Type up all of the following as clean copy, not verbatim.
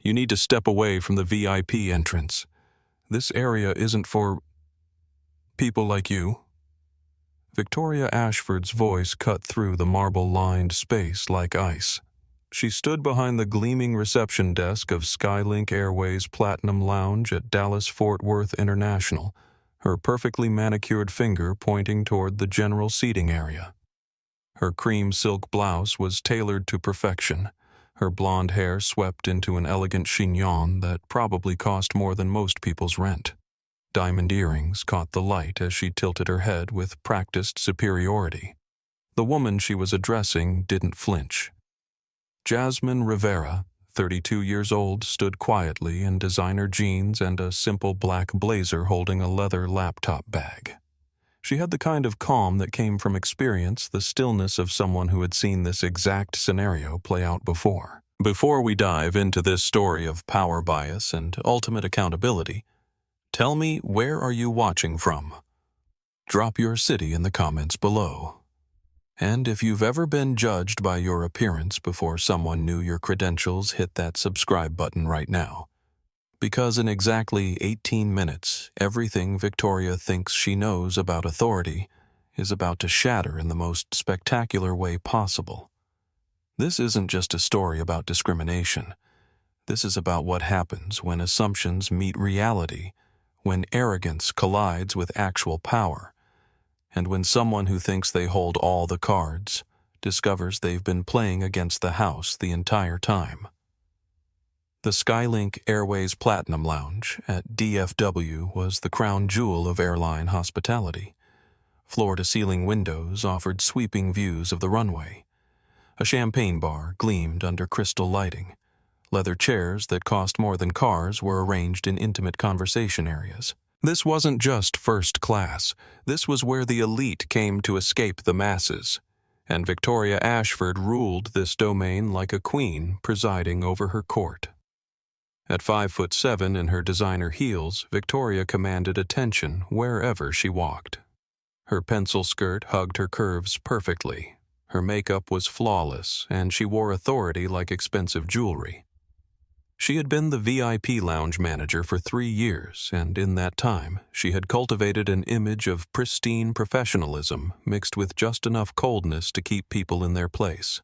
You need to step away from the VIP entrance. This area isn't for people like you." Victoria Ashford's voice cut through the marble-lined space like ice. She stood behind the gleaming reception desk of SkyLink Airways Platinum Lounge at Dallas-Fort Worth International, her perfectly manicured finger pointing toward the general seating area. Her cream silk blouse was tailored to perfection, her blonde hair swept into an elegant chignon that probably cost more than most people's rent. Diamond earrings caught the light as she tilted her head with practiced superiority. The woman she was addressing didn't flinch. Jasmine Rivera, 32 years old, stood quietly in designer jeans and a simple black blazer holding a leather laptop bag. She had the kind of calm that came from experience, the stillness of someone who had seen this exact scenario play out before. Before we dive into this story of power bias and ultimate accountability, tell me, where are you watching from? Drop your city in the comments below. And if you've ever been judged by your appearance before someone knew your credentials, hit that subscribe button right now. Because in exactly 18 minutes, everything Victoria thinks she knows about authority is about to shatter in the most spectacular way possible. This isn't just a story about discrimination. This is about what happens when assumptions meet reality, when arrogance collides with actual power, and when someone who thinks they hold all the cards discovers they've been playing against the house the entire time. The SkyLink Airways Platinum Lounge at DFW was the crown jewel of airline hospitality. Floor-to-ceiling windows offered sweeping views of the runway. A champagne bar gleamed under crystal lighting. Leather chairs that cost more than cars were arranged in intimate conversation areas. This wasn't just first class. This was where the elite came to escape the masses. And Victoria Ashford ruled this domain like a queen presiding over her court. At 5'7" in her designer heels, Victoria commanded attention wherever she walked. Her pencil skirt hugged her curves perfectly. Her makeup was flawless, and she wore authority like expensive jewelry. She had been the VIP lounge manager for 3 years, and in that time, she had cultivated an image of pristine professionalism mixed with just enough coldness to keep people in their place.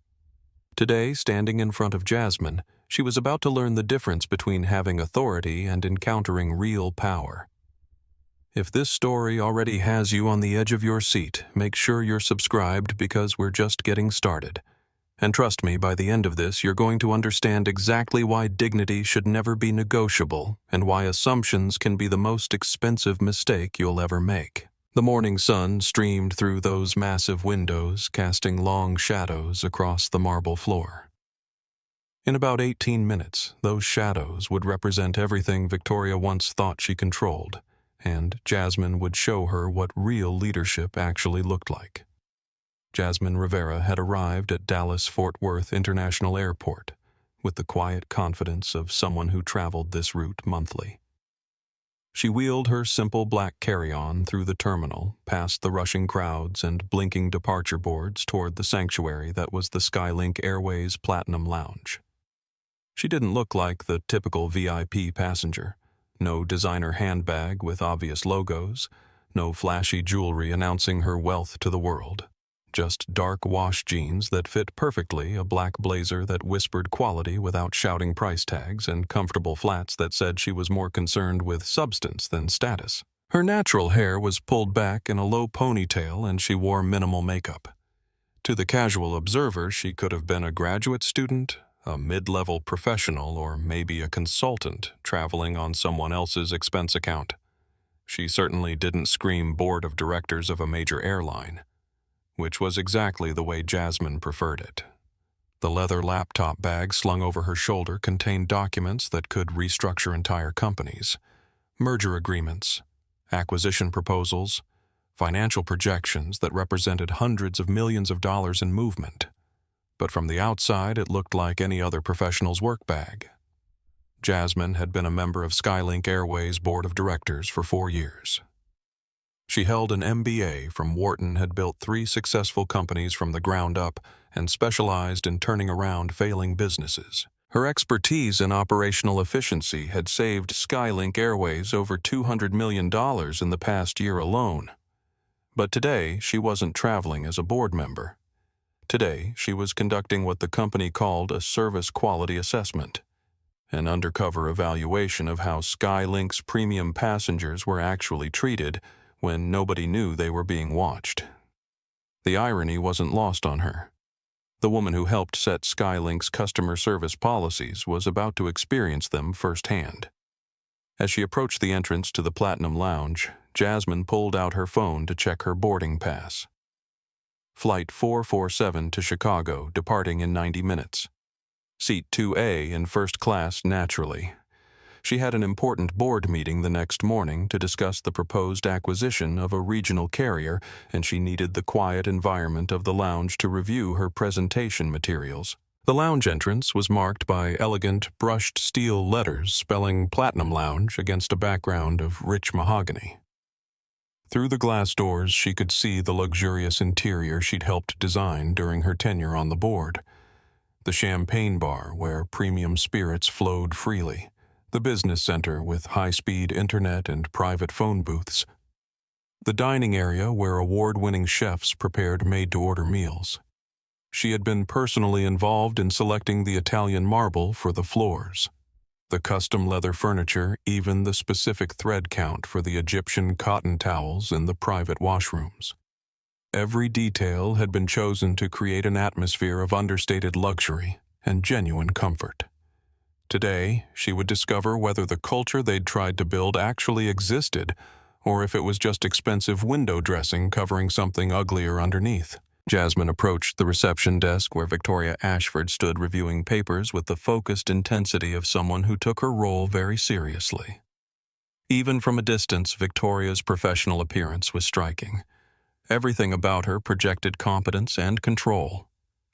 Today, standing in front of Jasmine, she was about to learn the difference between having authority and encountering real power. If this story already has you on the edge of your seat, make sure you're subscribed because we're just getting started. And trust me, by the end of this, you're going to understand exactly why dignity should never be negotiable and why assumptions can be the most expensive mistake you'll ever make. The morning sun streamed through those massive windows, casting long shadows across the marble floor. In about 18 minutes, those shadows would represent everything Victoria once thought she controlled, and Jasmine would show her what real leadership actually looked like. Jasmine Rivera had arrived at Dallas-Fort Worth International Airport with the quiet confidence of someone who traveled this route monthly. She wheeled her simple black carry-on through the terminal, past the rushing crowds and blinking departure boards toward the sanctuary that was the SkyLink Airways Platinum Lounge. She didn't look like the typical VIP passenger. No designer handbag with obvious logos, no flashy jewelry announcing her wealth to the world. Just dark wash jeans that fit perfectly, a black blazer that whispered quality without shouting price tags, and comfortable flats that said she was more concerned with substance than status. Her natural hair was pulled back in a low ponytail and she wore minimal makeup. To the casual observer, she could have been a graduate student, a mid-level professional, or maybe a consultant traveling on someone else's expense account. She certainly didn't scream board of directors of a major airline, which was exactly the way Jasmine preferred it. The leather laptop bag slung over her shoulder contained documents that could restructure entire companies, merger agreements, acquisition proposals, financial projections that represented hundreds of millions of dollars in movement. But from the outside, it looked like any other professional's work bag. Jasmine had been a member of SkyLink Airways' board of directors for 4 years. She held an MBA from Wharton, had built 3 successful companies from the ground up, and specialized in turning around failing businesses. Her expertise in operational efficiency had saved SkyLink Airways over $200 million in the past year alone. But today, she wasn't traveling as a board member. Today, she was conducting what the company called a service quality assessment, an undercover evaluation of how SkyLink's premium passengers were actually treated when nobody knew they were being watched. The irony wasn't lost on her. The woman who helped set SkyLink's customer service policies was about to experience them firsthand. As she approached the entrance to the Platinum Lounge, Jasmine pulled out her phone to check her boarding pass. Flight 447 to Chicago, departing in 90 minutes. Seat 2A in first class, naturally. She had an important board meeting the next morning to discuss the proposed acquisition of a regional carrier, and she needed the quiet environment of the lounge to review her presentation materials. The lounge entrance was marked by elegant, brushed steel letters spelling Platinum Lounge against a background of rich mahogany. Through the glass doors, she could see the luxurious interior she'd helped design during her tenure on the board. The champagne bar where premium spirits flowed freely. The business center with high-speed internet and private phone booths. The dining area where award-winning chefs prepared made-to-order meals. She had been personally involved in selecting the Italian marble for the floors, the custom leather furniture, even the specific thread count for the Egyptian cotton towels in the private washrooms. Every detail had been chosen to create an atmosphere of understated luxury and genuine comfort. Today, she would discover whether the culture they'd tried to build actually existed, or if it was just expensive window dressing covering something uglier underneath. Jasmine approached the reception desk where Victoria Ashford stood reviewing papers with the focused intensity of someone who took her role very seriously. Even from a distance, Victoria's professional appearance was striking. Everything about her projected competence and control.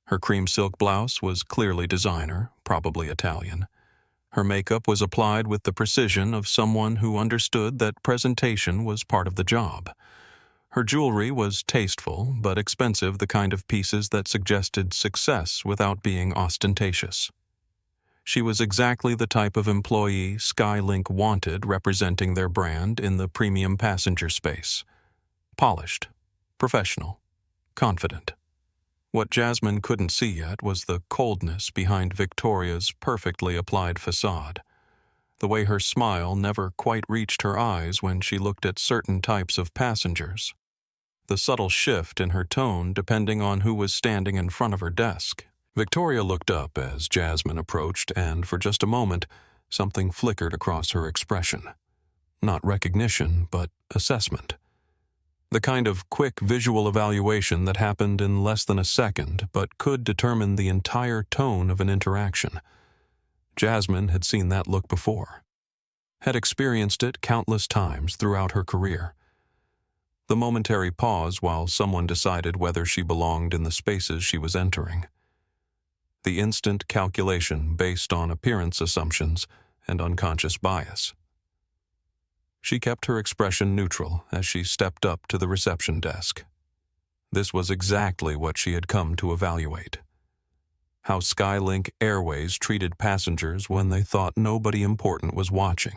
Her cream silk blouse was clearly designer, probably Italian. Her makeup was applied with the precision of someone who understood that presentation was part of the job. Her jewelry was tasteful, but expensive, the kind of pieces that suggested success without being ostentatious. She was exactly the type of employee SkyLink wanted representing their brand in the premium passenger space. Polished, professional, confident. What Jasmine couldn't see yet was the coldness behind Victoria's perfectly applied facade. The way her smile never quite reached her eyes when she looked at certain types of passengers. The subtle shift in her tone depending on who was standing in front of her desk. Victoria looked up as Jasmine approached, and for just a moment, something flickered across her expression. Not recognition, but assessment. The kind of quick visual evaluation that happened in less than a second, but could determine the entire tone of an interaction. Jasmine had seen that look before. Had experienced it countless times throughout her career. The momentary pause while someone decided whether she belonged in the spaces she was entering. The instant calculation based on appearance assumptions and unconscious bias. She kept her expression neutral as she stepped up to the reception desk. This was exactly what she had come to evaluate. How SkyLink Airways treated passengers when they thought nobody important was watching.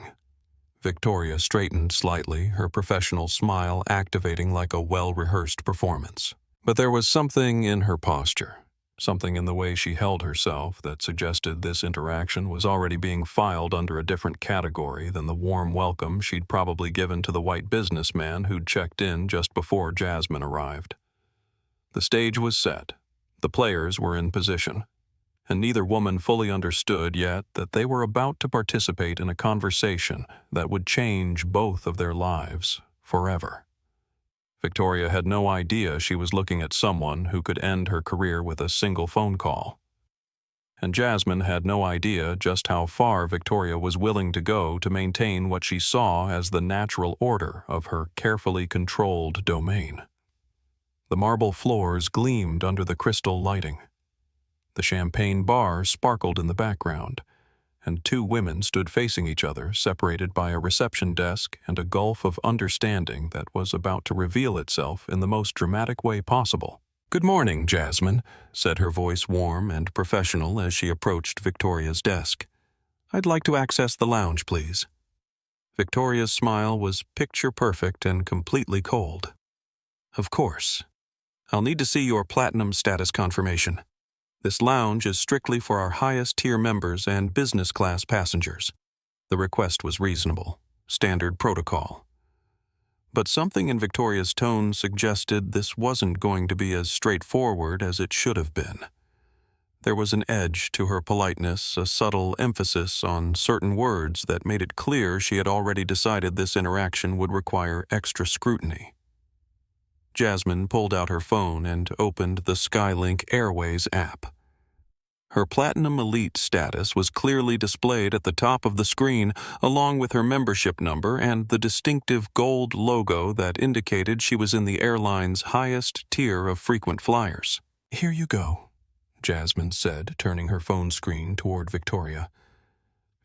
Victoria straightened slightly, her professional smile activating like a well-rehearsed performance. But there was something in her posture. Something in the way she held herself that suggested this interaction was already being filed under a different category than the warm welcome she'd probably given to the white businessman who'd checked in just before Jasmine arrived. The stage was set. The players were in position. And neither woman fully understood yet that they were about to participate in a conversation that would change both of their lives forever. Victoria had no idea she was looking at someone who could end her career with a single phone call. And Jasmine had no idea just how far Victoria was willing to go to maintain what she saw as the natural order of her carefully controlled domain. The marble floors gleamed under the crystal lighting. The champagne bar sparkled in the background, and two women stood facing each other, separated by a reception desk and a gulf of understanding that was about to reveal itself in the most dramatic way possible. "Good morning, Jasmine," said her voice warm and professional as she approached Victoria's desk. "I'd like to access the lounge, please." Victoria's smile was picture-perfect and completely cold. "Of course. I'll need to see your platinum status confirmation. This lounge is strictly for our highest-tier members and business-class passengers." The request was reasonable, standard protocol. But something in Victoria's tone suggested this wasn't going to be as straightforward as it should have been. There was an edge to her politeness, a subtle emphasis on certain words that made it clear she had already decided this interaction would require extra scrutiny. Jasmine pulled out her phone and opened the SkyLink Airways app. Her Platinum Elite status was clearly displayed at the top of the screen, along with her membership number and the distinctive gold logo that indicated she was in the airline's highest tier of frequent flyers. "Here you go," Jasmine said, turning her phone screen toward Victoria.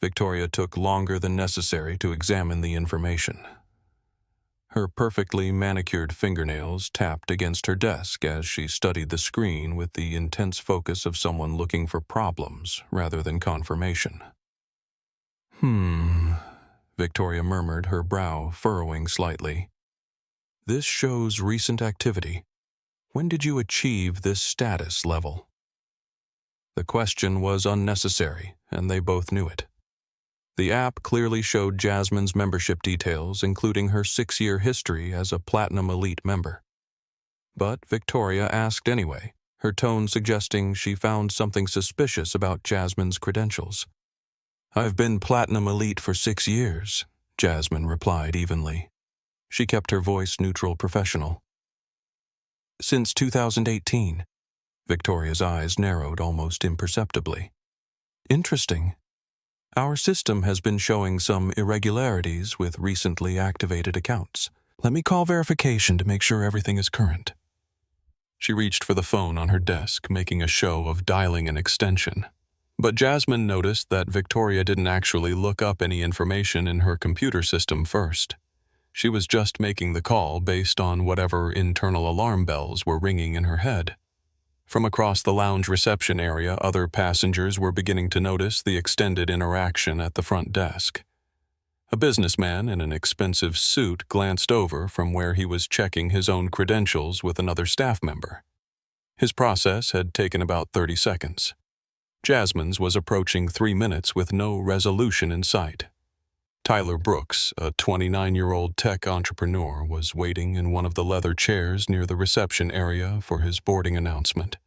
Victoria took longer than necessary to examine the information. Her perfectly manicured fingernails tapped against her desk as she studied the screen with the intense focus of someone looking for problems rather than confirmation. Victoria murmured, her brow furrowing slightly. "This shows recent activity. When did you achieve this status level?" The question was unnecessary, and they both knew it. The app clearly showed Jasmine's membership details, including her 6-year history as a Platinum Elite member. But Victoria asked anyway, her tone suggesting she found something suspicious about Jasmine's credentials. "I've been Platinum Elite for 6 years, Jasmine replied evenly. She kept her voice neutral professional. "Since 2018. Victoria's eyes narrowed almost imperceptibly. "Interesting. Our system has been showing some irregularities with recently activated accounts. Let me call verification to make sure everything is current." She reached for the phone on her desk, making a show of dialing an extension. But Jasmine noticed that Victoria didn't actually look up any information in her computer system first. She was just making the call based on whatever internal alarm bells were ringing in her head. From across the lounge reception area, other passengers were beginning to notice the extended interaction at the front desk. A businessman in an expensive suit glanced over from where he was checking his own credentials with another staff member. His process had taken about 30 seconds. Jasmine's was approaching 3 minutes with no resolution in sight. Tyler Brooks, a 29-year-old tech entrepreneur, was waiting in one of the leather chairs near the reception area for his boarding announcement.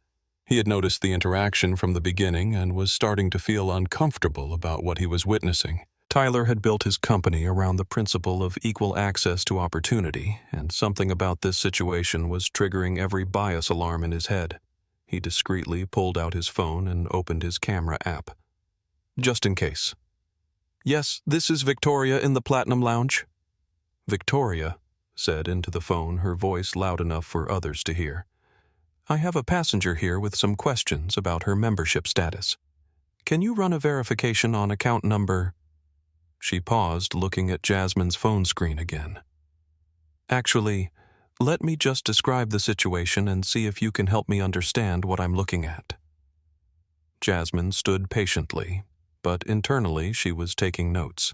He had noticed the interaction from the beginning and was starting to feel uncomfortable about what he was witnessing. Tyler had built his company around the principle of equal access to opportunity, and something about this situation was triggering every bias alarm in his head. He discreetly pulled out his phone and opened his camera app. "Just in case." "Yes, this is Victoria in the Platinum Lounge." Victoria said into the phone, her voice loud enough for others to hear. "I have a passenger here with some questions about her membership status. Can you run a verification on account number—" She paused, looking at Jasmine's phone screen again. "Actually, let me just describe the situation and see if you can help me understand what I'm looking at." Jasmine stood patiently, but internally she was taking notes.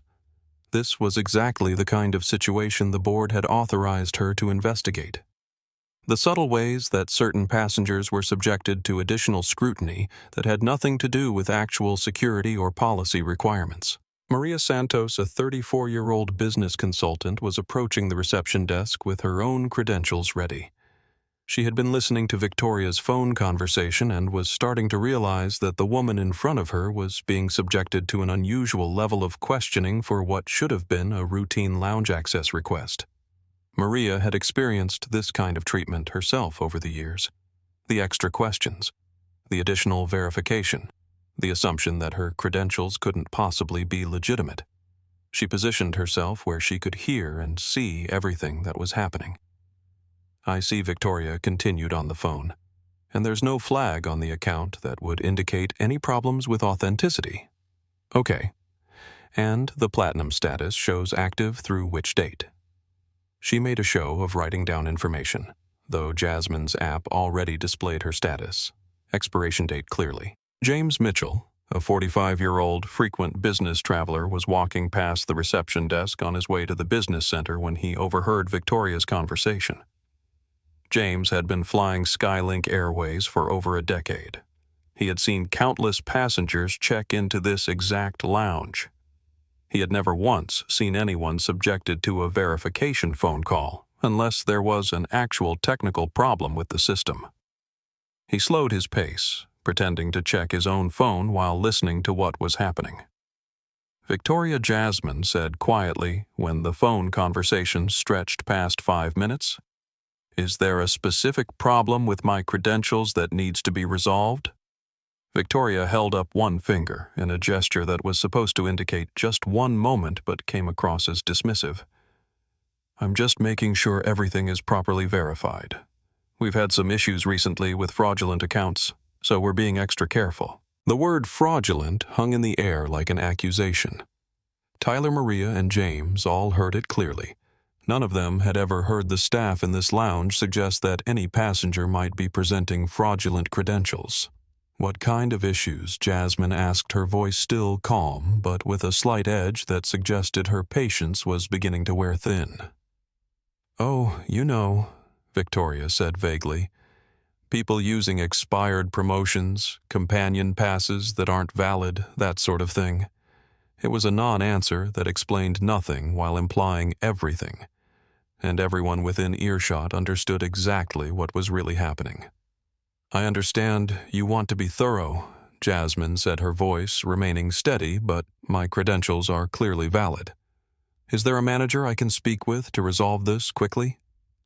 This was exactly the kind of situation the board had authorized her to investigate. The subtle ways that certain passengers were subjected to additional scrutiny that had nothing to do with actual security or policy requirements. Maria Santos, a 34-year-old business consultant, was approaching the reception desk with her own credentials ready. She had been listening to Victoria's phone conversation and was starting to realize that the woman in front of her was being subjected to an unusual level of questioning for what should have been a routine lounge access request. Maria had experienced this kind of treatment herself over the years. The extra questions, the additional verification, the assumption that her credentials couldn't possibly be legitimate. She positioned herself where she could hear and see everything that was happening. "I see," Victoria continued on the phone, "and there's no flag on the account that would indicate any problems with authenticity." "Okay. And the platinum status shows active through which date?" She made a show of writing down information. though Jasmine's app already displayed her status. Expiration date clearly. James Mitchell, a 45-year-old frequent business traveler, was walking past the reception desk on his way to the business center when he overheard Victoria's conversation. James had been flying SkyLink Airways for over a decade. He had seen countless passengers check into this exact lounge. He had never once seen anyone subjected to a verification phone call, unless there was an actual technical problem with the system. He slowed his pace, pretending to check his own phone while listening to what was happening. Victoria Jasmine said quietly when the phone conversation stretched past 5 minutes, "Is there a specific problem with my credentials that needs to be resolved?" Victoria held up one finger in a gesture that was supposed to indicate just one moment but came across as dismissive. "I'm just making sure everything is properly verified. We've had some issues recently with fraudulent accounts, so we're being extra careful." The word fraudulent hung in the air like an accusation. Tyler, Maria, and James all heard it clearly. None of them had ever heard the staff in this lounge suggest that any passenger might be presenting fraudulent credentials. "What kind of issues?" Jasmine asked, her voice still calm, but with a slight edge that suggested her patience was beginning to wear thin. "Oh, you know," Victoria said vaguely. "People using expired promotions, companion passes that aren't valid, that sort of thing." It was a non-answer that explained nothing while implying everything, and everyone within earshot understood exactly what was really happening. "I understand you want to be thorough," Jasmine said, her voice remaining steady, "but my credentials are clearly valid. Is there a manager I can speak with to resolve this quickly?"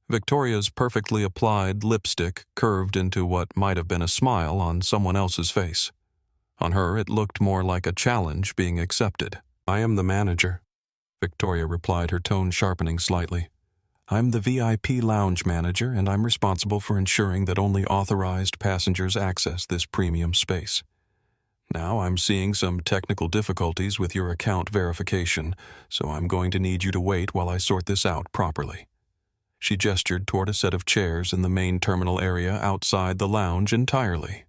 Victoria's perfectly applied lipstick curved into what might have been a smile on someone else's face. On her, it looked more like a challenge being accepted. "I am the manager," Victoria replied, her tone sharpening slightly. "I'm the VIP lounge manager, and I'm responsible for ensuring that only authorized passengers access this premium space. Now, I'm seeing some technical difficulties with your account verification, so I'm going to need you to wait while I sort this out properly." She gestured toward a set of chairs in the main terminal area outside the lounge entirely.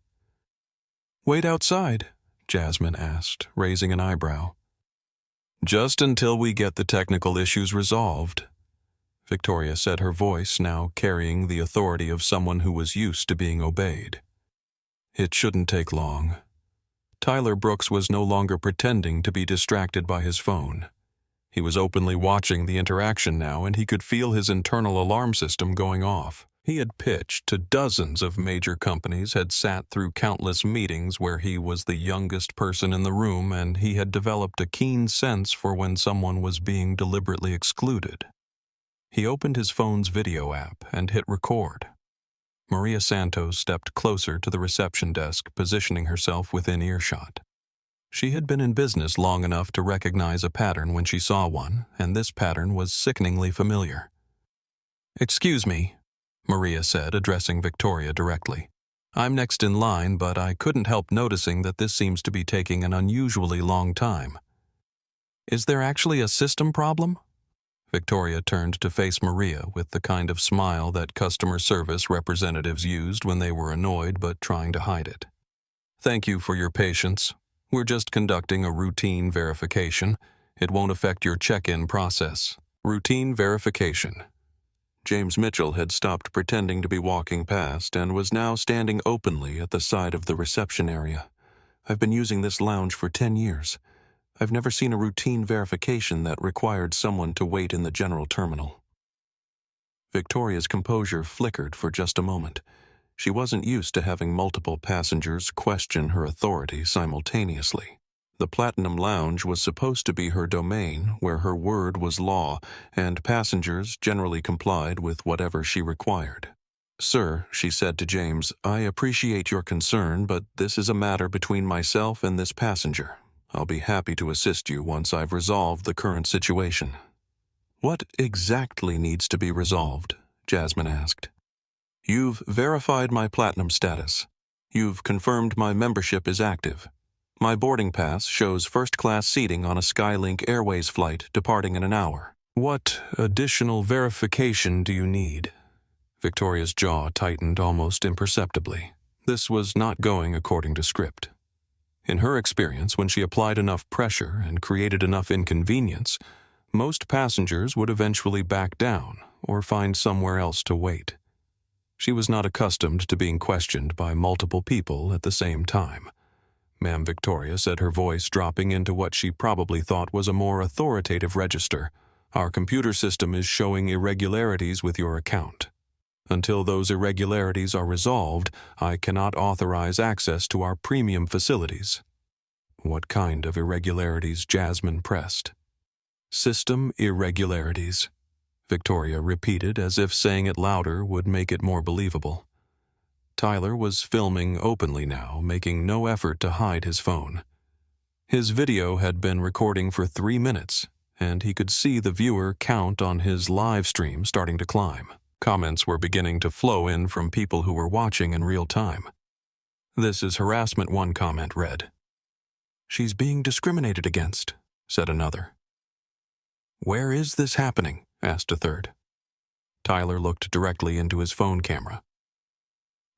"Wait outside?" Jasmine asked, raising an eyebrow. "Just until we get the technical issues resolved," Victoria said, her voice now carrying the authority of someone who was used to being obeyed. "It shouldn't take long." Tyler Brooks was no longer pretending to be distracted by his phone. He was openly watching the interaction now, and he could feel his internal alarm system going off. He had pitched to dozens of major companies, had sat through countless meetings where he was the youngest person in the room, and he had developed a keen sense for when someone was being deliberately excluded. He opened his phone's video app and hit record. Maria Santos stepped closer to the reception desk, positioning herself within earshot. She had been in business long enough to recognize a pattern when she saw one, and this pattern was sickeningly familiar. "Excuse me," Maria said, addressing Victoria directly. "I'm next in line, but I couldn't help noticing that this seems to be taking an unusually long time. Is there actually a system problem?" Victoria turned to face Maria with the kind of smile that customer service representatives used when they were annoyed but trying to hide it. "Thank you for your patience. We're just conducting a routine verification. It won't affect your check-in process." Routine verification. James Mitchell had stopped pretending to be walking past and was now standing openly at the side of the reception area. "I've been using this lounge for 10 years. I've never seen a routine verification that required someone to wait in the general terminal." Victoria's composure flickered for just a moment. She wasn't used to having multiple passengers question her authority simultaneously. The Platinum Lounge was supposed to be her domain, where her word was law, and passengers generally complied with whatever she required. "Sir," she said to James, "I appreciate your concern, but this is a matter between myself and this passenger. I'll be happy to assist you once I've resolved the current situation." "What exactly needs to be resolved?" Jasmine asked. "You've verified my platinum status. You've confirmed my membership is active. My boarding pass shows first-class seating on a SkyLink Airways flight departing in an hour." "What additional verification do you need?" Victoria's jaw tightened almost imperceptibly. This was not going according to script. In her experience, when she applied enough pressure and created enough inconvenience, most passengers would eventually back down or find somewhere else to wait. She was not accustomed to being questioned by multiple people at the same time. Ma'am Victoria said, her voice dropping into what she probably thought was a more authoritative register. Our computer system is showing irregularities with your account. Until those irregularities are resolved, I cannot authorize access to our premium facilities. What kind of irregularities? Jasmine pressed. System irregularities, Victoria repeated, as if saying it louder would make it more believable. Tyler was filming openly now, making no effort to hide his phone. His video had been recording for 3 minutes, and he could see the viewer count on his live stream starting to climb. Comments were beginning to flow in from people who were watching in real time. "This is harassment," one comment read. "She's being discriminated against," said another. "Where is this happening?" asked a third. Tyler looked directly into his phone camera.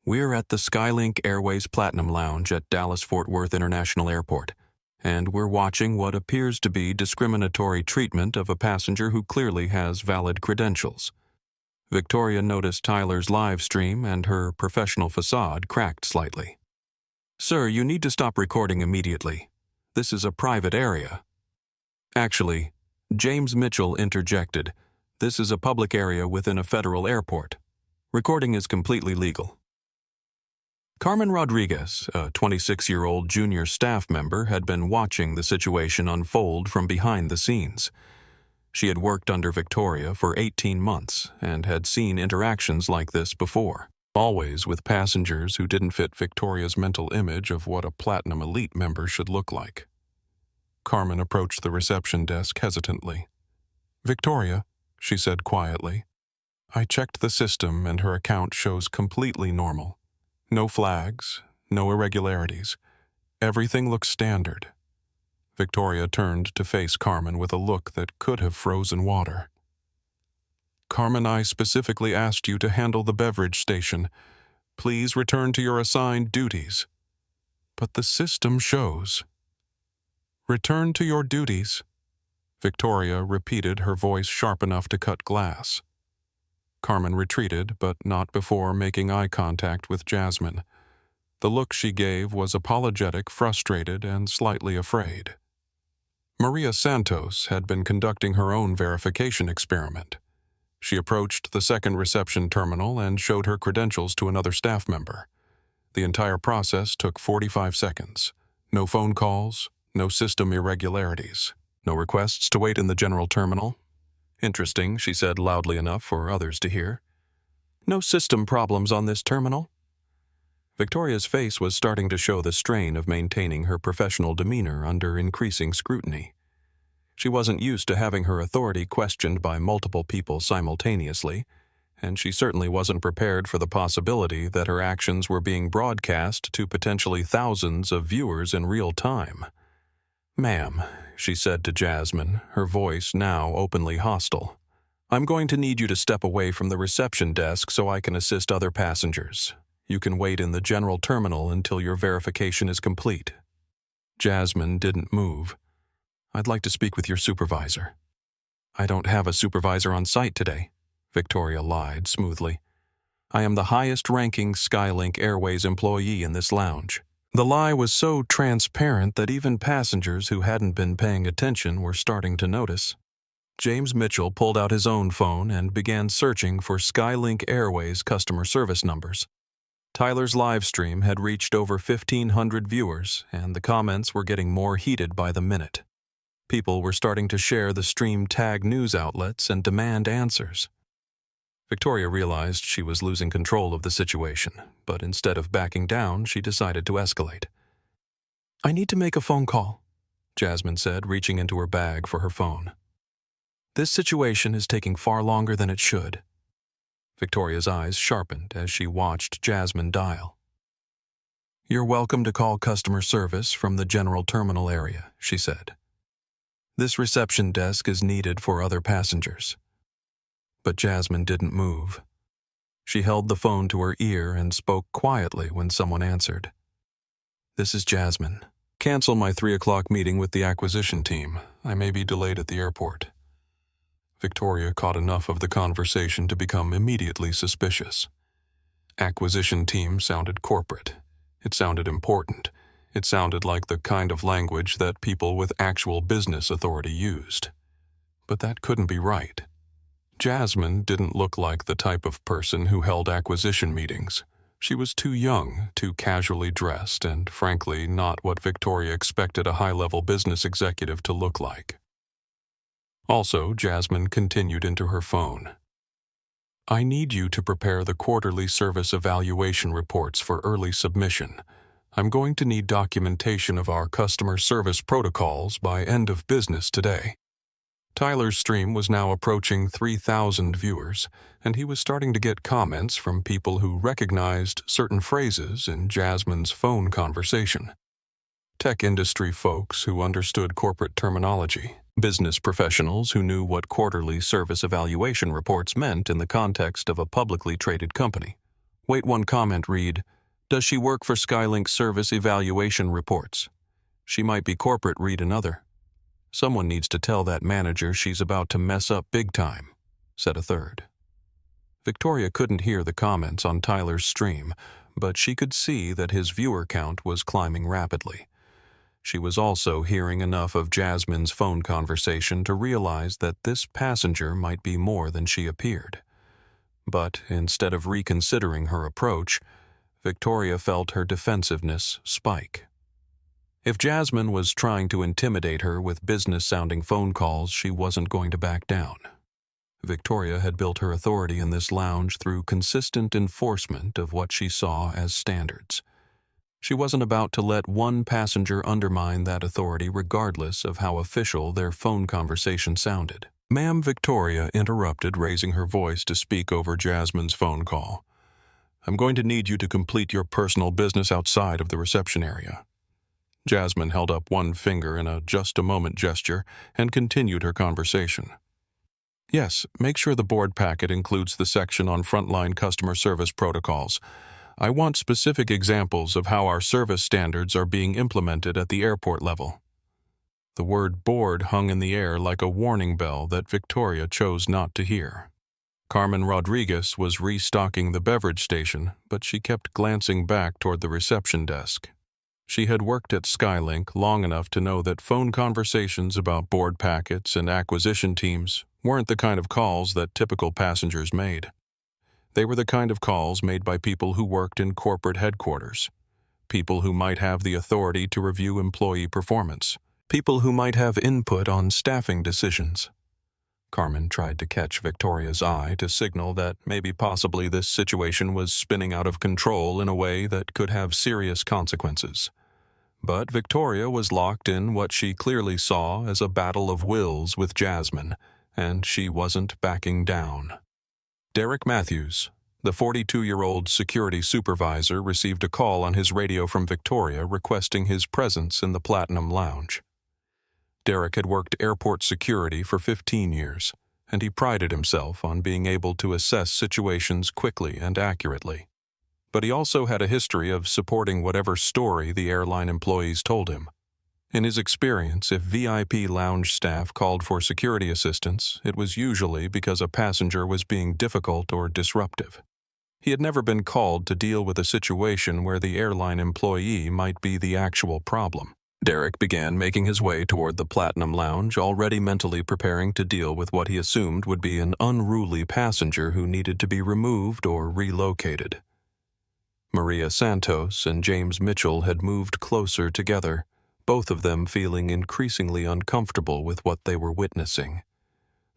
"We're at the SkyLink Airways Platinum Lounge at Dallas-Fort Worth International Airport, and we're watching what appears to be discriminatory treatment of a passenger who clearly has valid credentials." Victoria noticed Tyler's live stream, and her professional facade cracked slightly. "Sir, you need to stop recording immediately. This is a private area." "Actually," James Mitchell interjected, "this is a public area within a federal airport. Recording is completely legal." Carmen Rodriguez, a 26-year-old junior staff member, had been watching the situation unfold from behind the scenes. She had worked under Victoria for 18 months and had seen interactions like this before, always with passengers who didn't fit Victoria's mental image of what a Platinum Elite member should look like. Carmen approached the reception desk hesitantly. "Victoria," she said quietly, "I checked the system and her account shows completely normal. No flags, no irregularities. Everything looks standard." Victoria turned to face Carmen with a look that could have frozen water. "Carmen, I specifically asked you to handle the beverage station. Please return to your assigned duties." "But the system shows." "Return to your duties," Victoria repeated, her voice sharp enough to cut glass. Carmen retreated, but not before making eye contact with Jasmine. The look she gave was apologetic, frustrated, and slightly afraid. Maria Santos had been conducting her own verification experiment. She approached the second reception terminal and showed her credentials to another staff member. The entire process took 45 seconds. No phone calls, no system irregularities, no requests to wait in the general terminal. "Interesting," she said loudly enough for others to hear. "No system problems on this terminal?" Victoria's face was starting to show the strain of maintaining her professional demeanor under increasing scrutiny. She wasn't used to having her authority questioned by multiple people simultaneously, and she certainly wasn't prepared for the possibility that her actions were being broadcast to potentially thousands of viewers in real time. "Ma'am," she said to Jasmine, her voice now openly hostile, "I'm going to need you to step away from the reception desk so I can assist other passengers. You can wait in the general terminal until your verification is complete." Jasmine didn't move. "I'd like to speak with your supervisor." "I don't have a supervisor on site today," Victoria lied smoothly. "I am the highest-ranking SkyLink Airways employee in this lounge." The lie was so transparent that even passengers who hadn't been paying attention were starting to notice. James Mitchell pulled out his own phone and began searching for SkyLink Airways customer service numbers. Tyler's live stream had reached over 1,500 viewers, and the comments were getting more heated by the minute. People were starting to share the stream, tag news outlets, and demand answers. Victoria realized she was losing control of the situation, but instead of backing down, she decided to escalate. "I need to make a phone call," Jasmine said, reaching into her bag for her phone. "This situation is taking far longer than it should." Victoria's eyes sharpened as she watched Jasmine dial. "You're welcome to call customer service from the general terminal area," she said. "This reception desk is needed for other passengers." But Jasmine didn't move. She held the phone to her ear and spoke quietly when someone answered. "This is Jasmine. Cancel my 3 o'clock meeting with the acquisition team. I may be delayed at the airport." Victoria caught enough of the conversation to become immediately suspicious. Acquisition team sounded corporate. It sounded important. It sounded like the kind of language that people with actual business authority used. But that couldn't be right. Jasmine didn't look like the type of person who held acquisition meetings. She was too young, too casually dressed, and frankly not what Victoria expected a high-level business executive to look like. Also, Jasmine continued into her phone. "I need you to prepare the quarterly service evaluation reports for early submission. I'm going to need documentation of our customer service protocols by end of business today." Tyler's stream was now approaching 3,000 viewers, and he was starting to get comments from people who recognized certain phrases in Jasmine's phone conversation. Tech industry folks who understood corporate terminology, business professionals who knew what quarterly service evaluation reports meant in the context of a publicly traded company. One comment read, "Does she work for SkyLink Service Evaluation Reports?" "She might be corporate," read another. "Someone needs to tell that manager she's about to mess up big time," said a third. Victoria couldn't hear the comments on Tyler's stream, but she could see that his viewer count was climbing rapidly. She was also hearing enough of Jasmine's phone conversation to realize that this passenger might be more than she appeared. But instead of reconsidering her approach, Victoria felt her defensiveness spike. If Jasmine was trying to intimidate her with business-sounding phone calls, she wasn't going to back down. Victoria had built her authority in this lounge through consistent enforcement of what she saw as standards. She wasn't about to let one passenger undermine that authority regardless of how official their phone conversation sounded. "Ma'am," Victoria interrupted, raising her voice to speak over Jasmine's phone call. "I'm going to need you to complete your personal business outside of the reception area." Jasmine held up one finger in a just-a-moment gesture and continued her conversation. "Yes, make sure the board packet includes the section on frontline customer service protocols. I want specific examples of how our service standards are being implemented at the airport level." The word board hung in the air like a warning bell that Victoria chose not to hear. Carmen Rodriguez was restocking the beverage station, but she kept glancing back toward the reception desk. She had worked at SkyLink long enough to know that phone conversations about board packets and acquisition teams weren't the kind of calls that typical passengers made. They were the kind of calls made by people who worked in corporate headquarters, people who might have the authority to review employee performance, people who might have input on staffing decisions. Carmen tried to catch Victoria's eye to signal that maybe possibly this situation was spinning out of control in a way that could have serious consequences. But Victoria was locked in what she clearly saw as a battle of wills with Jasmine, and she wasn't backing down. Derek Matthews, the 42-year-old security supervisor, received a call on his radio from Victoria requesting his presence in the Platinum Lounge. Derek had worked airport security for 15 years, and he prided himself on being able to assess situations quickly and accurately. But he also had a history of supporting whatever story the airline employees told him. In his experience, if VIP lounge staff called for security assistance, it was usually because a passenger was being difficult or disruptive. He had never been called to deal with a situation where the airline employee might be the actual problem. Derek began making his way toward the Platinum Lounge, already mentally preparing to deal with what he assumed would be an unruly passenger who needed to be removed or relocated. Maria Santos and James Mitchell had moved closer together, both of them feeling increasingly uncomfortable with what they were witnessing.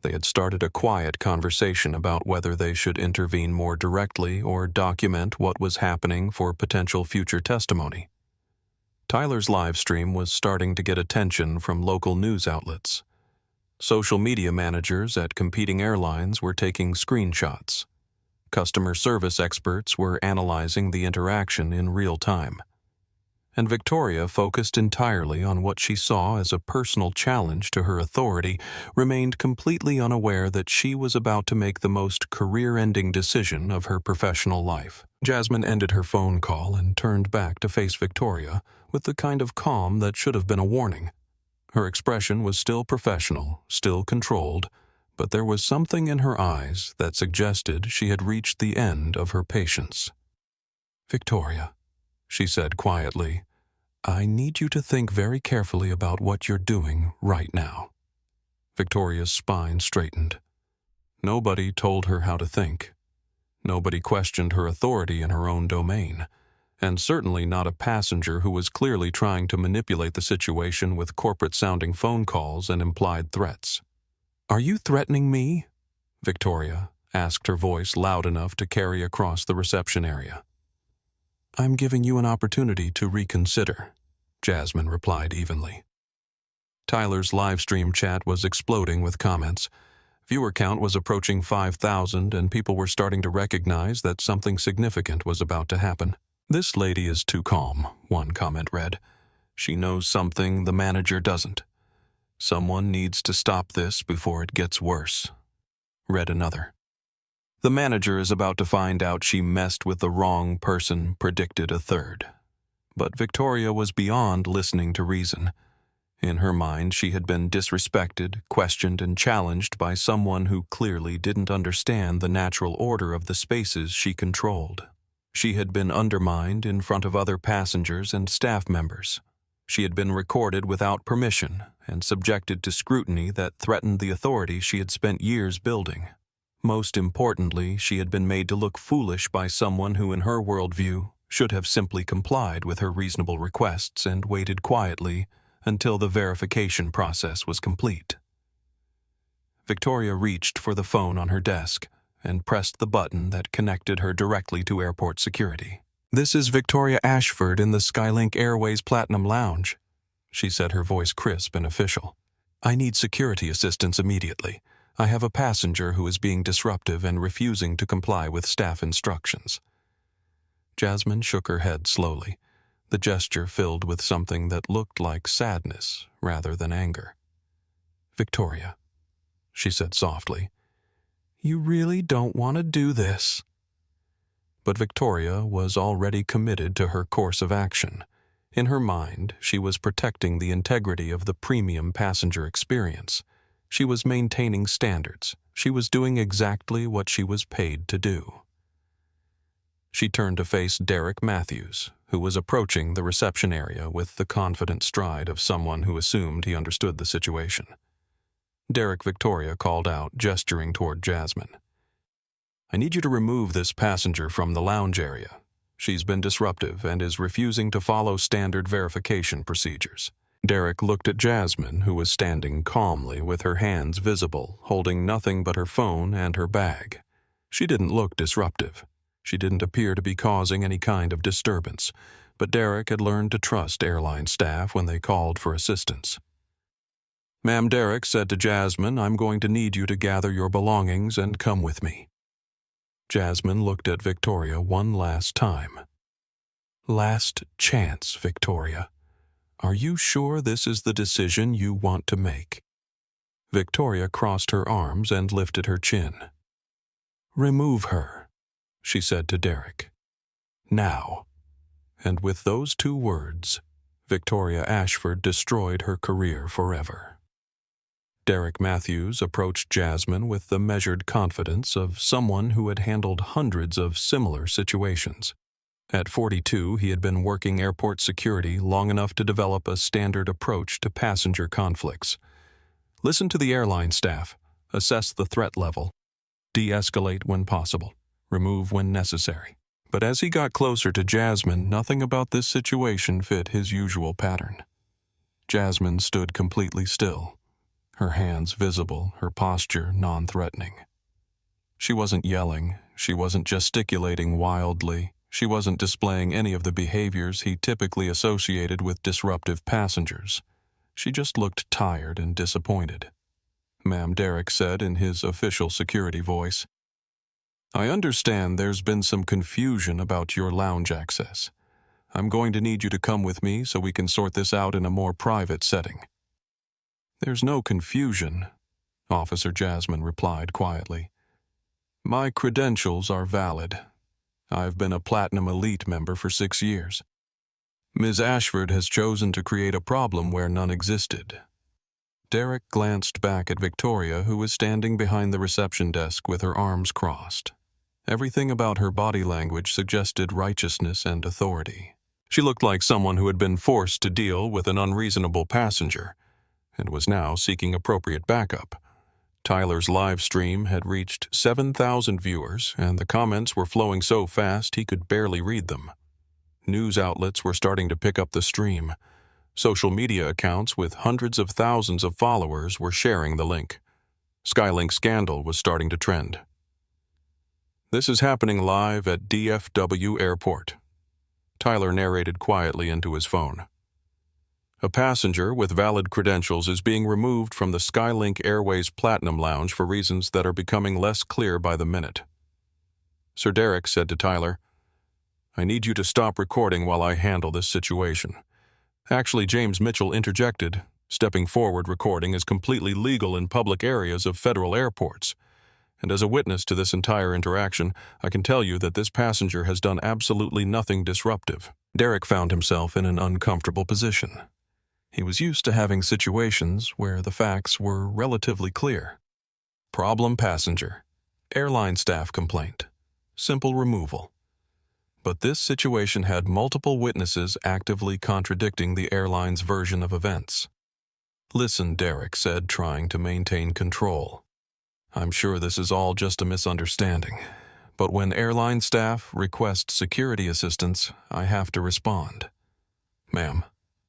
They had started a quiet conversation about whether they should intervene more directly or document what was happening for potential future testimony. Tyler's live stream was starting to get attention from local news outlets. Social media managers at competing airlines were taking screenshots. Customer service experts were analyzing the interaction in real time. and Victoria, focused entirely on what she saw as a personal challenge to her authority, remained completely unaware that she was about to make the most career-ending decision of her professional life. Jasmine ended her phone call and turned back to face Victoria with the kind of calm that should have been a warning. Her expression was still professional, still controlled, but there was something in her eyes that suggested she had reached the end of her patience. "Victoria," she said quietly, "I need you to think very carefully about what you're doing right now." Victoria's spine straightened. Nobody told her how to think. Nobody questioned her authority in her own domain, and certainly not a passenger who was clearly trying to manipulate the situation with corporate-sounding phone calls and implied threats. "Are you threatening me?" Victoria asked, her voice loud enough to carry across the reception area. "I'm giving you an opportunity to reconsider," Jasmine replied evenly. Tyler's livestream chat was exploding with comments. Viewer count was approaching 5,000, and people were starting to recognize that something significant was about to happen. "This lady is too calm," one comment read. "She knows something the manager doesn't. Someone needs to stop this before it gets worse," read another. "The manager is about to find out she messed with the wrong person," predicted a third. But Victoria was beyond listening to reason. In her mind, she had been disrespected, questioned, and challenged by someone who clearly didn't understand the natural order of the spaces she controlled. She had been undermined in front of other passengers and staff members. She had been recorded without permission and subjected to scrutiny that threatened the authority she had spent years building. Most importantly, she had been made to look foolish by someone who, in her worldview, should have simply complied with her reasonable requests and waited quietly until the verification process was complete. Victoria reached for the phone on her desk and pressed the button that connected her directly to airport security. "This is Victoria Ashford in the SkyLink Airways Platinum Lounge," she said, her voice crisp and official. "I need security assistance immediately. I have a passenger who is being disruptive and refusing to comply with staff instructions." Jasmine shook her head slowly, the gesture filled with something that looked like sadness rather than anger. "Victoria," she said softly, "you really don't want to do this." But Victoria was already committed to her course of action. In her mind, she was protecting the integrity of the premium passenger experience. She was maintaining standards. She was doing exactly what she was paid to do. She turned to face Derek Matthews, who was approaching the reception area with the confident stride of someone who assumed he understood the situation. Derek, Victoria called out, gesturing toward Jasmine. "I need you to remove this passenger from the lounge area. She's been disruptive and is refusing to follow standard verification procedures." Derek looked at Jasmine, who was standing calmly with her hands visible, holding nothing but her phone and her bag. She didn't look disruptive. She didn't appear to be causing any kind of disturbance, but Derek had learned to trust airline staff when they called for assistance. "Ma'am," Derek said to Jasmine, "I'm going to need you to gather your belongings and come with me." Jasmine looked at Victoria one last time. "Last chance, Victoria. Are you sure this is the decision you want to make?" Victoria crossed her arms and lifted her chin. "Remove her," she said to Derek. "Now." And with those two words, Victoria Ashford destroyed her career forever. Derek Matthews approached Jasmine with the measured confidence of someone who had handled hundreds of similar situations. At 42, he had been working airport security long enough to develop a standard approach to passenger conflicts. Listen to the airline staff, assess the threat level, de-escalate when possible, remove when necessary. But as he got closer to Jasmine, nothing about this situation fit his usual pattern. Jasmine stood completely still, her hands visible, her posture non-threatening. She wasn't yelling, she wasn't gesticulating wildly, she wasn't displaying any of the behaviors he typically associated with disruptive passengers. She just looked tired and disappointed. "Ma'am," Derek said in his official security voice, "I understand there's been some confusion about your lounge access. I'm going to need you to come with me so we can sort this out in a more private setting." "There's no confusion," Officer Jasmine replied quietly. "My credentials are valid. I've been a Platinum Elite member for 6 years. Ms. Ashford has chosen to create a problem where none existed." Derek glanced back at Victoria, who was standing behind the reception desk with her arms crossed. Everything about her body language suggested righteousness and authority. She looked like someone who had been forced to deal with an unreasonable passenger and was now seeking appropriate backup. Tyler's live stream had reached 7,000 viewers, and the comments were flowing so fast he could barely read them. News outlets were starting to pick up the stream. Social media accounts with hundreds of thousands of followers were sharing the link. SkyLink scandal was starting to trend. "This is happening live at DFW Airport," Tyler narrated quietly into his phone. "A passenger with valid credentials is being removed from the SkyLink Airways Platinum Lounge for reasons that are becoming less clear by the minute." Sir Derek said to Tyler, "I need you to stop recording while I handle this situation." Actually, James Mitchell interjected, "Stepping forward recording is completely legal in public areas of federal airports. And as a witness to this entire interaction, I can tell you that this passenger has done absolutely nothing disruptive." Derek found himself in an uncomfortable position. He was used to having situations where the facts were relatively clear. Problem passenger, airline staff complaint, simple removal. But this situation had multiple witnesses actively contradicting the airline's version of events. "Listen," Derek said, trying to maintain control. "I'm sure this is all just a misunderstanding, but when airline staff request security assistance, I have to respond. Ma'am,"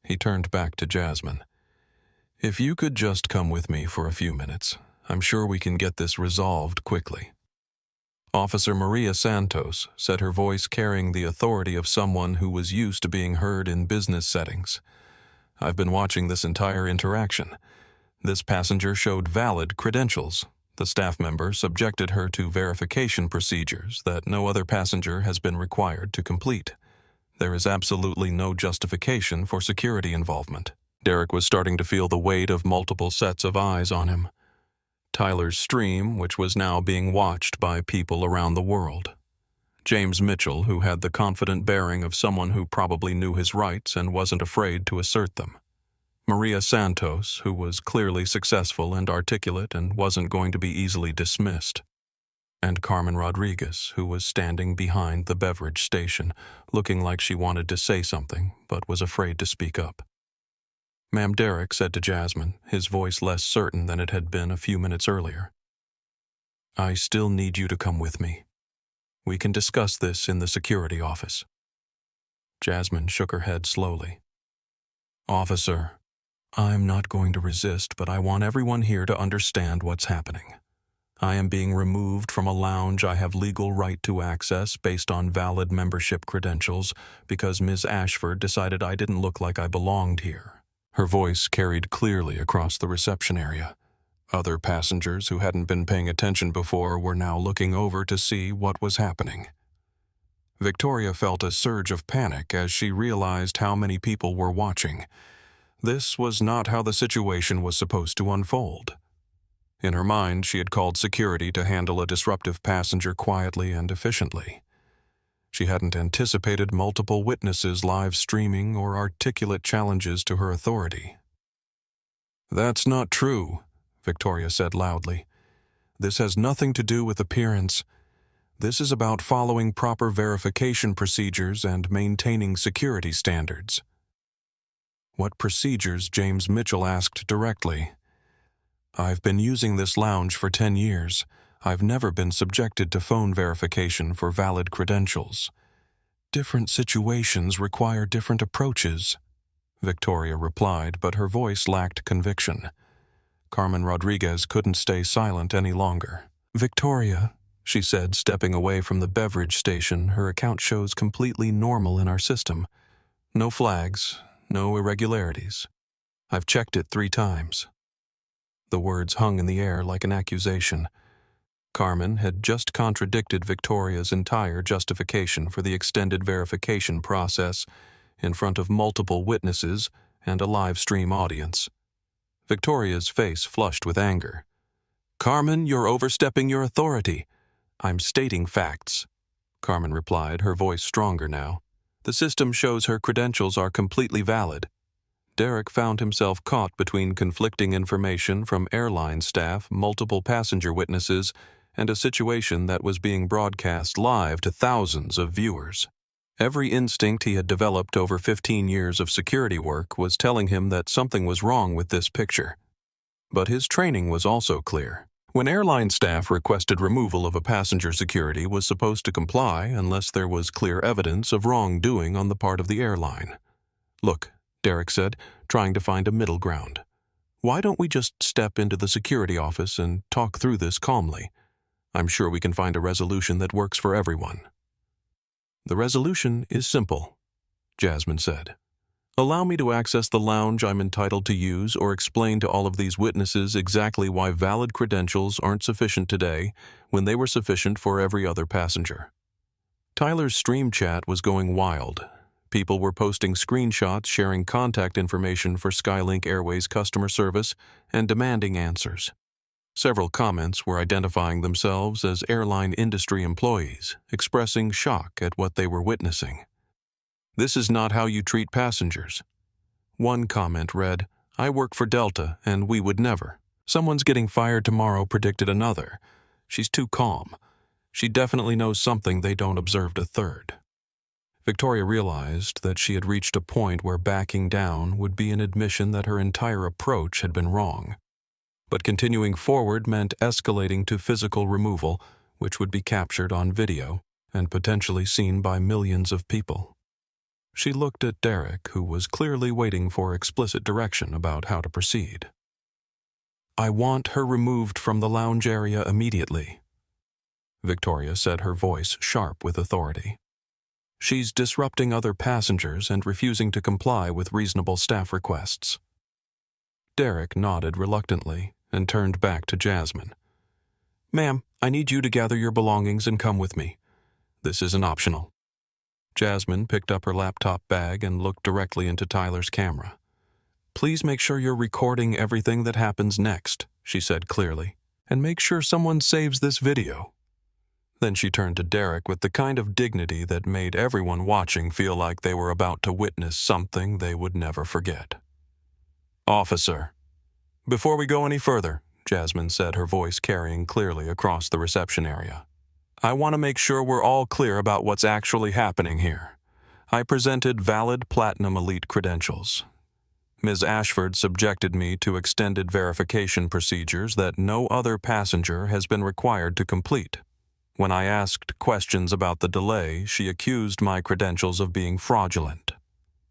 he turned back to Jasmine, "if you could just come with me for a few minutes, I'm sure we can get this resolved quickly." Officer Maria Santos said, her voice carrying the authority of someone who was used to being heard in business settings. "I've been watching this entire interaction. This passenger showed valid credentials. The staff member subjected her to verification procedures that no other passenger has been required to complete. There is absolutely no justification for security involvement." Derek was starting to feel the weight of multiple sets of eyes on him. Tyler's stream, which was now being watched by people around the world. James Mitchell, who had the confident bearing of someone who probably knew his rights and wasn't afraid to assert them. Maria Santos, who was clearly successful and articulate and wasn't going to be easily dismissed. And Carmen Rodriguez, who was standing behind the beverage station, looking like she wanted to say something, but was afraid to speak up. "Ma'am," Derek said to Jasmine, his voice less certain than it had been a few minutes earlier. "I still need you to come with me. We can discuss this in the security office." Jasmine shook her head slowly. "Officer, I'm not going to resist, but I want everyone here to understand what's happening. I am being removed from a lounge I have legal right to access based on valid membership credentials because Ms. Ashford decided I didn't look like I belonged here." Her voice carried clearly across the reception area. Other passengers who hadn't been paying attention before were now looking over to see what was happening. Victoria felt a surge of panic as she realized how many people were watching. This was not how the situation was supposed to unfold. In her mind, she had called security to handle a disruptive passenger quietly and efficiently. She hadn't anticipated multiple witnesses live streaming or articulate challenges to her authority. "That's not true," Victoria said loudly. "This has nothing to do with appearance. This is about following proper verification procedures and maintaining security standards." "What procedures?" James Mitchell asked directly. "I've been using this lounge for 10 years. I've never been subjected to phone verification for valid credentials. Different situations require different approaches," Victoria replied, but her voice lacked conviction. Carmen Rodriguez couldn't stay silent any longer. "Victoria," she said, stepping away from the beverage station, "her account shows completely normal in our system. No flags, no irregularities. I've checked it 3 times. The words hung in the air like an accusation. Carmen had just contradicted Victoria's entire justification for the extended verification process, in front of multiple witnesses and a live stream audience. Victoria's face flushed with anger. "Carmen, you're overstepping your authority. I'm stating facts," Carmen replied, her voice stronger now. "The system shows her credentials are completely valid." Derek found himself caught between conflicting information from airline staff, multiple passenger witnesses, and a situation that was being broadcast live to thousands of viewers. Every instinct he had developed over 15 years of security work was telling him that something was wrong with this picture. But his training was also clear. When airline staff requested removal of a passenger, security was supposed to comply unless there was clear evidence of wrongdoing on the part of the airline. "Look," Derek said, trying to find a middle ground. "Why don't we just step into the security office and talk through this calmly? I'm sure we can find a resolution that works for everyone." "The resolution is simple," Jasmine said. "Allow me to access the lounge I'm entitled to use, or explain to all of these witnesses exactly why valid credentials aren't sufficient today when they were sufficient for every other passenger." Tyler's stream chat was going wild. People were posting screenshots sharing contact information for SkyLink Airways customer service and demanding answers. Several comments were identifying themselves as airline industry employees, expressing shock at what they were witnessing. "This is not how you treat passengers." One comment read, "I work for Delta, and we would never." "Someone's getting fired tomorrow," predicted another. "She's too calm. She definitely knows something they don't," observed a third. Victoria realized that she had reached a point where backing down would be an admission that her entire approach had been wrong. But continuing forward meant escalating to physical removal, which would be captured on video and potentially seen by millions of people. She looked at Derek, who was clearly waiting for explicit direction about how to proceed. "I want her removed from the lounge area immediately," Victoria said, her voice sharp with authority. "She's disrupting other passengers and refusing to comply with reasonable staff requests." Derek nodded reluctantly and turned back to Jasmine. "Ma'am, I need you to gather your belongings and come with me. This isn't optional." Jasmine picked up her laptop bag and looked directly into Tyler's camera. "Please make sure you're recording everything that happens next," she said clearly, "and make sure someone saves this video." Then she turned to Derek with the kind of dignity that made everyone watching feel like they were about to witness something they would never forget. "Officer." "Before we go any further," Jasmine said, her voice carrying clearly across the reception area, "I want to make sure we're all clear about what's actually happening here. I presented valid Platinum Elite credentials. Ms. Ashford subjected me to extended verification procedures that no other passenger has been required to complete. When I asked questions about the delay, she accused my credentials of being fraudulent.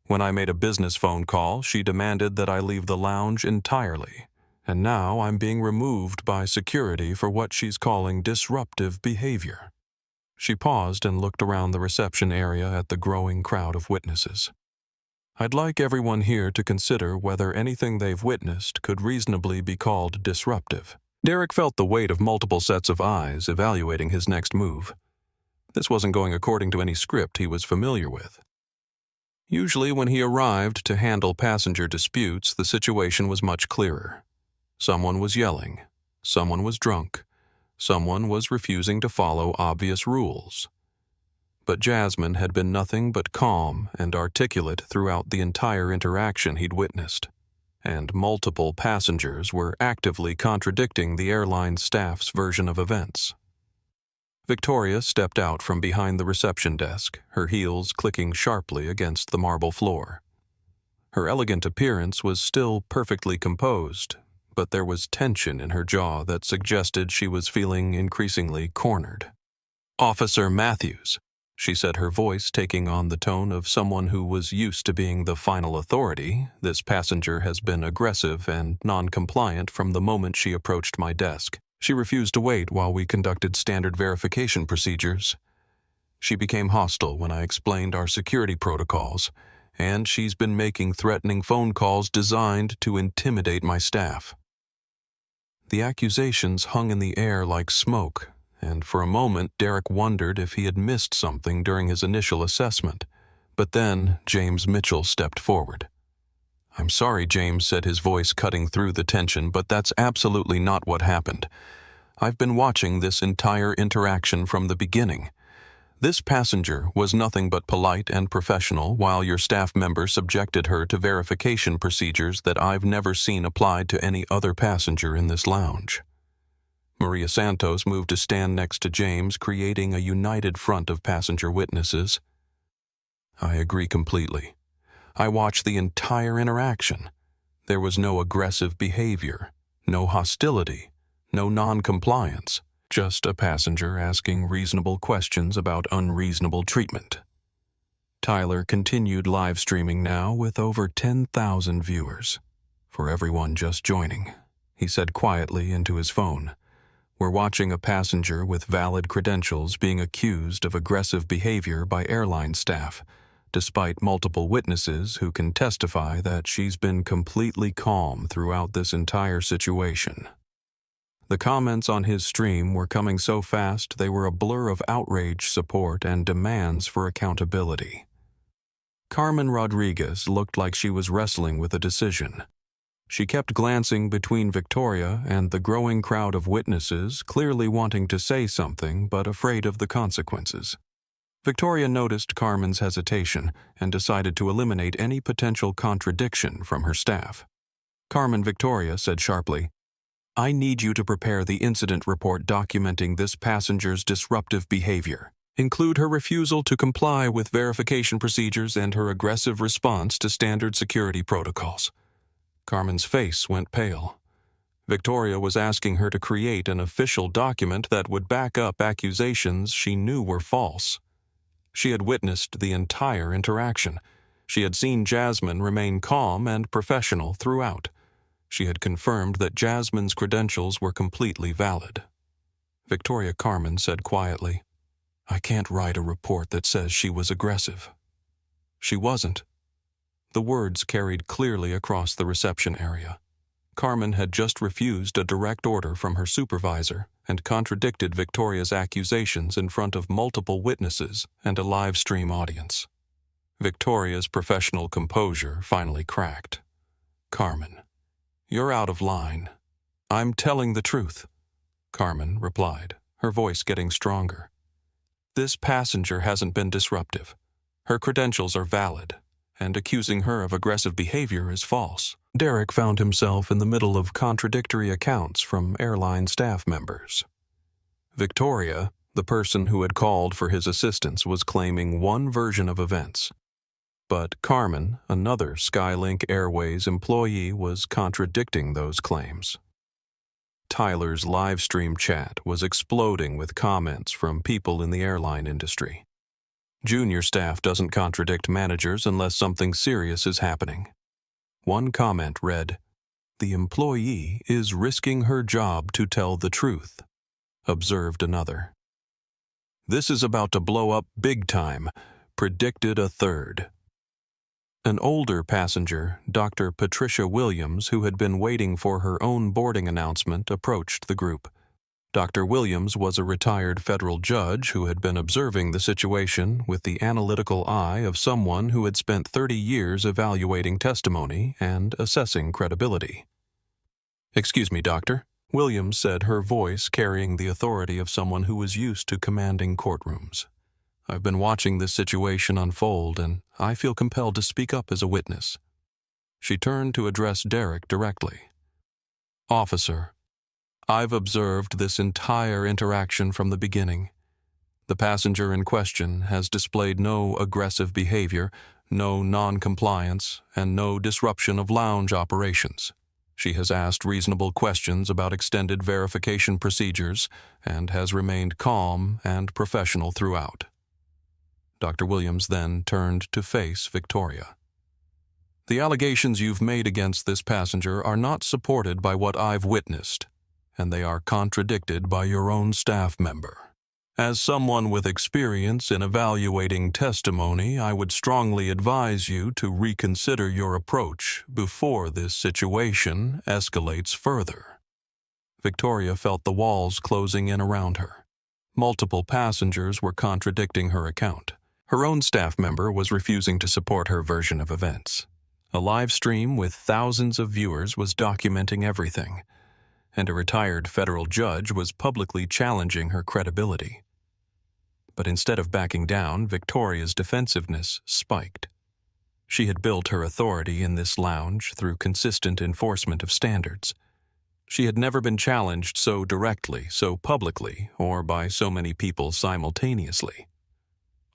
When I made a business phone call, she demanded that I leave the lounge entirely, and now I'm being removed by security for what she's calling disruptive behavior." She paused and looked around the reception area at the growing crowd of witnesses. "I'd like everyone here to consider whether anything they've witnessed could reasonably be called disruptive." Derek felt the weight of multiple sets of eyes evaluating his next move. This wasn't going according to any script he was familiar with. Usually when he arrived to handle passenger disputes, the situation was much clearer. Someone was yelling, someone was drunk, someone was refusing to follow obvious rules. But Jasmine had been nothing but calm and articulate throughout the entire interaction he'd witnessed, and multiple passengers were actively contradicting the airline staff's version of events. Victoria stepped out from behind the reception desk, her heels clicking sharply against the marble floor. Her elegant appearance was still perfectly composed, but there was tension in her jaw that suggested she was feeling increasingly cornered. "Officer Matthews," she said, her voice taking on the tone of someone who was used to being the final authority. "This passenger has been aggressive and non-compliant from the moment she approached my desk. She refused to wait while we conducted standard verification procedures. She became hostile when I explained our security protocols, and she's been making threatening phone calls designed to intimidate my staff." The accusations hung in the air like smoke, and for a moment Derek wondered if he had missed something during his initial assessment, But then James Mitchell stepped forward. "I'm sorry," James said, his voice cutting through the tension, "but that's absolutely not what happened. I've been watching this entire interaction from the beginning. This passenger was nothing but polite and professional while your staff member subjected her to verification procedures that I've never seen applied to any other passenger in this lounge." Maria Santos moved to stand next to James, creating a united front of passenger witnesses. "I agree completely. I watched the entire interaction. There was no aggressive behavior, no hostility, no non-compliance. Just a passenger asking reasonable questions about unreasonable treatment." Tyler continued live streaming now with over 10,000 viewers. "For everyone just joining," he said quietly into his phone, "we're watching a passenger with valid credentials being accused of aggressive behavior by airline staff, despite multiple witnesses who can testify that she's been completely calm throughout this entire situation." The comments on his stream were coming so fast they were a blur of outrage, support, and demands for accountability. Carmen Rodriguez looked like she was wrestling with a decision. She kept glancing between Victoria and the growing crowd of witnesses, clearly wanting to say something but afraid of the consequences. Victoria noticed Carmen's hesitation and decided to eliminate any potential contradiction from her staff. Victoria said sharply, "I need you to prepare the incident report documenting this passenger's disruptive behavior. Include her refusal to comply with verification procedures and her aggressive response to standard security protocols." Carmen's face went pale. Victoria was asking her to create an official document that would back up accusations she knew were false. She had witnessed the entire interaction. She had seen Jasmine remain calm and professional throughout. She had confirmed that Jasmine's credentials were completely valid. Victoria Carmen said quietly, "I can't write a report that says she was aggressive." She wasn't. The words carried clearly across the reception area. Carmen had just refused a direct order from her supervisor and contradicted Victoria's accusations in front of multiple witnesses and a live stream audience. Victoria's professional composure finally cracked. "Carmen, you're out of line. I'm telling the truth," Carmen replied, her voice getting stronger. "This passenger hasn't been disruptive. Her credentials are valid, and accusing her of aggressive behavior is false." Derek found himself in the middle of contradictory accounts from airline staff members. Victoria, the person who had called for his assistance, was claiming one version of events. But Carmen, another SkyLink Airways employee, was contradicting those claims. Tyler's live stream chat was exploding with comments from people in the airline industry. Junior staff doesn't contradict managers unless something serious is happening. One comment read, "The employee is risking her job to tell the truth," observed another. "This is about to blow up big time," predicted a third. An older passenger, Dr. Patricia Williams, who had been waiting for her own boarding announcement, approached the group. Dr. Williams was a retired federal judge who had been observing the situation with the analytical eye of someone who had spent 30 years evaluating testimony and assessing credibility. "Excuse me, doctor," Williams said, her voice carrying the authority of someone who was used to commanding courtrooms. "I've been watching this situation unfold, and I feel compelled to speak up as a witness." She turned to address Derek directly. "Officer, I've observed this entire interaction from the beginning. The passenger in question has displayed no aggressive behavior, no non-compliance, and no disruption of lounge operations. She has asked reasonable questions about extended verification procedures and has remained calm and professional throughout." Dr. Williams then turned to face Victoria. "The allegations you've made against this passenger are not supported by what I've witnessed, and they are contradicted by your own staff member. As someone with experience in evaluating testimony, I would strongly advise you to reconsider your approach before this situation escalates further." Victoria felt the walls closing in around her. Multiple passengers were contradicting her account. Her own staff member was refusing to support her version of events. A live stream with thousands of viewers was documenting everything, and a retired federal judge was publicly challenging her credibility. But instead of backing down, Victoria's defensiveness spiked. She had built her authority in this lounge through consistent enforcement of standards. She had never been challenged so directly, so publicly, or by so many people simultaneously.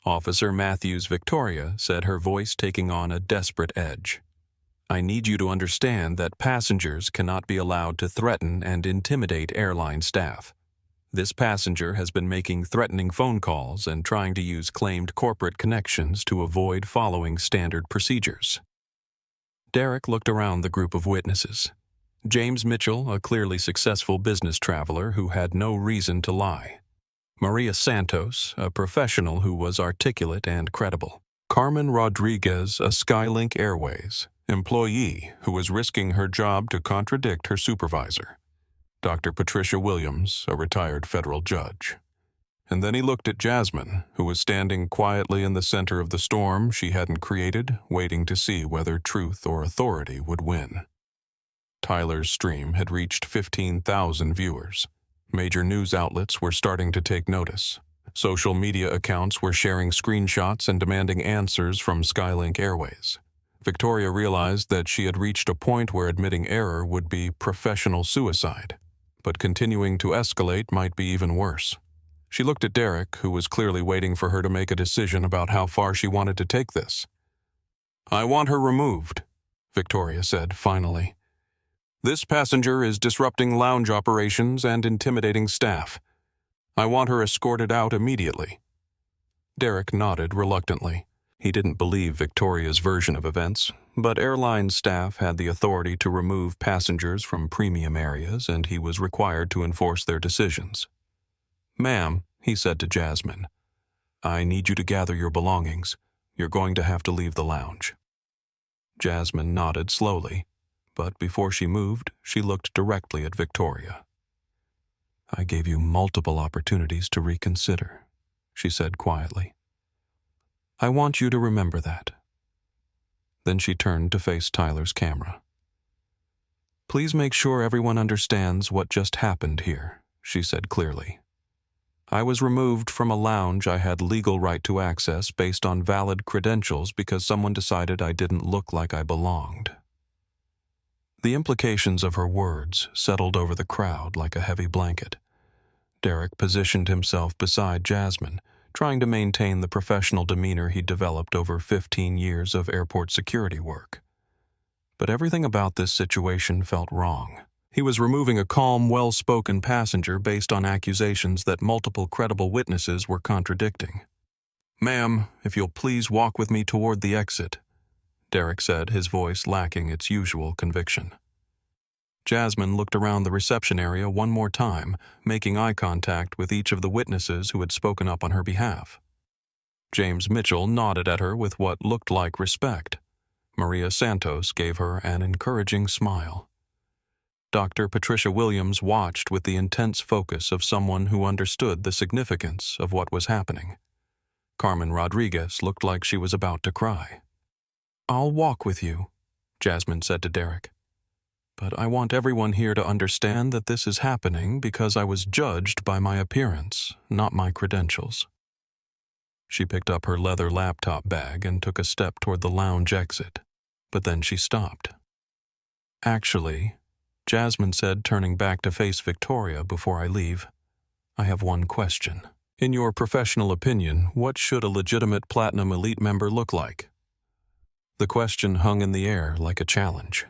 Officer Matthews Victoria said, her voice taking on a desperate edge. "I need you to understand that passengers cannot be allowed to threaten and intimidate airline staff. This passenger has been making threatening phone calls and trying to use claimed corporate connections to avoid following standard procedures." Derek looked around the group of witnesses. James Mitchell, a clearly successful business traveler who had no reason to lie. Maria Santos, a professional who was articulate and credible. Carmen Rodriguez, a SkyLink Airways employee who was risking her job to contradict her supervisor. Dr. Patricia Williams, a retired federal judge. And then he looked at Jasmine, who was standing quietly in the center of the storm she hadn't created, waiting to see whether truth or authority would win. Tyler's stream had reached 15,000 viewers. Major news outlets were starting to take notice. Social media accounts were sharing screenshots and demanding answers from SkyLink Airways. Victoria realized that she had reached a point where admitting error would be professional suicide, but continuing to escalate might be even worse. She looked at Derek, who was clearly waiting for her to make a decision about how far she wanted to take this. "I want her removed," Victoria said finally. "This passenger is disrupting lounge operations and intimidating staff. I want her escorted out immediately." Derek nodded reluctantly. He didn't believe Victoria's version of events, but airline staff had the authority to remove passengers from premium areas, and he was required to enforce their decisions. "Ma'am," he said to Jasmine, "I need you to gather your belongings. You're going to have to leave the lounge." Jasmine nodded slowly, but before she moved, she looked directly at Victoria. "I gave you multiple opportunities to reconsider," she said quietly. "I want you to remember that." Then she turned to face Tyler's camera. "Please make sure everyone understands what just happened here," she said clearly. "I was removed from a lounge I had legal right to access based on valid credentials because someone decided I didn't look like I belonged." The implications of her words settled over the crowd like a heavy blanket. Derek positioned himself beside Jasmine, trying to maintain the professional demeanor he'd developed over 15 years of airport security work. But everything about this situation felt wrong. He was removing a calm, well-spoken passenger based on accusations that multiple credible witnesses were contradicting. "Ma'am, if you'll please walk with me toward the exit," Derek said, his voice lacking its usual conviction. Jasmine looked around the reception area one more time, making eye contact with each of the witnesses who had spoken up on her behalf. James Mitchell nodded at her with what looked like respect. Maria Santos gave her an encouraging smile. Dr. Patricia Williams watched with the intense focus of someone who understood the significance of what was happening. Carmen Rodriguez looked like she was about to cry. "I'll walk with you," Jasmine said to Derek. "But I want everyone here to understand that this is happening because I was judged by my appearance, not my credentials." She picked up her leather laptop bag and took a step toward the lounge exit, but then she stopped. "Actually," Jasmine said, turning back to face Victoria, "before I leave, I have one question. In your professional opinion, what should a legitimate Platinum Elite member look like?" The question hung in the air like a challenge.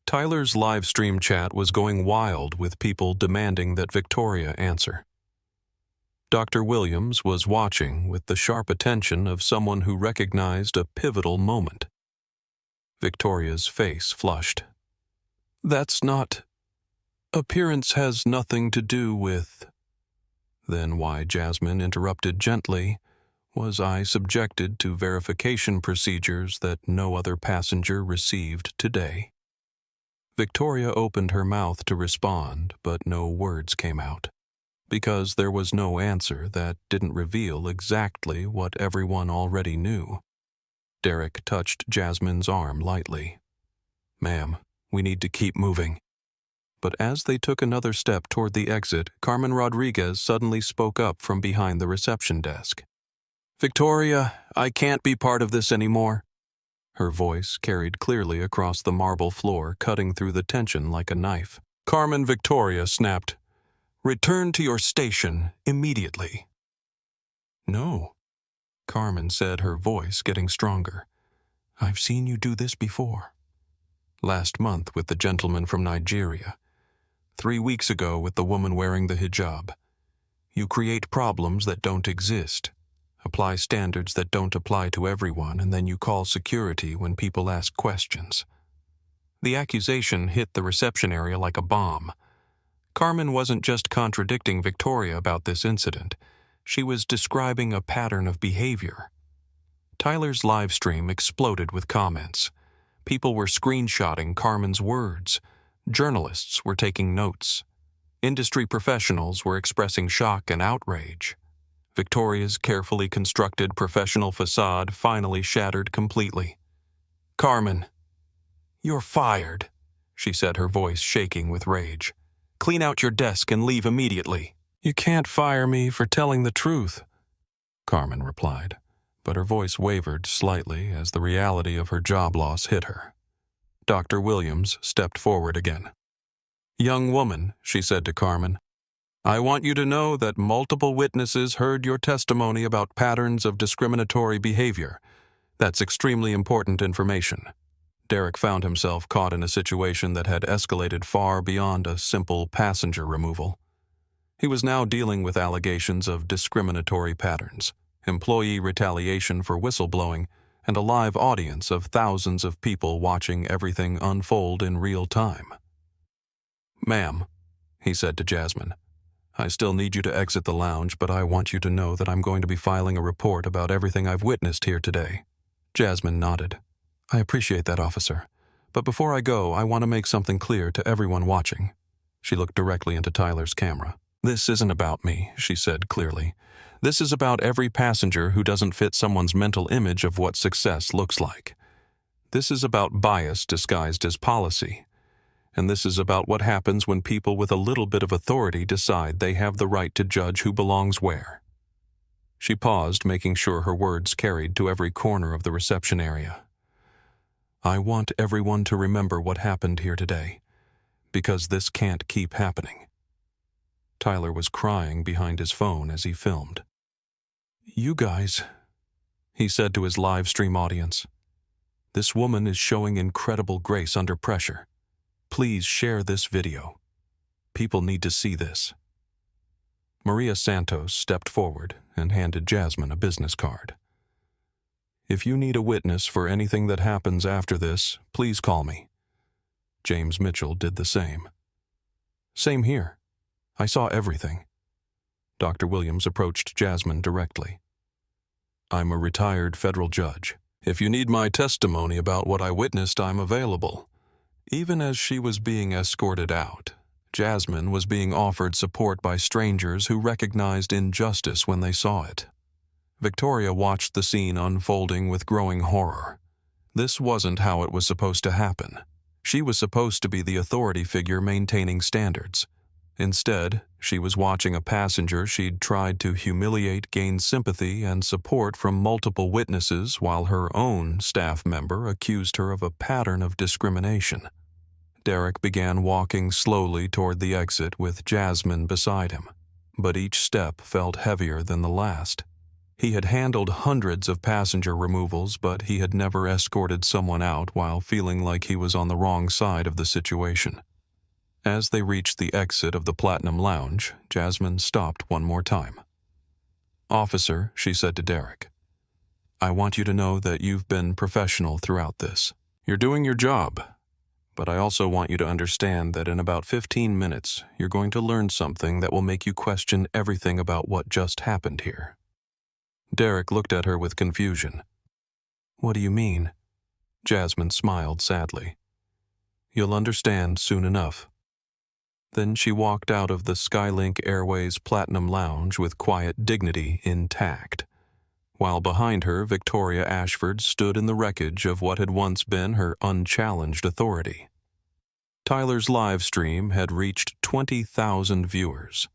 Tyler's live stream chat was going wild with people demanding that Victoria answer. Dr. Williams was watching with the sharp attention of someone who recognized a pivotal moment. Victoria's face flushed. "That's not... Appearance has nothing to do with..." Then why Jasmine interrupted gently, "Was I subjected to verification procedures that no other passenger received today?" Victoria opened her mouth to respond, but no words came out. because there was no answer that didn't reveal exactly what everyone already knew. Derek touched Jasmine's arm lightly. "Ma'am, we need to keep moving." But as they took another step toward the exit, Carmen Rodriguez suddenly spoke up from behind the reception desk. "Victoria, I can't be part of this anymore." Her voice carried clearly across the marble floor, cutting through the tension like a knife. Carmen Victoria snapped, "Return to your station immediately." "No," Carmen said, her voice getting stronger. "I've seen you do this before. Last month with the gentleman from Nigeria. 3 weeks ago with the woman wearing the hijab. You create problems that don't exist, apply standards that don't apply to everyone, and then you call security when people ask questions." The accusation hit the reception area like a bomb. Carmen wasn't just contradicting Victoria about this incident. She was describing a pattern of behavior. Tyler's live stream exploded with comments. People were screenshotting Carmen's words. Journalists were taking notes. Industry professionals were expressing shock and outrage. Victoria's carefully constructed professional facade finally shattered completely. "Carmen, you're fired," she said, her voice shaking with rage. "Clean out your desk and leave immediately." "You can't fire me for telling the truth," Carmen replied, but her voice wavered slightly as the reality of her job loss hit her. Dr. Williams stepped forward again. "Young woman," she said to Carmen, "I want you to know that multiple witnesses heard your testimony about patterns of discriminatory behavior. That's extremely important information." Derek found himself caught in a situation that had escalated far beyond a simple passenger removal. He was now dealing with allegations of discriminatory patterns, employee retaliation for whistleblowing, and a live audience of thousands of people watching everything unfold in real time. "Ma'am," he said to Jasmine, "I still need you to exit the lounge, but I want you to know that I'm going to be filing a report about everything I've witnessed here today." Jasmine nodded. "I appreciate that, officer. But before I go, I want to make something clear to everyone watching." She looked directly into Tyler's camera. "This isn't about me," she said clearly. "This is about every passenger who doesn't fit someone's mental image of what success looks like. This is about bias disguised as policy. And this is about what happens when people with a little bit of authority decide they have the right to judge who belongs where." She paused, making sure her words carried to every corner of the reception area. "I want everyone to remember what happened here today, because this can't keep happening." Tyler was crying behind his phone as he filmed. "You guys," he said to his live stream audience, "this woman is showing incredible grace under pressure. Please share this video. People need to see this." Maria Santos stepped forward and handed Jasmine a business card. "If you need a witness for anything that happens after this, please call me." James Mitchell did the same. "Same here. I saw everything." Dr. Williams approached Jasmine directly. "I'm a retired federal judge. If you need my testimony about what I witnessed, I'm available." Even as she was being escorted out, Jasmine was being offered support by strangers who recognized injustice when they saw it. Victoria watched the scene unfolding with growing horror. This wasn't how it was supposed to happen. She was supposed to be the authority figure maintaining standards. Instead, she was watching a passenger she'd tried to humiliate gain sympathy and support from multiple witnesses while her own staff member accused her of a pattern of discrimination. Derek began walking slowly toward the exit with Jasmine beside him, but each step felt heavier than the last. He had handled hundreds of passenger removals, but he had never escorted someone out while feeling like he was on the wrong side of the situation. As they reached the exit of the Platinum Lounge, Jasmine stopped one more time. "Officer," she said to Derek, "I want you to know that you've been professional throughout this. You're doing your job, but I also want you to understand that in about 15 minutes, you're going to learn something that will make you question everything about what just happened here." Derek looked at her with confusion. "What do you mean?" Jasmine smiled sadly. "You'll understand soon enough." Then she walked out of the SkyLink Airways Platinum Lounge with quiet dignity intact, while behind her Victoria Ashford stood in the wreckage of what had once been her unchallenged authority. Tyler's live stream had reached 20,000 viewers.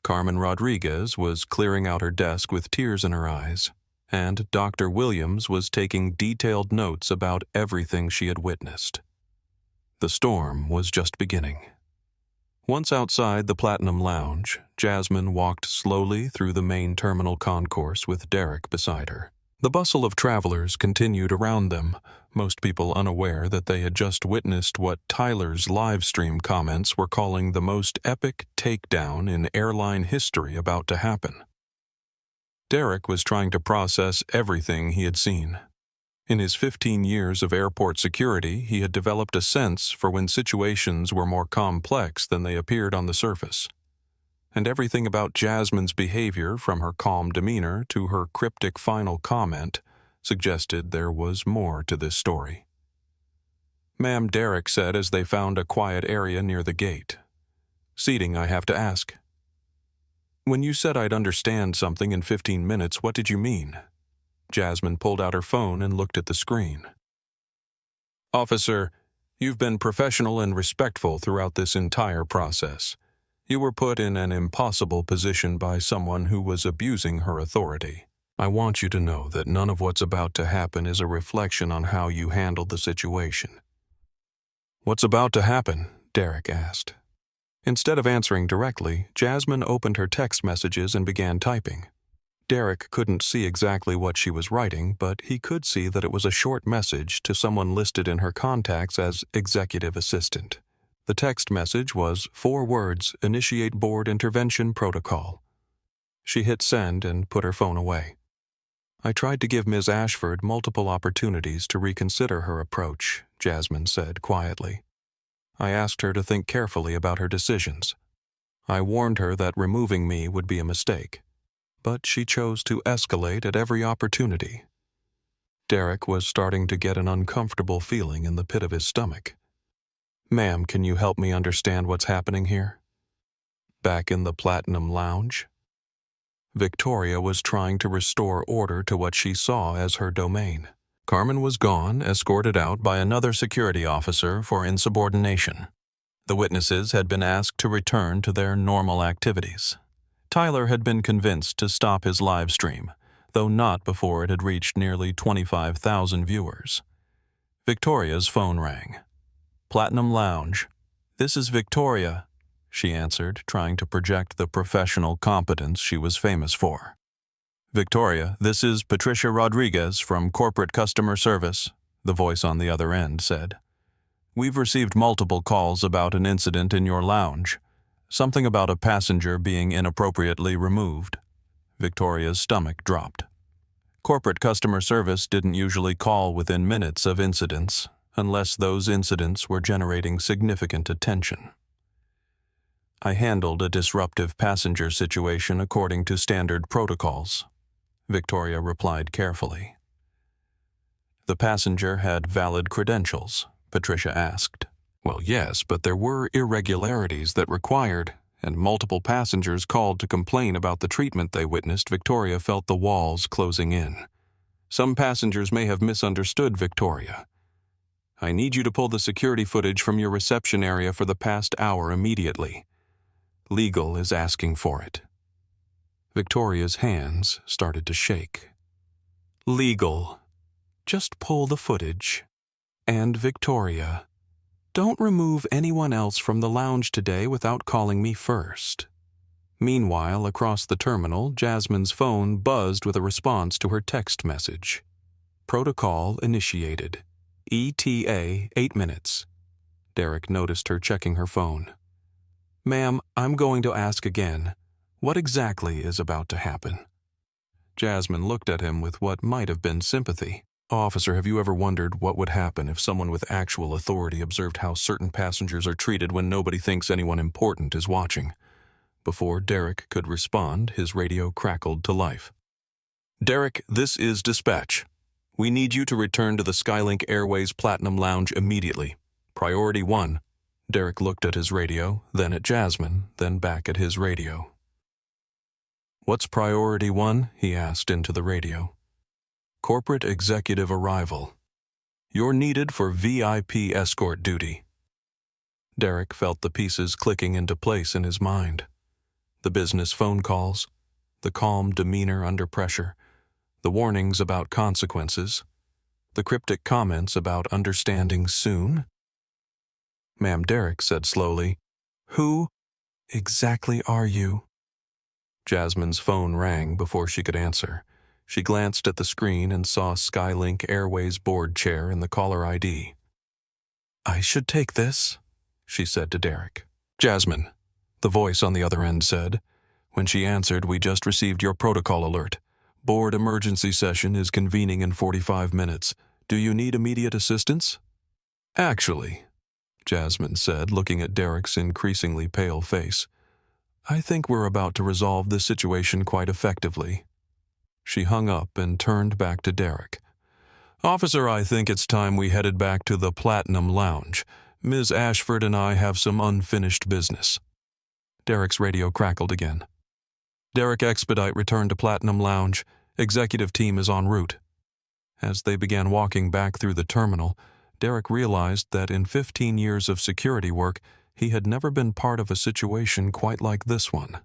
Carmen Rodriguez was clearing out her desk with tears in her eyes, and Dr. Williams was taking detailed notes about everything she had witnessed. The storm was just beginning. Once outside the Platinum Lounge, Jasmine walked slowly through the main terminal concourse with Derek beside her. The bustle of travelers continued around them, most people unaware that they had just witnessed what Tyler's live stream comments were calling the most epic takedown in airline history about to happen. Derek was trying to process everything he had seen. In his 15 years of airport security, he had developed a sense for when situations were more complex than they appeared on the surface. And everything about Jasmine's behavior, from her calm demeanor to her cryptic final comment, suggested there was more to this story. "Ma'am," Derek said as they found a quiet area near the gate. "Seating, I have to ask. When you said I'd understand something in 15 minutes, what did you mean?" Jasmine pulled out her phone and looked at the screen. "Officer, you've been professional and respectful throughout this entire process. You were put in an impossible position by someone who was abusing her authority. I want you to know that none of what's about to happen is a reflection on how you handled the situation." "What's about to happen?" Derek asked. Instead of answering directly, Jasmine opened her text messages and began typing. Derek couldn't see exactly what she was writing, but he could see that it was a short message to someone listed in her contacts as executive assistant. The text message was 4 words: "Initiate board intervention protocol." She hit send and put her phone away. "I tried to give Ms. Ashford multiple opportunities to reconsider her approach," Jasmine said quietly. "I asked her to think carefully about her decisions. I warned her that removing me would be a mistake, but she chose to escalate at every opportunity." Derek was starting to get an uncomfortable feeling in the pit of his stomach. "Ma'am, can you help me understand what's happening here?" Back in the Platinum Lounge, Victoria was trying to restore order to what she saw as her domain. Carmen was gone, escorted out by another security officer for insubordination. The witnesses had been asked to return to their normal activities. Tyler had been convinced to stop his live stream, though not before it had reached nearly 25,000 viewers. Victoria's phone rang. "Platinum Lounge. This is Victoria," she answered, trying to project the professional competence she was famous for. "Victoria, this is Patricia Rodriguez from Corporate Customer Service," the voice on the other end said. "We've received multiple calls about an incident in your lounge. Something about a passenger being inappropriately removed." Victoria's stomach dropped. Corporate customer service didn't usually call within minutes of incidents, unless those incidents were generating significant attention. "I handled a disruptive passenger situation according to standard protocols," Victoria replied carefully. "The passenger had valid credentials?" Patricia asked. "Well, yes, but there were irregularities that required, and multiple passengers called to complain about the treatment they witnessed." Victoria felt the walls closing in. "Some passengers may have misunderstood, Victoria. I need you to pull the security footage from your reception area for the past hour immediately. Legal is asking for it." Victoria's hands started to shake. "Legal. Just pull the footage. And Victoria, don't remove anyone else from the lounge today without calling me first." Meanwhile, across the terminal, Jasmine's phone buzzed with a response to her text message. "Protocol initiated. ETA 8 minutes. Derek noticed her checking her phone. "Ma'am, I'm going to ask again. What exactly is about to happen?" Jasmine looked at him with what might have been sympathy. "Officer, have you ever wondered what would happen if someone with actual authority observed how certain passengers are treated when nobody thinks anyone important is watching?" Before Derek could respond, his radio crackled to life. "Derek, this is dispatch. We need you to return to the SkyLink Airways Platinum Lounge immediately. Priority 1, Derek looked at his radio, then at Jasmine, then back at his radio. "What's priority 1?" he asked into the radio. "Corporate executive arrival. You're needed for VIP escort duty." Derek felt the pieces clicking into place in his mind. The business phone calls, the calm demeanor under pressure, the warnings about consequences, the cryptic comments about understanding soon. "Ma'am," Derek said slowly, "who exactly are you?" Jasmine's phone rang before she could answer. She glanced at the screen and saw SkyLink Airways board chair in the caller ID. "I should take this," she said to Derek. "Jasmine," the voice on the other end said. When she answered, "We just received your protocol alert. Board emergency session is convening in 45 minutes. Do you need immediate assistance?" "Actually," Jasmine said, looking at Derek's increasingly pale face, "I think we're about to resolve this situation quite effectively." She hung up and turned back to Derek. "Officer, I think it's time we headed back to the Platinum Lounge. Ms. Ashford and I have some unfinished business." Derek's radio crackled again. "Derek, expedite return to Platinum Lounge. Executive team is en route." As they began walking back through the terminal, Derek realized that in 15 years of security work, he had never been part of a situation quite like this one.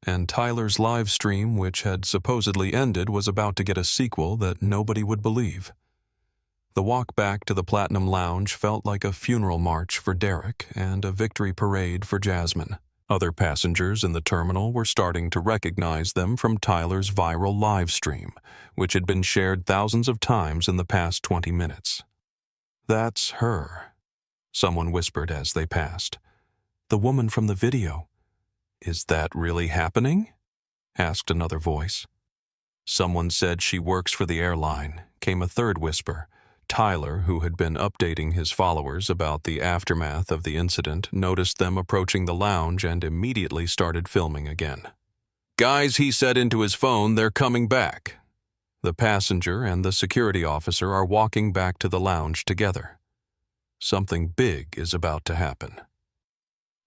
And Tyler's live stream, which had supposedly ended, was about to get a sequel that nobody would believe. The walk back to the Platinum Lounge felt like a funeral march for Derek and a victory parade for Jasmine. Other passengers in the terminal were starting to recognize them from Tyler's viral live stream, which had been shared thousands of times in the past 20 minutes. "That's her," someone whispered as they passed. "The woman from the video." "Is that really happening?" asked another voice. "Someone said she works for the airline," came a third whisper. Tyler, who had been updating his followers about the aftermath of the incident, noticed them approaching the lounge and immediately started filming again. "Guys," he said into his phone, "they're coming back." The passenger and the security officer are walking back to the lounge together. Something big is about to happen.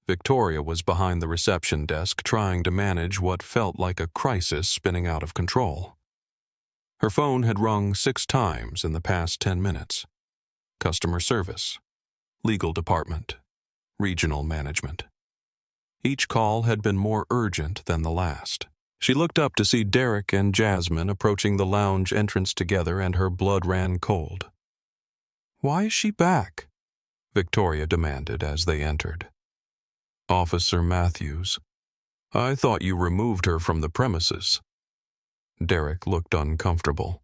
Victoria was behind the reception desk trying to manage what felt like a crisis spinning out of control. Her phone had rung 6 times in the past 10 minutes. Customer service, legal department, regional management. Each call had been more urgent than the last. She looked up to see Derek and Jasmine approaching the lounge entrance together, and her blood ran cold. "Why is she back?" Victoria demanded as they entered. "Officer Matthews, I thought you removed her from the premises." Derek looked uncomfortable.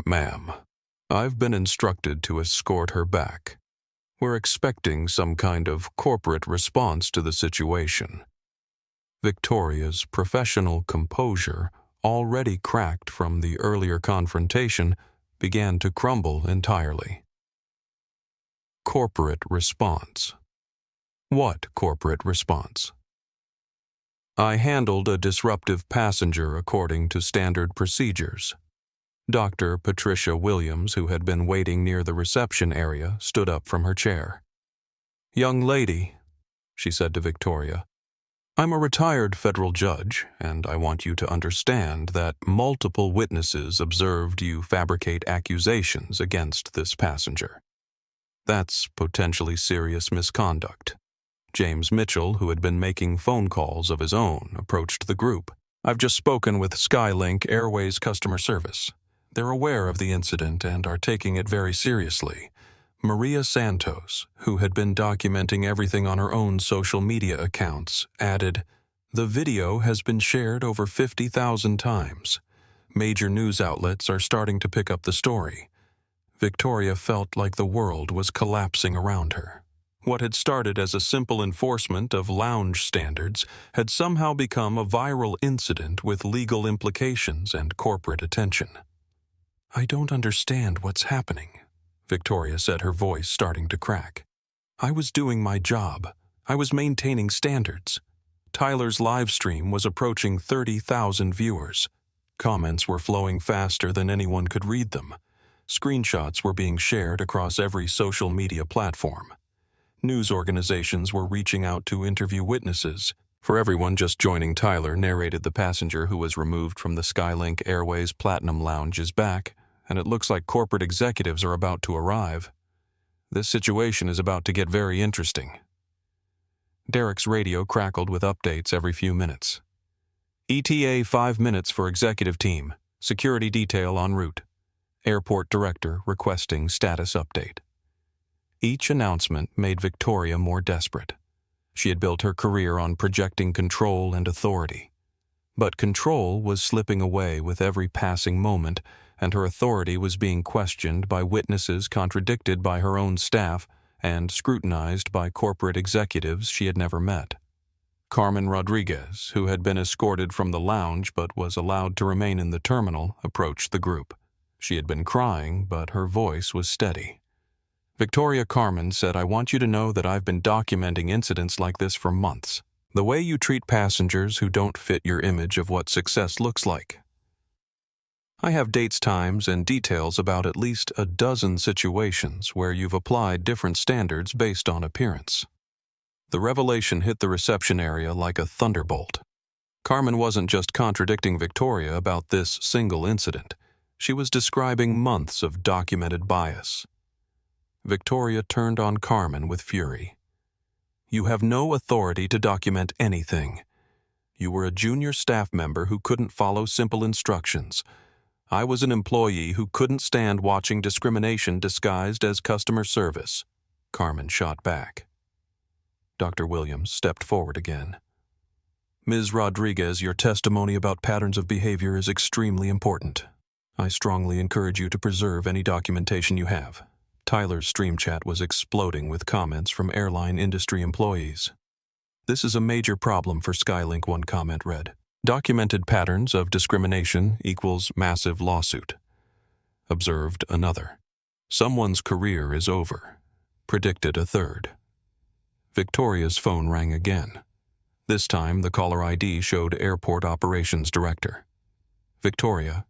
"Ma'am, I've been instructed to escort her back. We're expecting some kind of corporate response to the situation." Victoria's professional composure, already cracked from the earlier confrontation, began to crumble entirely. Corporate response. What corporate response? "I handled a disruptive passenger according to standard procedures." Dr. Patricia Williams, who had been waiting near the reception area, stood up from her chair. "Young lady," she said to Victoria, "I'm a retired federal judge, and I want you to understand that multiple witnesses observed you fabricate accusations against this passenger. That's potentially serious misconduct." James Mitchell, who had been making phone calls of his own, approached the group. "I've just spoken with SkyLink Airways customer service. They're aware of the incident and are taking it very seriously." Maria Santos, who had been documenting everything on her own social media accounts, added, "The video has been shared over 50,000 times. Major news outlets are starting to pick up the story." Victoria felt like the world was collapsing around her. What had started as a simple enforcement of lounge standards had somehow become a viral incident with legal implications and corporate attention. "I don't understand what's happening," Victoria said, her voice starting to crack. "I was doing my job. I was maintaining standards. Tyler's live stream was approaching 30,000 viewers. Comments were flowing faster than anyone could read them. Screenshots were being shared across every social media platform. News organizations were reaching out to interview witnesses. For everyone just joining, Tyler narrated the passenger who was removed from the SkyLink Airways Platinum Lounge is back, and it looks like corporate executives are about to arrive. This situation is about to get very interesting. Derek's radio crackled with updates every few minutes. ETA 5 minutes for executive team. Security detail en route. Airport director requesting status update. Each announcement made Victoria more desperate. She had built her career on projecting control and authority. But control was slipping away with every passing moment, and her authority was being questioned by witnesses contradicted by her own staff and scrutinized by corporate executives she had never met. Carmen Rodriguez, who had been escorted from the lounge but was allowed to remain in the terminal, approached the group. She had been crying, but her voice was steady. Victoria, Carmen said, "I want you to know that I've been documenting incidents like this for months. The way you treat passengers who don't fit your image of what success looks like. I have dates, times, and details about at least a dozen situations where you've applied different standards based on appearance." The revelation hit the reception area like a thunderbolt. Carmen wasn't just contradicting Victoria about this single incident. She was describing months of documented bias. Victoria turned on Carmen with fury. "You have no authority to document anything. You were a junior staff member who couldn't follow simple instructions. I was an employee who couldn't stand watching discrimination disguised as customer service." Carmen shot back. Dr. Williams stepped forward again. "Ms. Rodriguez, your testimony about patterns of behavior is extremely important. I strongly encourage you to preserve any documentation you have." Tyler's stream chat was exploding with comments from airline industry employees. "This is a major problem for SkyLink," one comment read. "Documented patterns of discrimination equals massive lawsuit." Observed another. "Someone's career is over," predicted a third. Victoria's phone rang again. This time, the caller ID showed Airport Operations Director. "Victoria."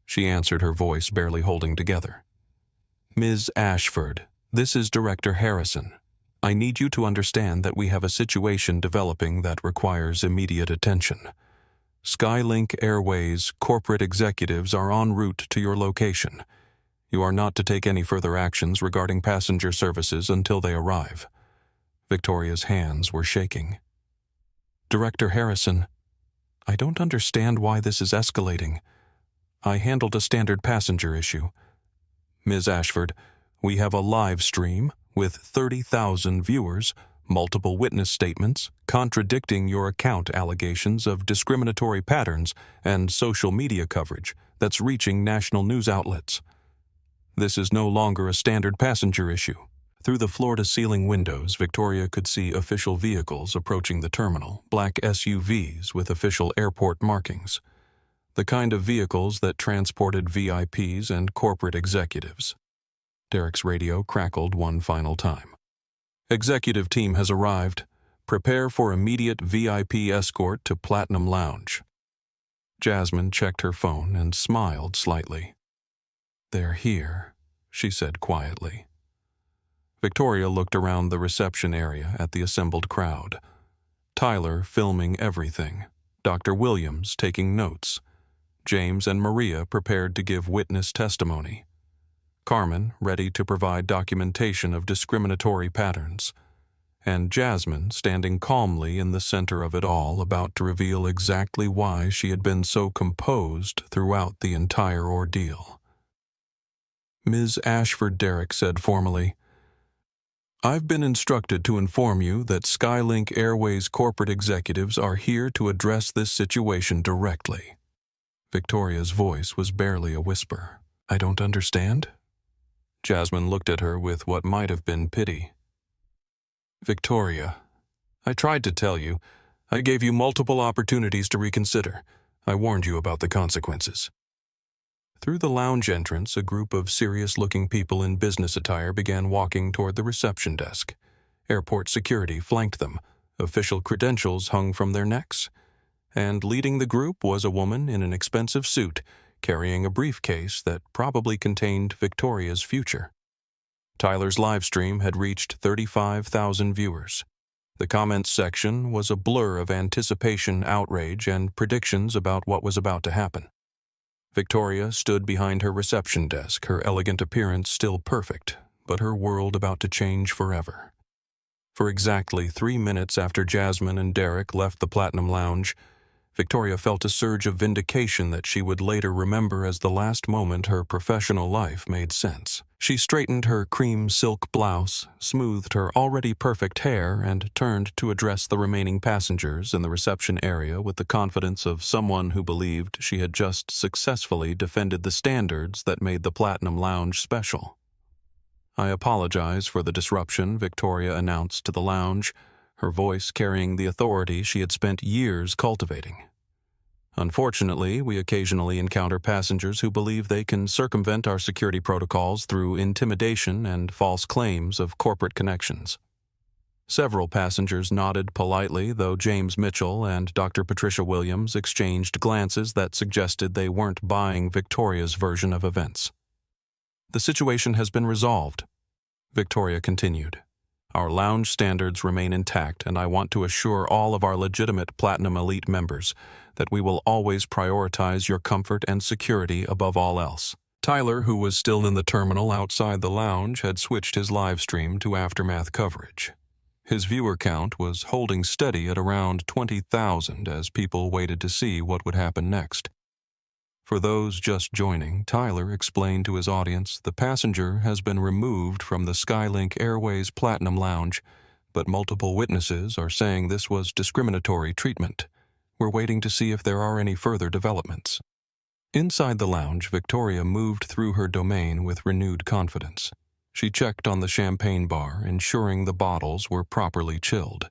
She answered, her voice barely holding together. "Ms. Ashford, this is Director Harrison. I need you to understand that we have a situation developing that requires immediate attention. SkyLink Airways corporate executives are en route to your location. You are not to take any further actions regarding passenger services until they arrive." Victoria's hands were shaking. "Director Harrison, I don't understand why this is escalating. I handled a standard passenger issue." "Ms. Ashford, we have a live stream with 30,000 viewers, multiple witness statements contradicting your account allegations of discriminatory patterns and social media coverage that's reaching national news outlets. This is no longer a standard passenger issue." Through the floor-to-ceiling windows, Victoria could see official vehicles approaching the terminal, black SUVs with official airport markings. The kind of vehicles that transported VIPs and corporate executives. Derek's radio crackled one final time. "Executive team has arrived. Prepare for immediate VIP escort to Platinum Lounge." Jasmine checked her phone and smiled slightly. "They're here," she said quietly. Victoria looked around the reception area at the assembled crowd. Tyler filming everything, Dr. Williams taking notes, James and Maria prepared to give witness testimony, Carmen ready to provide documentation of discriminatory patterns, and Jasmine standing calmly in the center of it all, about to reveal exactly why she had been so composed throughout the entire ordeal. "Ms. Ashford," Derek said formally, "I've been instructed to inform you that SkyLink Airways corporate executives are here to address this situation directly." Victoria's voice was barely a whisper. "I don't understand?" Jasmine looked at her with what might have been pity. "Victoria, I tried to tell you. I gave you multiple opportunities to reconsider. I warned you about the consequences." Through the lounge entrance, a group of serious-looking people in business attire began walking toward the reception desk. Airport security flanked them. Official credentials hung from their necks. And leading the group was a woman in an expensive suit, carrying a briefcase that probably contained Victoria's future. Tyler's livestream had reached 35,000 viewers. The comments section was a blur of anticipation, outrage, and predictions about what was about to happen. Victoria stood behind her reception desk, her elegant appearance still perfect, but her world about to change forever. For exactly 3 minutes after Jasmine and Derek left the Platinum Lounge, Victoria felt a surge of vindication that she would later remember as the last moment her professional life made sense. She straightened her cream silk blouse, smoothed her already perfect hair, and turned to address the remaining passengers in the reception area with the confidence of someone who believed she had just successfully defended the standards that made the Platinum Lounge special. "I apologize for the disruption," Victoria announced to the lounge, her voice carrying the authority she had spent years cultivating. "Unfortunately, we occasionally encounter passengers who believe they can circumvent our security protocols through intimidation and false claims of corporate connections." Several passengers nodded politely, though James Mitchell and Dr. Patricia Williams exchanged glances that suggested they weren't buying Victoria's version of events. "The situation has been resolved," Victoria continued. "Our lounge standards remain intact, and I want to assure all of our legitimate Platinum Elite members that we will always prioritize your comfort and security above all else." Tyler, who was still in the terminal outside the lounge, had switched his live stream to aftermath coverage. His viewer count was holding steady at around 20,000 as people waited to see what would happen next. For those just joining, Tyler explained to his audience the passenger has been removed from the SkyLink Airways Platinum Lounge, but multiple witnesses are saying this was discriminatory treatment. We're waiting to see if there are any further developments. Inside the lounge, Victoria moved through her domain with renewed confidence. She checked on the champagne bar, ensuring the bottles were properly chilled.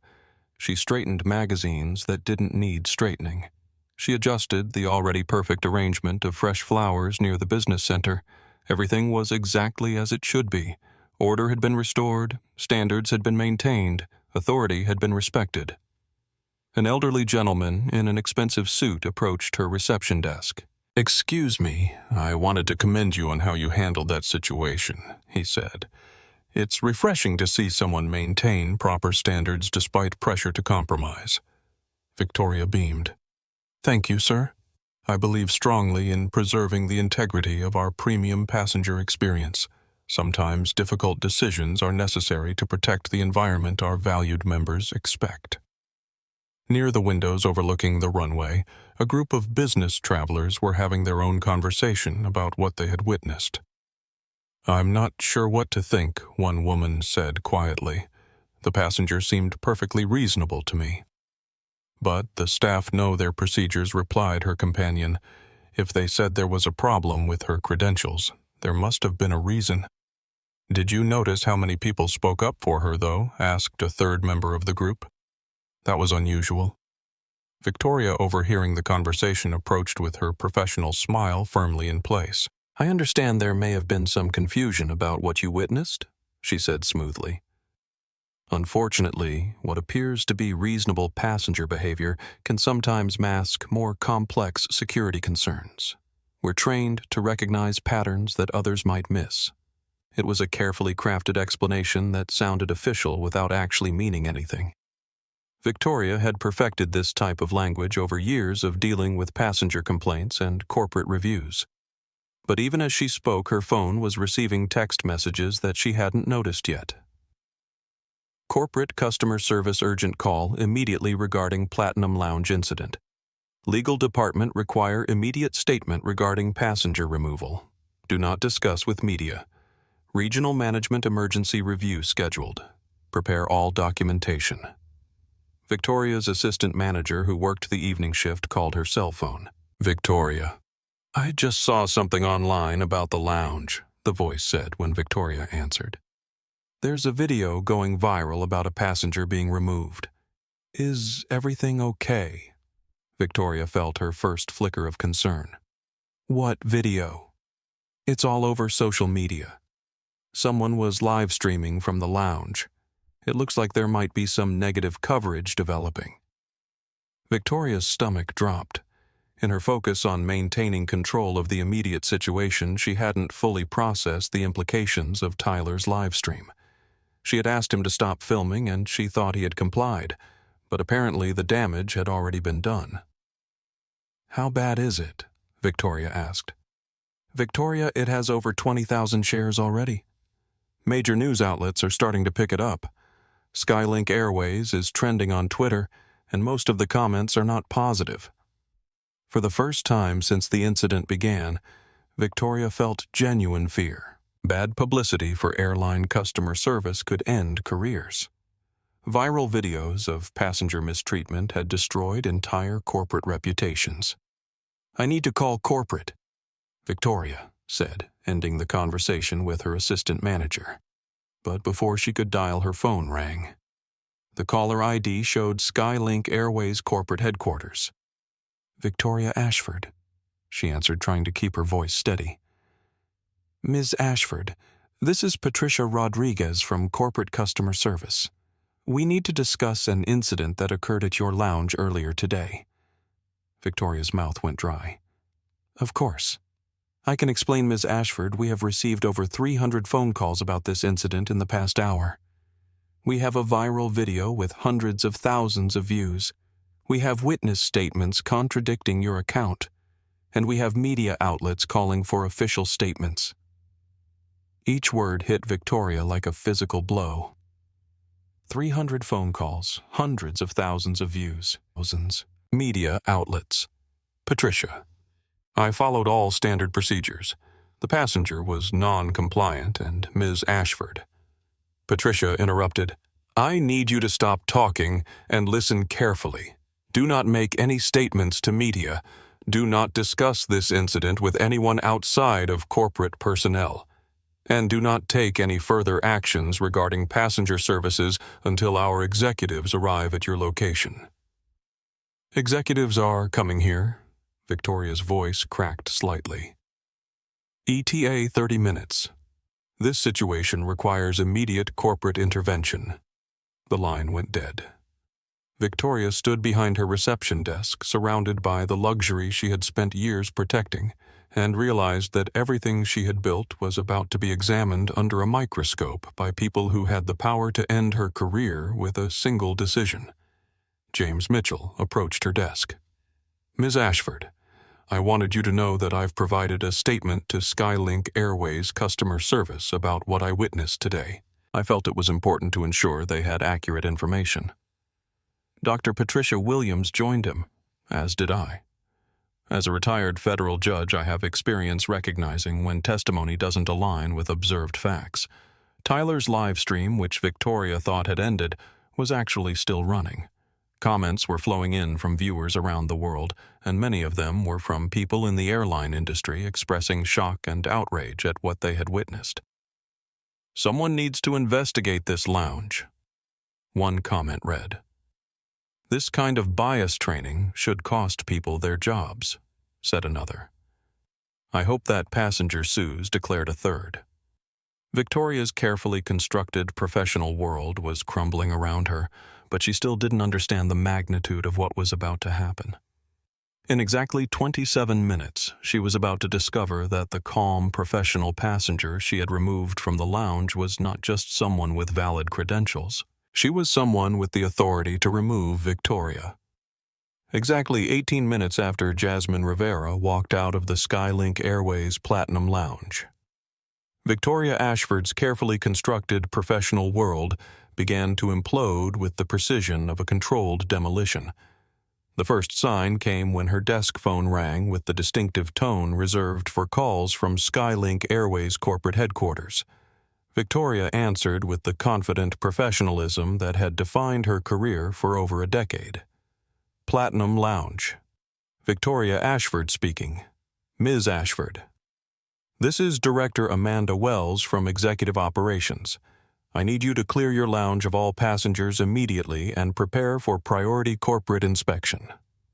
She straightened magazines that didn't need straightening. She adjusted the already perfect arrangement of fresh flowers near the business center. Everything was exactly as it should be. Order had been restored, standards had been maintained, authority had been respected. An elderly gentleman in an expensive suit approached her reception desk. "Excuse me, I wanted to commend you on how you handled that situation," he said. "It's refreshing to see someone maintain proper standards despite pressure to compromise." Victoria beamed. "Thank you, sir. I believe strongly in preserving the integrity of our premium passenger experience. Sometimes difficult decisions are necessary to protect the environment our valued members expect." Near the windows overlooking the runway, a group of business travelers were having their own conversation about what they had witnessed. "I'm not sure what to think," one woman said quietly. "The passenger seemed perfectly reasonable to me." "But the staff know their procedures," replied her companion. "If they said there was a problem with her credentials, there must have been a reason." "Did you notice how many people spoke up for her, though?" asked a third member of the group. "That was unusual." Victoria, overhearing the conversation, approached with her professional smile firmly in place. "I understand there may have been some confusion about what you witnessed," she said smoothly. "Unfortunately, what appears to be reasonable passenger behavior can sometimes mask more complex security concerns. We're trained to recognize patterns that others might miss." It was a carefully crafted explanation that sounded official without actually meaning anything. Victoria had perfected this type of language over years of dealing with passenger complaints and corporate reviews. But even as she spoke, her phone was receiving text messages that she hadn't noticed yet. "Corporate customer service urgent call immediately regarding Platinum Lounge incident. Legal department require immediate statement regarding passenger removal. Do not discuss with media. Regional management emergency review scheduled. Prepare all documentation." Victoria's assistant manager, who worked the evening shift, called her cell phone. "Victoria, I just saw something online about the lounge," the voice said when Victoria answered. "There's a video going viral about a passenger being removed. Is everything okay?" Victoria felt her first flicker of concern. "What video?" "It's all over social media. Someone was live streaming from the lounge. It looks like there might be some negative coverage developing." Victoria's stomach dropped. In her focus on maintaining control of the immediate situation, she hadn't fully processed the implications of Tyler's livestream. She had asked him to stop filming, and she thought he had complied, but apparently the damage had already been done. "How bad is it?" Victoria asked. "Victoria, it has over 20,000 shares already. Major news outlets are starting to pick it up. SkyLink Airways is trending on Twitter, and most of the comments are not positive." For the first time since the incident began, Victoria felt genuine fear. Bad publicity for airline customer service could end careers. Viral videos of passenger mistreatment had destroyed entire corporate reputations. "I need to call corporate," Victoria said, ending the conversation with her assistant manager. But before she could dial, her phone rang. The caller ID showed SkyLink Airways corporate headquarters. "Victoria Ashford," she answered, trying to keep her voice steady. "Ms. Ashford, this is Patricia Rodriguez from Corporate Customer Service. We need to discuss an incident that occurred at your lounge earlier today." Victoria's mouth went dry. "Of course. I can explain, Ms. Ashford. We have received over 300 phone calls about this incident in the past hour. We have a viral video with hundreds of thousands of views. We have witness statements contradicting your account, and we have media outlets calling for official statements." Each word hit Victoria like a physical blow. 300 phone calls, hundreds of thousands of views, thousands. Media outlets. "Patricia, I followed all standard procedures. The passenger was non-compliant, and Ms. Ashford." Patricia interrupted. "I need you to stop talking and listen carefully. Do not make any statements to media. Do not discuss this incident with anyone outside of corporate personnel. And do not take any further actions regarding passenger services until our executives arrive at your location." "Executives are coming here." Victoria's voice cracked slightly. "ETA 30 minutes. This situation requires immediate corporate intervention." The line went dead. Victoria stood behind her reception desk, surrounded by the luxury she had spent years protecting, and realized that everything she had built was about to be examined under a microscope by people who had the power to end her career with a single decision. James Mitchell approached her desk. "Ms. Ashford, I wanted you to know that I've provided a statement to SkyLink Airways customer service about what I witnessed today. I felt it was important to ensure they had accurate information." Dr. Patricia Williams joined him, as did I. As a retired federal judge, I have experience recognizing when testimony doesn't align with observed facts. Tyler's live stream, which Victoria thought had ended, was actually still running. Comments were flowing in from viewers around the world, and many of them were from people in the airline industry expressing shock and outrage at what they had witnessed. "Someone needs to investigate this lounge," one comment read. "This kind of bias training should cost people their jobs," said another. "I hope that passenger sues," declared a third. Victoria's carefully constructed professional world was crumbling around her, but she still didn't understand the magnitude of what was about to happen. In exactly 27 minutes, she was about to discover that the calm, professional passenger she had removed from the lounge was not just someone with valid credentials. She was someone with the authority to remove Victoria. Exactly 18 minutes after Jasmine Rivera walked out of the SkyLink Airways Platinum Lounge, Victoria Ashford's carefully constructed professional world began to implode with the precision of a controlled demolition. The first sign came when her desk phone rang with the distinctive tone reserved for calls from SkyLink Airways corporate headquarters. Victoria answered with the confident professionalism that had defined her career for over a decade. "Platinum Lounge. Victoria Ashford speaking. Ms. Ashford. This is Director Amanda Wells from Executive Operations. I need you to clear your lounge of all passengers immediately and prepare for priority corporate inspection."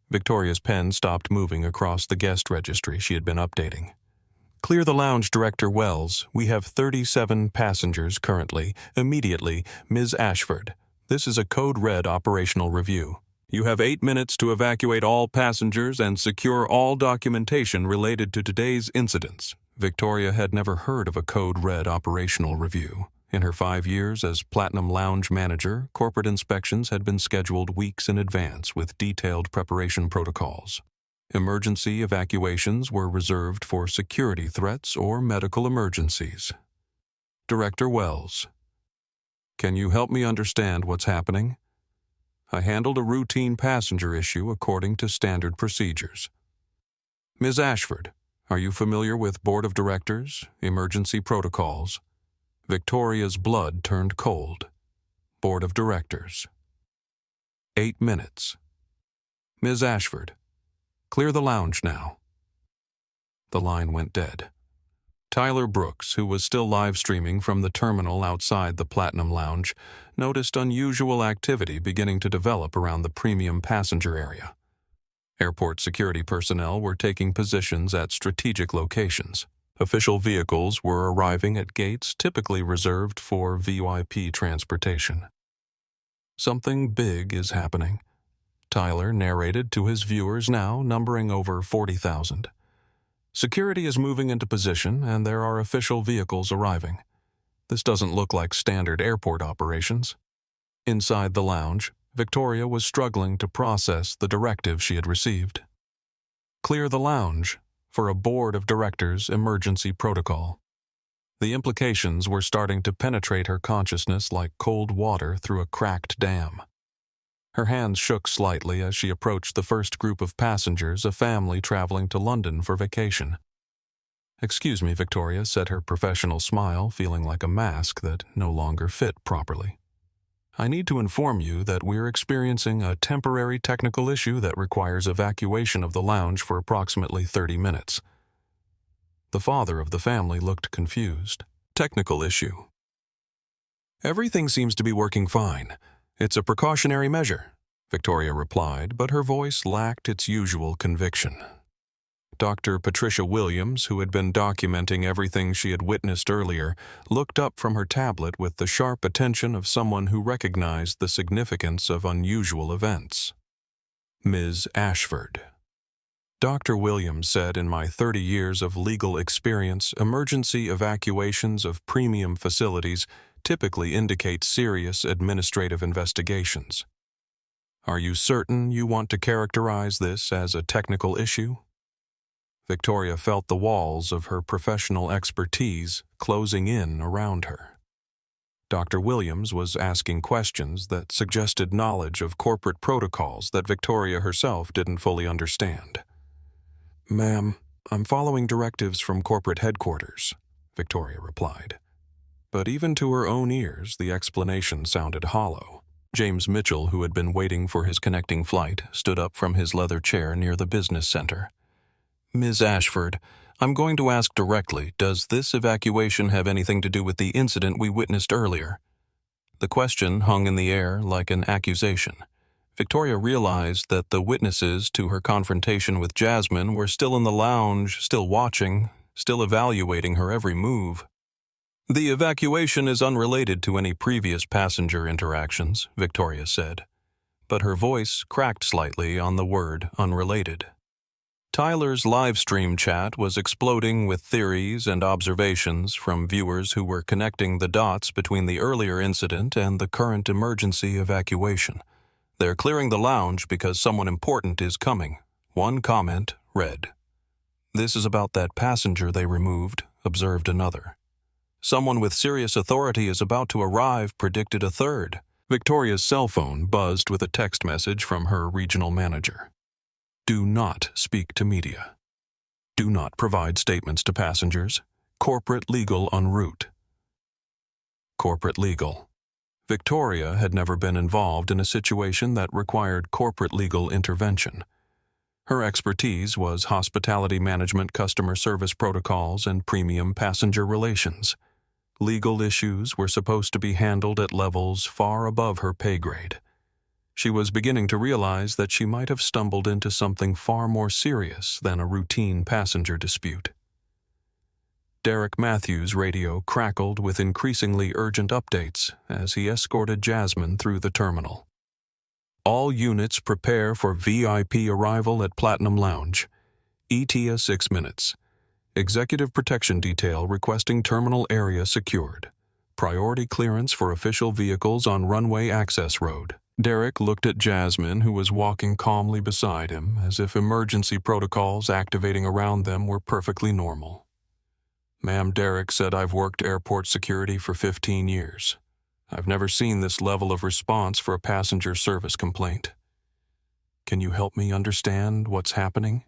Victoria's pen stopped moving across the guest registry she had been updating. "Clear the lounge, Director Wells. We have 37 passengers currently. Immediately, Ms. Ashford. This is a code red operational review." You have 8 minutes to evacuate all passengers and secure all documentation related to today's incidents. Victoria had never heard of a Code Red operational review. In her 5 years as Platinum Lounge manager, corporate inspections had been scheduled weeks in advance with detailed preparation protocols. Emergency evacuations were reserved for security threats or medical emergencies. Director Wells, can you help me understand what's happening? I handled a routine passenger issue according to standard procedures. Ms. Ashford, are you familiar with Board of Directors, emergency protocols? Victoria's blood turned cold. Board of Directors. 8 minutes. Ms. Ashford, clear the lounge now. The line went dead. Tyler Brooks, who was still live streaming from the terminal outside the Platinum Lounge, noticed unusual activity beginning to develop around the premium passenger area. Airport security personnel were taking positions at strategic locations. Official vehicles were arriving at gates typically reserved for VIP transportation. Something big is happening, Tyler narrated to his viewers, now numbering over 40,000. Security is moving into position and there are official vehicles arriving. This doesn't look like standard airport operations. Inside the lounge, Victoria was struggling to process the directive she had received. Clear the lounge for a Board of Directors emergency protocol. The implications were starting to penetrate her consciousness like cold water through a cracked dam. Her hands shook slightly as she approached the first group of passengers, a family traveling to London for vacation. "Excuse me," Victoria said, her professional smile feeling like a mask that no longer fit properly. "I need to inform you that we're experiencing a temporary technical issue that requires evacuation of the lounge for approximately 30 minutes. The father of the family looked confused. "Technical issue. Everything seems to be working fine. It's a precautionary measure," Victoria replied, but her voice lacked its usual conviction. Dr. Patricia Williams, who had been documenting everything she had witnessed earlier, looked up from her tablet with the sharp attention of someone who recognized the significance of unusual events. "Ms. Ashford." Dr. Williams said, "In my 30 years of legal experience, emergency evacuations of premium facilities typically indicate serious administrative investigations. Are you certain you want to characterize this as a technical issue?" Victoria felt the walls of her professional expertise closing in around her. Dr. Williams was asking questions that suggested knowledge of corporate protocols that Victoria herself didn't fully understand. "Ma'am, I'm following directives from corporate headquarters," Victoria replied. But even to her own ears, the explanation sounded hollow. James Mitchell, who had been waiting for his connecting flight, stood up from his leather chair near the business center. "Ms. Ashford, I'm going to ask directly, does this evacuation have anything to do with the incident we witnessed earlier?" The question hung in the air like an accusation. Victoria realized that the witnesses to her confrontation with Jasmine were still in the lounge, still watching, still evaluating her every move. "The evacuation is unrelated to any previous passenger interactions," Victoria said, but her voice cracked slightly on the word unrelated. Tyler's live stream chat was exploding with theories and observations from viewers who were connecting the dots between the earlier incident and the current emergency evacuation. "They're clearing the lounge because someone important is coming," one comment read. "This is about that passenger they removed," observed another. "Someone with serious authority is about to arrive," predicted a third. Victoria's cell phone buzzed with a text message from her regional manager. "Do not speak to media. Do not provide statements to passengers. Corporate legal en route." Corporate legal. Victoria had never been involved in a situation that required corporate legal intervention. Her expertise was hospitality management, customer service protocols, and premium passenger relations. Legal issues were supposed to be handled at levels far above her pay grade. She was beginning to realize that she might have stumbled into something far more serious than a routine passenger dispute. Derek Matthews' radio crackled with increasingly urgent updates as he escorted Jasmine through the terminal. All units prepare for VIP arrival at Platinum Lounge. ETA 6 minutes. Executive Protection Detail requesting terminal area secured. Priority clearance for official vehicles on runway access road. Derek looked at Jasmine, who was walking calmly beside him, as if emergency protocols activating around them were perfectly normal. "Ma'am," Derek said, "I've worked airport security for 15 years. I've never seen this level of response for a passenger service complaint. Can you help me understand what's happening?"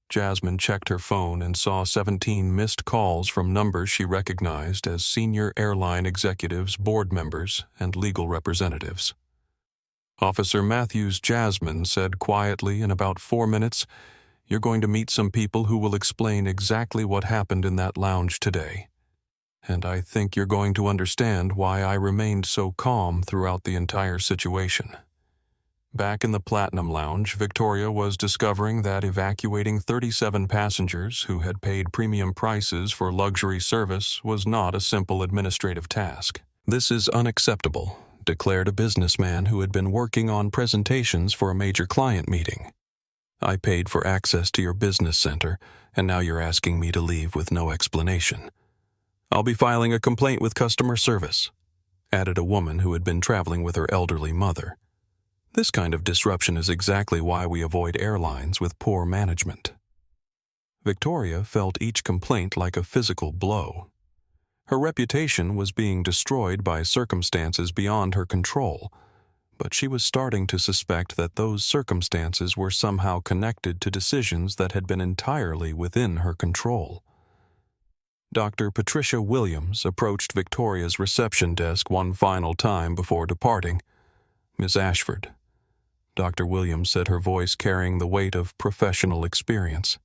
Jasmine checked her phone and saw 17 missed calls from numbers she recognized as senior airline executives, board members, and legal representatives. Officer Matthews Jasmine said quietly in about 4 minutes, "You're going to meet some people who will explain exactly what happened in that lounge today. And I think you're going to understand why I remained so calm throughout the entire situation." Back in the Platinum Lounge, Victoria was discovering that evacuating 37 passengers who had paid premium prices for luxury service was not a simple administrative task. "This is unacceptable," declared a businessman who had been working on presentations for a major client meeting. "I paid for access to your business center, and now you're asking me to leave with no explanation. I'll be filing a complaint with customer service," added a woman who had been traveling with her elderly mother. This kind of disruption is exactly why we avoid airlines with poor management. Victoria felt each complaint like a physical blow. Her reputation was being destroyed by circumstances beyond her control, but she was starting to suspect that those circumstances were somehow connected to decisions that had been entirely within her control. Dr. Patricia Williams approached Victoria's reception desk one final time before departing. "Miss Ashford," Dr. Williams said, her voice carrying the weight of professional experience,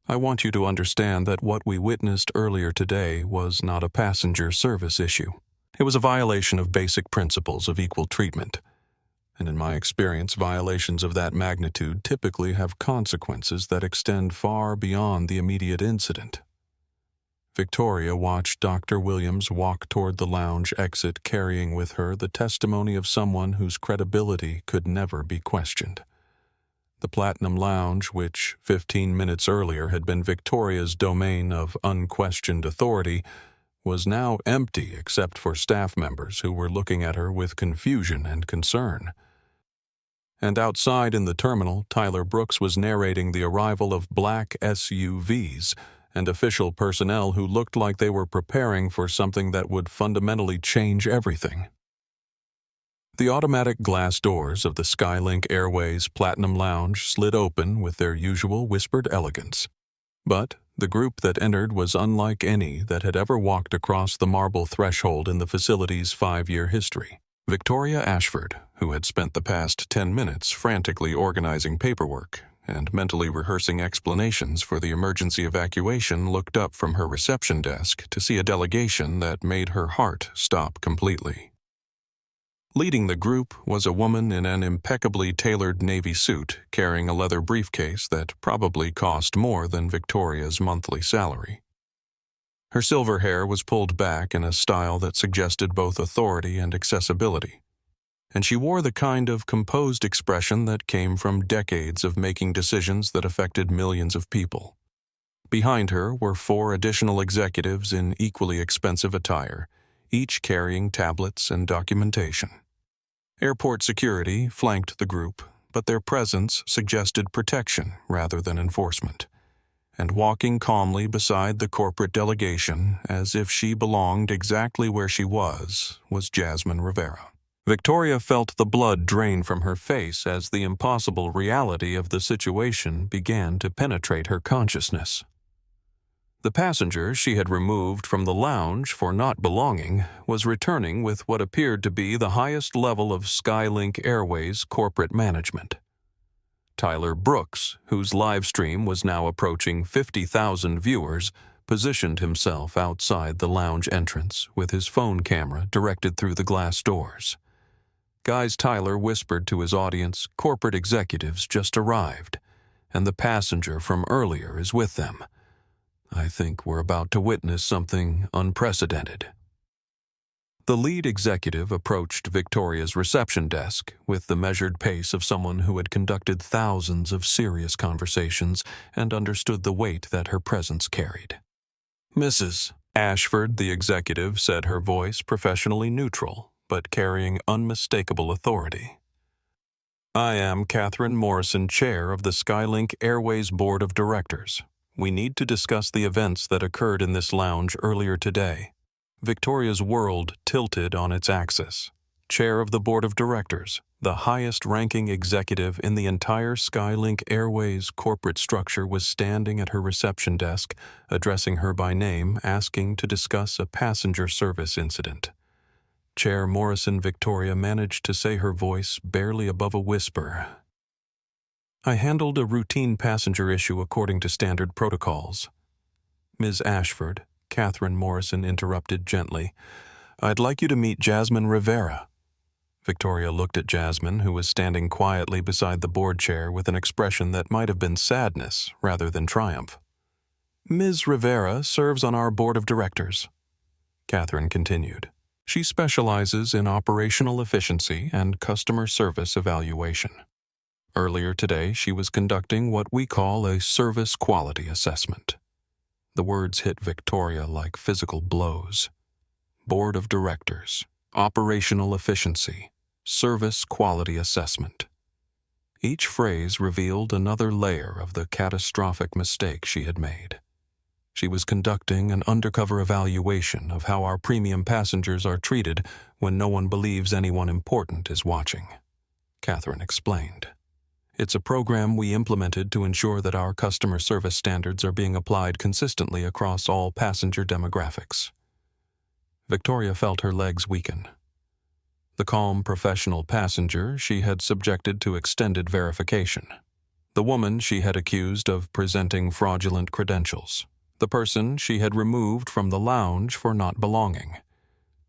"I want you to understand that what we witnessed earlier today was not a passenger service issue. It was a violation of basic principles of equal treatment. And in my experience, violations of that magnitude typically have consequences that extend far beyond the immediate incident." Victoria watched Dr. Williams walk toward the lounge exit, carrying with her the testimony of someone whose credibility could never be questioned. The Platinum Lounge, which 15 minutes earlier had been Victoria's domain of unquestioned authority, was now empty except for staff members who were looking at her with confusion and concern. And outside in the terminal, Tyler Brooks was narrating the arrival of black SUVs and official personnel who looked like they were preparing for something that would fundamentally change everything. The automatic glass doors of the SkyLink Airways Platinum Lounge slid open with their usual whispered elegance. But the group that entered was unlike any that had ever walked across the marble threshold in the facility's 5-year history. Victoria Ashford, who had spent the past 10 minutes frantically organizing paperwork and mentally rehearsing explanations for the emergency evacuation, looked up from her reception desk to see a delegation that made her heart stop completely. Leading the group was a woman in an impeccably tailored navy suit, carrying a leather briefcase that probably cost more than Victoria's monthly salary. Her silver hair was pulled back in a style that suggested both authority and accessibility, and she wore the kind of composed expression that came from decades of making decisions that affected millions of people. Behind her were 4 additional executives in equally expensive attire, each carrying tablets and documentation. Airport security flanked the group, but their presence suggested protection rather than enforcement. And walking calmly beside the corporate delegation, as if she belonged exactly where she was Jasmine Rivera. Victoria felt the blood drain from her face as the impossible reality of the situation began to penetrate her consciousness. The passenger she had removed from the lounge for not belonging was returning with what appeared to be the highest level of SkyLink Airways corporate management. Tyler Brooks, whose livestream was now approaching 50,000 viewers, positioned himself outside the lounge entrance with his phone camera directed through the glass doors. Guys, Tyler whispered to his audience, "Corporate executives just arrived, and the passenger from earlier is with them. I think we're about to witness something unprecedented." The lead executive approached Victoria's reception desk with the measured pace of someone who had conducted thousands of serious conversations and understood the weight that her presence carried. "Mrs. Ashford," the executive said, her voice professionally neutral, but carrying unmistakable authority. "I am Catherine Morrison, chair of the SkyLink Airways Board of Directors. We need to discuss the events that occurred in this lounge earlier today." Victoria's world tilted on its axis. Chair of the Board of Directors, the highest-ranking executive in the entire SkyLink Airways corporate structure, was standing at her reception desk, addressing her by name, asking to discuss a passenger service incident. Chair Morrison Victoria managed to say, her voice barely above a whisper, "I handled a routine passenger issue according to standard protocols." "Ms. Ashford," Catherine Morrison interrupted gently, "I'd like you to meet Jasmine Rivera." Victoria looked at Jasmine, who was standing quietly beside the board chair with an expression that might have been sadness rather than triumph. "Ms. Rivera serves on our board of directors," Catherine continued. "She specializes in operational efficiency and customer service evaluation. Earlier today, she was conducting what we call a service quality assessment." The words hit Victoria like physical blows. Board of Directors, operational efficiency, service quality assessment. Each phrase revealed another layer of the catastrophic mistake she had made. She was conducting an undercover evaluation of how our premium passengers are treated when no one believes anyone important is watching, Catherine explained. "It's a program we implemented to ensure that our customer service standards are being applied consistently across all passenger demographics." Victoria felt her legs weaken. The calm professional passenger she had subjected to extended verification. The woman she had accused of presenting fraudulent credentials. The person she had removed from the lounge for not belonging.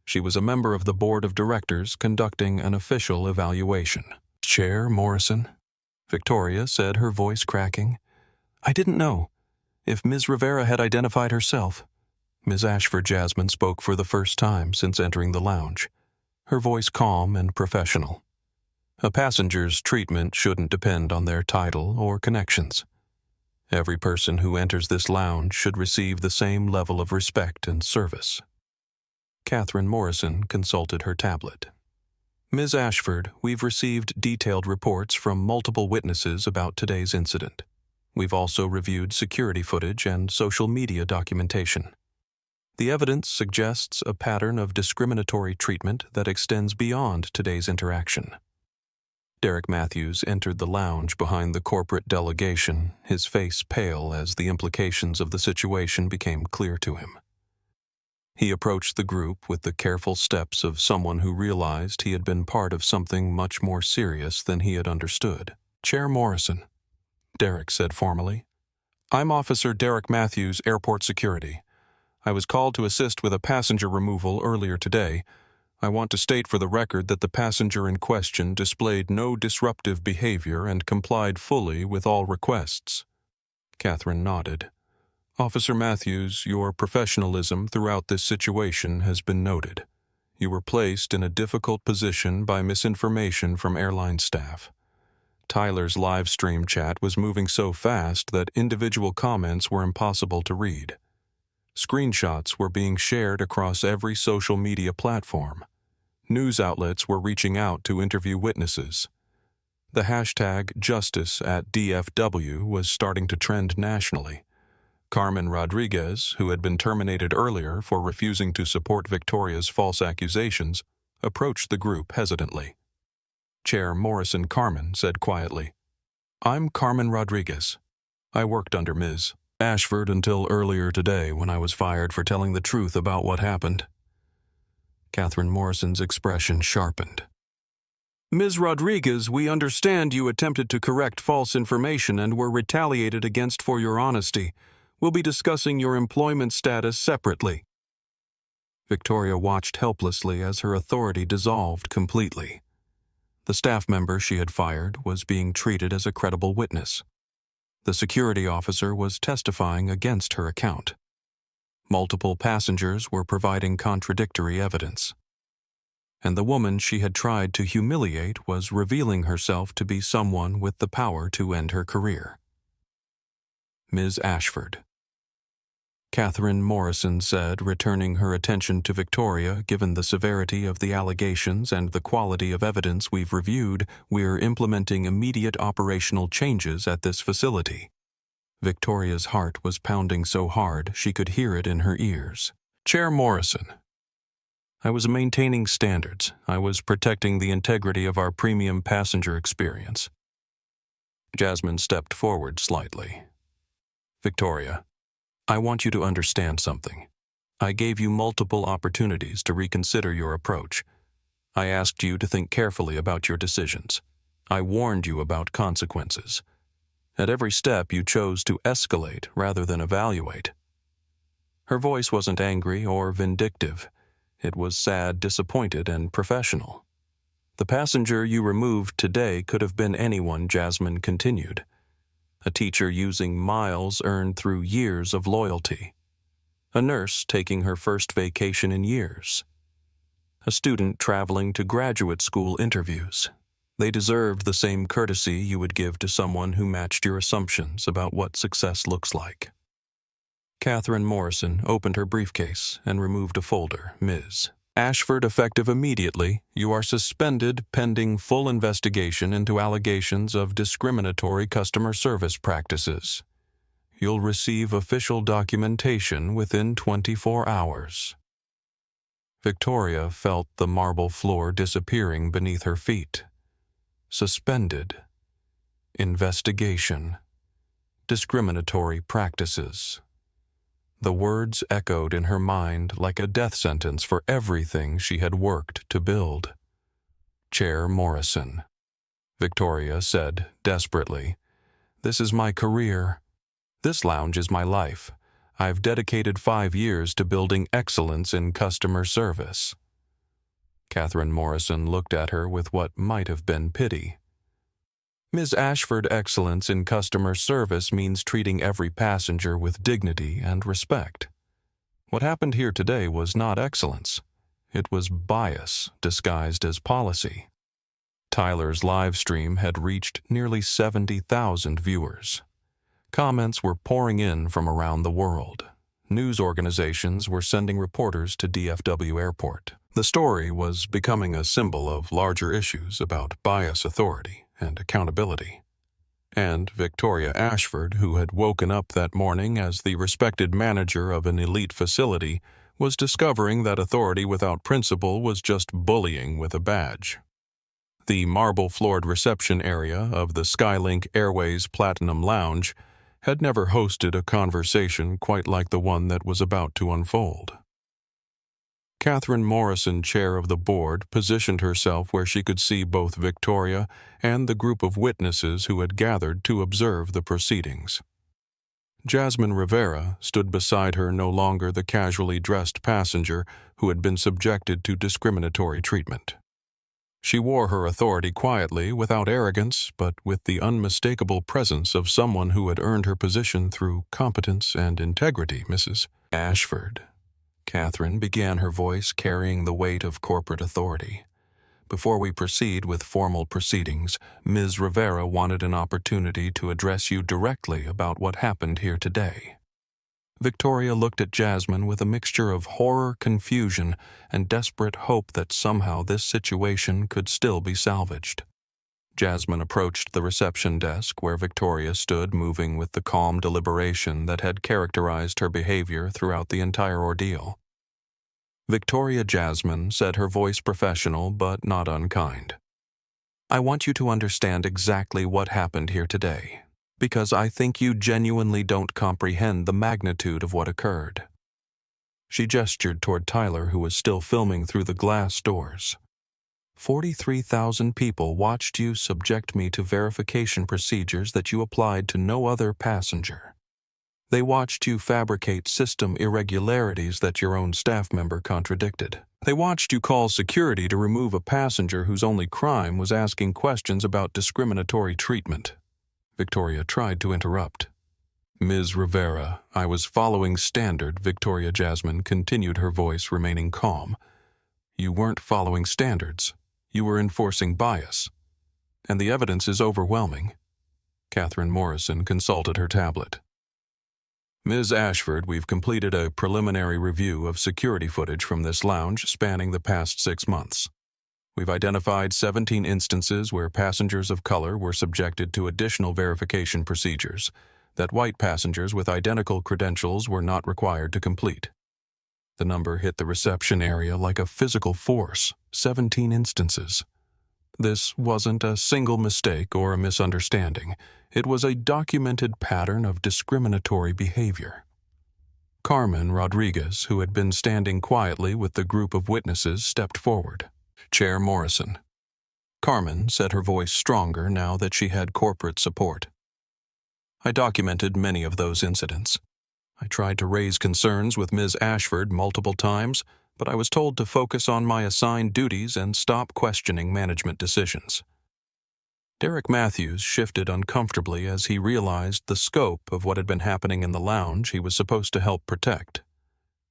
She was a member of the board of directors conducting an official evaluation. "Chair Morrison," Victoria said, her voice cracking, "I didn't know. If Ms. Rivera had identified herself." Ms. Ashford Jasmine spoke for the first time since entering the lounge, her voice calm and professional. "A passenger's treatment shouldn't depend on their title or connections. Every person who enters this lounge should receive the same level of respect and service." Catherine Morrison consulted her tablet. "Ms. Ashford, we've received detailed reports from multiple witnesses about today's incident. We've also reviewed security footage and social media documentation. The evidence suggests a pattern of discriminatory treatment that extends beyond today's interaction." Derek Matthews entered the lounge behind the corporate delegation, his face pale as the implications of the situation became clear to him. He approached the group with the careful steps of someone who realized he had been part of something much more serious than he had understood. "Chair Morrison," Derek said formally, "I'm Officer Derek Matthews, Airport Security. I was called to assist with a passenger removal earlier today. I want to state for the record that the passenger in question displayed no disruptive behavior and complied fully with all requests." Catherine nodded. "Officer Matthews, your professionalism throughout this situation has been noted. You were placed in a difficult position by misinformation from airline staff. Tyler's live stream chat was moving so fast that individual comments were impossible to read. Screenshots were being shared across every social media platform. News outlets were reaching out to interview witnesses. The hashtag #JusticeAtDFW was starting to trend nationally. Carmen Rodriguez, who had been terminated earlier for refusing to support Victoria's false accusations, approached the group hesitantly. Chair Morrison Carmen said quietly, "I'm Carmen Rodriguez. I worked under Ms. Ashford until earlier today when I was fired for telling the truth about what happened." Catherine Morrison's expression sharpened. "Ms. Rodriguez, we understand you attempted to correct false information and were retaliated against for your honesty. We'll be discussing your employment status separately." Victoria watched helplessly as her authority dissolved completely. The staff member she had fired was being treated as a credible witness. The security officer was testifying against her account. Multiple passengers were providing contradictory evidence. and the woman she had tried to humiliate was revealing herself to be someone with the power to end her career. Ms. Ashford. Catherine Morrison said, returning her attention to Victoria. Given the severity of the allegations and the quality of evidence we've reviewed, we're implementing immediate operational changes at this facility. Victoria's heart was pounding so hard she could hear it in her ears. Chair Morrison. I was maintaining standards. I was protecting the integrity of our premium passenger experience. Jasmine stepped forward slightly. Victoria, I want you to understand something. I gave you multiple opportunities to reconsider your approach. I asked you to think carefully about your decisions. I warned you about consequences. At every step, you chose to escalate rather than evaluate. Her voice wasn't angry or vindictive. It was sad, disappointed, and professional. The passenger you removed today could have been anyone, Jasmine continued. A teacher using miles earned through years of loyalty. A nurse taking her first vacation in years. A student traveling to graduate school interviews. They deserved the same courtesy you would give to someone who matched your assumptions about what success looks like. Catherine Morrison opened her briefcase and removed a folder. Ms. Ashford, effective immediately, you are suspended pending full investigation into allegations of discriminatory customer service practices. You'll receive official documentation within 24 hours. Victoria felt the marble floor disappearing beneath her feet. Suspended. Investigation. Discriminatory practices. The words echoed in her mind like a death sentence for everything she had worked to build. Chair Morrison. Victoria said desperately, "This is my career. This lounge is my life. I've dedicated 5 years to building excellence in customer service." Catherine Morrison looked at her with what might have been pity. Ms. Ashford, excellence in customer service means treating every passenger with dignity and respect. What happened here today was not excellence. It was bias disguised as policy. Tyler's live stream had reached nearly 70,000 viewers. Comments were pouring in from around the world. News organizations were sending reporters to DFW Airport. The story was becoming a symbol of larger issues about bias, authority, and accountability. And Victoria Ashford, who had woken up that morning as the respected manager of an elite facility, was discovering that authority without principle was just bullying with a badge. The marble-floored reception area of the SkyLink Airways Platinum Lounge had never hosted a conversation quite like the one that was about to unfold. Catherine Morrison, chair of the board, positioned herself where she could see both Victoria and the group of witnesses who had gathered to observe the proceedings. Jasmine Rivera stood beside her, no longer the casually dressed passenger who had been subjected to discriminatory treatment. She wore her authority quietly, without arrogance, but with the unmistakable presence of someone who had earned her position through competence and integrity. Mrs. Ashford. Catherine began, her voice carrying the weight of corporate authority. Before we proceed with formal proceedings, Ms. Rivera wanted an opportunity to address you directly about what happened here today. Victoria looked at Jasmine with a mixture of horror, confusion, and desperate hope that somehow this situation could still be salvaged. Jasmine approached the reception desk where Victoria stood, moving with the calm deliberation that had characterized her behavior throughout the entire ordeal. Victoria Jasmine said, her voice professional but not unkind. "I want you to understand exactly what happened here today, because I think you genuinely don't comprehend the magnitude of what occurred." She gestured toward Tyler, who was still filming through the glass doors. 43,000 people watched you subject me to verification procedures that you applied to no other passenger. They watched you fabricate system irregularities that your own staff member contradicted. They watched you call security to remove a passenger whose only crime was asking questions about discriminatory treatment. Victoria tried to interrupt. "Ms. Rivera, I was following standard," Victoria Jasmine continued, her voice remaining calm. You weren't following standards. You were enforcing bias. And the evidence is overwhelming. Catherine Morrison consulted her tablet. Ms. Ashford, we've completed a preliminary review of security footage from this lounge spanning the past 6 months. We've identified 17 instances where passengers of color were subjected to additional verification procedures that white passengers with identical credentials were not required to complete. The number hit the reception area like a physical force, 17 instances. This wasn't a single mistake or a misunderstanding. It was a documented pattern of discriminatory behavior. Carmen Rodriguez, who had been standing quietly with the group of witnesses, stepped forward. Chair Morrison. Carmen said, her voice stronger now that she had corporate support. I documented many of those incidents. I tried to raise concerns with Ms. Ashford multiple times, but I was told to focus on my assigned duties and stop questioning management decisions. Derek Matthews shifted uncomfortably as he realized the scope of what had been happening in the lounge he was supposed to help protect.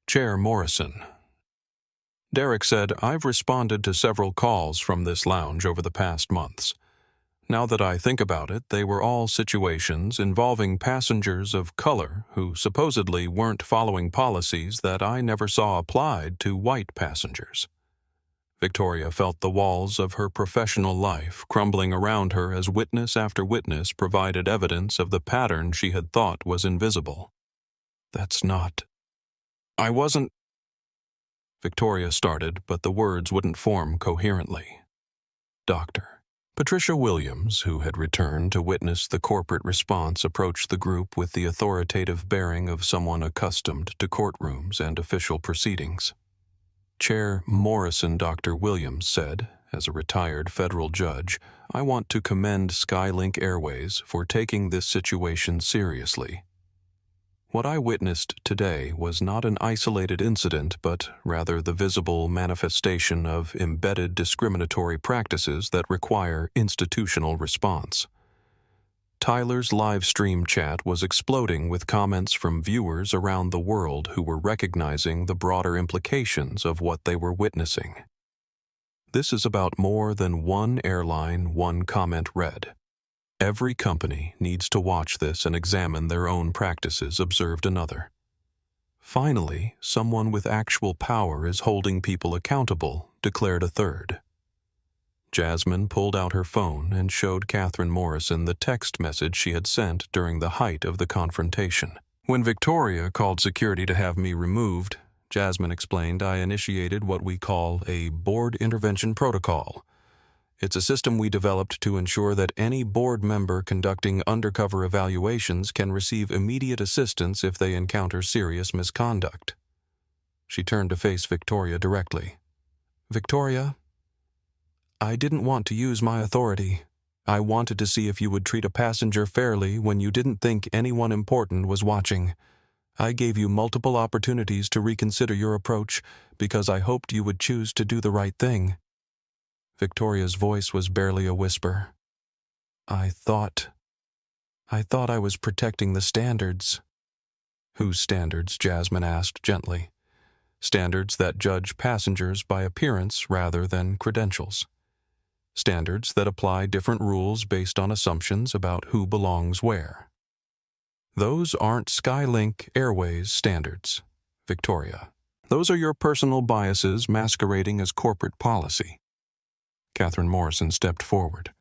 Chair Morrison. Derek said, I've responded to several calls from this lounge over the past months. Now that I think about it, they were all situations involving passengers of color who supposedly weren't following policies that I never saw applied to white passengers. Victoria felt the walls of her professional life crumbling around her as witness after witness provided evidence of the pattern she had thought was invisible. That's not... I wasn't... Victoria started, but the words wouldn't form coherently. Doctor. Patricia Williams, who had returned to witness the corporate response, approached the group with the authoritative bearing of someone accustomed to courtrooms and official proceedings. Chair Morrison, Dr. Williams said, as a retired federal judge, I want to commend SkyLink Airways for taking this situation seriously. What I witnessed today was not an isolated incident, but rather the visible manifestation of embedded discriminatory practices that require institutional response. Tyler's live stream chat was exploding with comments from viewers around the world who were recognizing the broader implications of what they were witnessing. This is about more than one airline, one comment read. Every company needs to watch this and examine their own practices, observed another. Finally, someone with actual power is holding people accountable, declared a third. Jasmine pulled out her phone and showed Catherine Morrison the text message she had sent during the height of the confrontation. When Victoria called security to have me removed, Jasmine explained, I initiated what we call a board intervention protocol. It's a system we developed to ensure that any board member conducting undercover evaluations can receive immediate assistance if they encounter serious misconduct. She turned to face Victoria directly. Victoria, I didn't want to use my authority. I wanted to see if you would treat a passenger fairly when you didn't think anyone important was watching. I gave you multiple opportunities to reconsider your approach because I hoped you would choose to do the right thing. Victoria's voice was barely a whisper. I thought I was protecting the standards. Whose standards? Jasmine asked gently. Standards that judge passengers by appearance rather than credentials. Standards that apply different rules based on assumptions about who belongs where. Those aren't SkyLink Airways standards, Victoria. Those are your personal biases masquerading as corporate policy. Catherine Morrison stepped forward.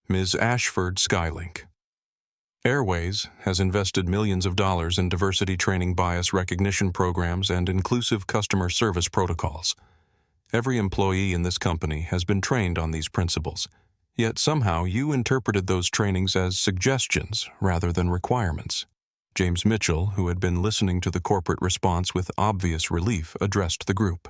Ms. Ashford, SkyLink. Airways has invested millions of dollars in diversity training, bias recognition programs, and inclusive customer service protocols. Every employee in this company has been trained on these principles, yet somehow you interpreted those trainings as suggestions rather than requirements. James Mitchell, who had been listening to the corporate response with obvious relief, addressed the group.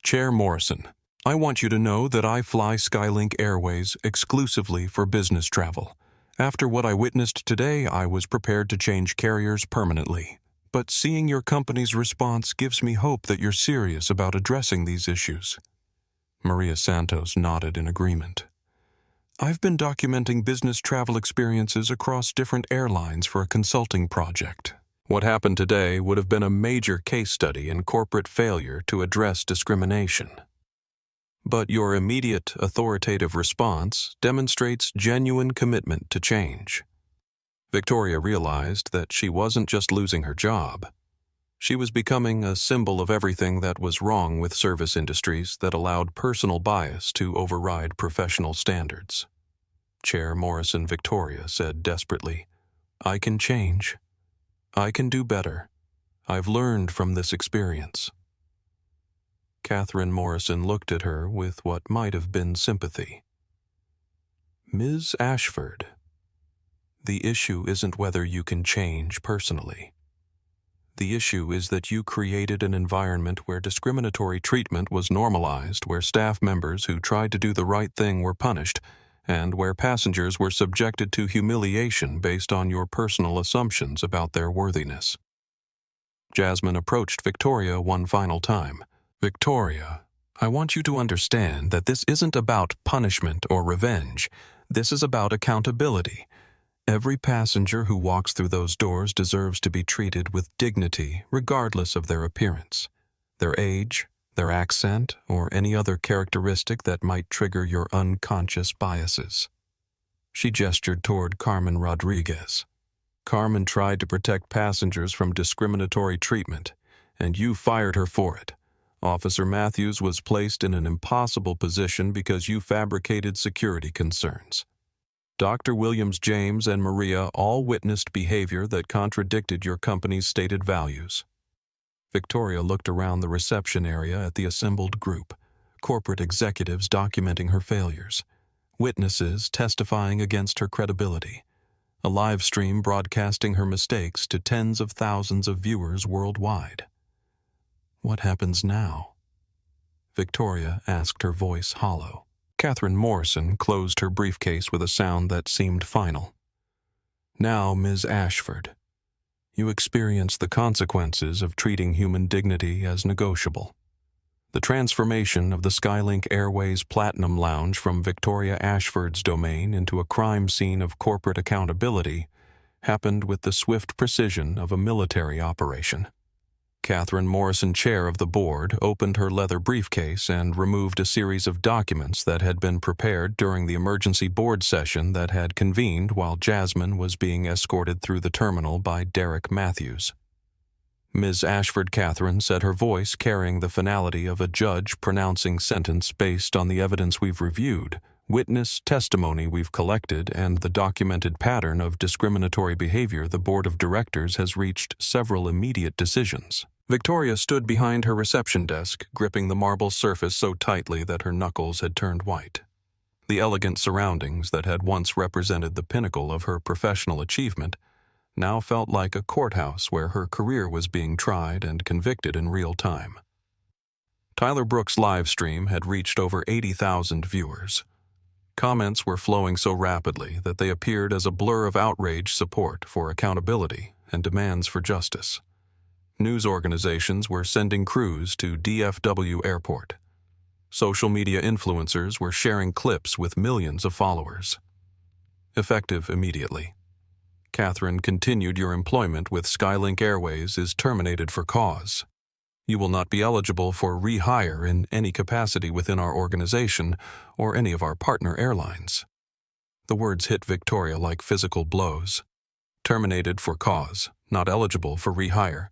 Chair Morrison, I want you to know that I fly SkyLink Airways exclusively for business travel. After what I witnessed today, I was prepared to change carriers permanently. But seeing your company's response gives me hope that you're serious about addressing these issues. Maria Santos nodded in agreement. I've been documenting business travel experiences across different airlines for a consulting project. What happened today would have been a major case study in corporate failure to address discrimination. but your immediate authoritative response demonstrates genuine commitment to change. Victoria realized that she wasn't just losing her job. She was becoming a symbol of everything that was wrong with service industries that allowed personal bias to override professional standards. Chair Morrison Victoria said desperately, "I can change. I can do better. I've learned from this experience." Catherine Morrison looked at her with what might have been sympathy. "Ms. Ashford, the issue isn't whether you can change personally. The issue is that you created an environment where discriminatory treatment was normalized, where staff members who tried to do the right thing were punished, and where passengers were subjected to humiliation based on your personal assumptions about their worthiness." Jasmine approached Victoria one final time. "Victoria, I want you to understand that this isn't about punishment or revenge. This is about accountability. Every passenger who walks through those doors deserves to be treated with dignity, regardless of their appearance, their age, their accent, or any other characteristic that might trigger your unconscious biases." She gestured toward Carmen Rodriguez. "Carmen tried to protect passengers from discriminatory treatment, and you fired her for it. Officer Matthews was placed in an impossible position because you fabricated security concerns. Dr. Williams, James, and Maria all witnessed behavior that contradicted your company's stated values." Victoria looked around the reception area at the assembled group, corporate executives documenting her failures, witnesses testifying against her credibility, a live stream broadcasting her mistakes to tens of thousands of viewers worldwide. "What happens now?" Victoria asked, her voice hollow. Catherine Morrison closed her briefcase with a sound that seemed final. "Now, Ms. Ashford, you experience the consequences of treating human dignity as negotiable. The transformation of the SkyLink Airways Platinum Lounge from Victoria Ashford's domain into a crime scene of corporate accountability happened with the swift precision of a military operation." Catherine Morrison, chair of the board, opened her leather briefcase and removed a series of documents that had been prepared during the emergency board session that had convened while Jasmine was being escorted through the terminal by Derek Matthews. Ms. Ashford Catherine said, her voice carrying the finality of a judge pronouncing sentence based on the evidence we've reviewed, witness testimony we've collected, and the documented pattern of discriminatory behavior, the board of directors has reached several immediate decisions. Victoria stood behind her reception desk, gripping the marble surface so tightly that her knuckles had turned white. The elegant surroundings that had once represented the pinnacle of her professional achievement now felt like a courthouse where her career was being tried and convicted in real time. Tyler Brooks' live stream had reached over 80,000 viewers. Comments were flowing so rapidly that they appeared as a blur of outrage, support for accountability, and demands for justice. News organizations were sending crews to DFW Airport. Social media influencers were sharing clips with millions of followers. Effective immediately. Catherine continued, your employment with SkyLink Airways is terminated for cause. You will not be eligible for rehire in any capacity within our organization or any of our partner airlines. The words hit Victoria like physical blows. Terminated for cause, not eligible for rehire.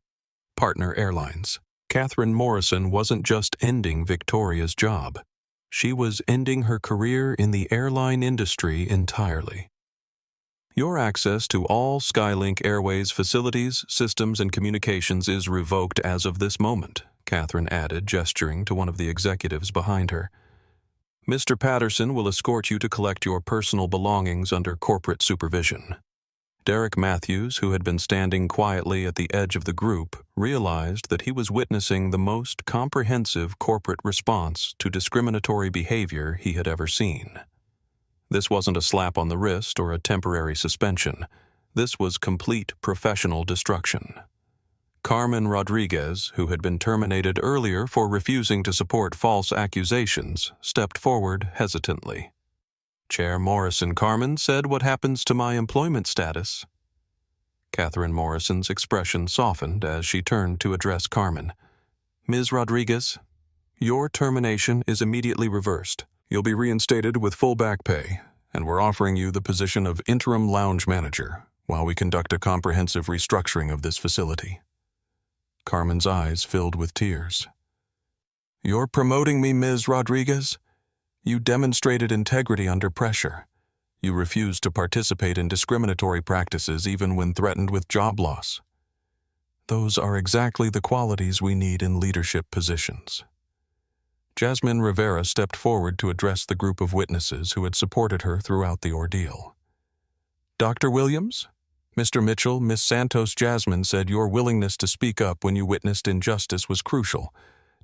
Partner airlines. Catherine Morrison wasn't just ending Victoria's job. She was ending her career in the airline industry entirely. Your access to all SkyLink Airways facilities, systems, and communications is revoked as of this moment, Catherine added, gesturing to one of the executives behind her. Mr. Patterson will escort you to collect your personal belongings under corporate supervision. Derek Matthews, who had been standing quietly at the edge of the group, realized that he was witnessing the most comprehensive corporate response to discriminatory behavior he had ever seen. This wasn't a slap on the wrist or a temporary suspension. This was complete professional destruction. Carmen Rodriguez, who had been terminated earlier for refusing to support false accusations, stepped forward hesitantly. Chair Morrison, Carmen said, "What happens to my employment status?" Catherine Morrison's expression softened as she turned to address Carmen. "Ms. Rodriguez, Your termination is immediately reversed. You'll be reinstated with full back pay, and we're offering you the position of interim lounge manager while we conduct a comprehensive restructuring of this facility. Carmen's eyes filled with tears. You're promoting me, Ms. Rodriguez? You demonstrated integrity under pressure. You refused to participate in discriminatory practices even when threatened with job loss. Those are exactly the qualities we need in leadership positions. Jasmine Rivera stepped forward to address the group of witnesses who had supported her throughout the ordeal. Dr. Williams? Mr. Mitchell, Miss Santos, Jasmine said your willingness to speak up when you witnessed injustice was crucial.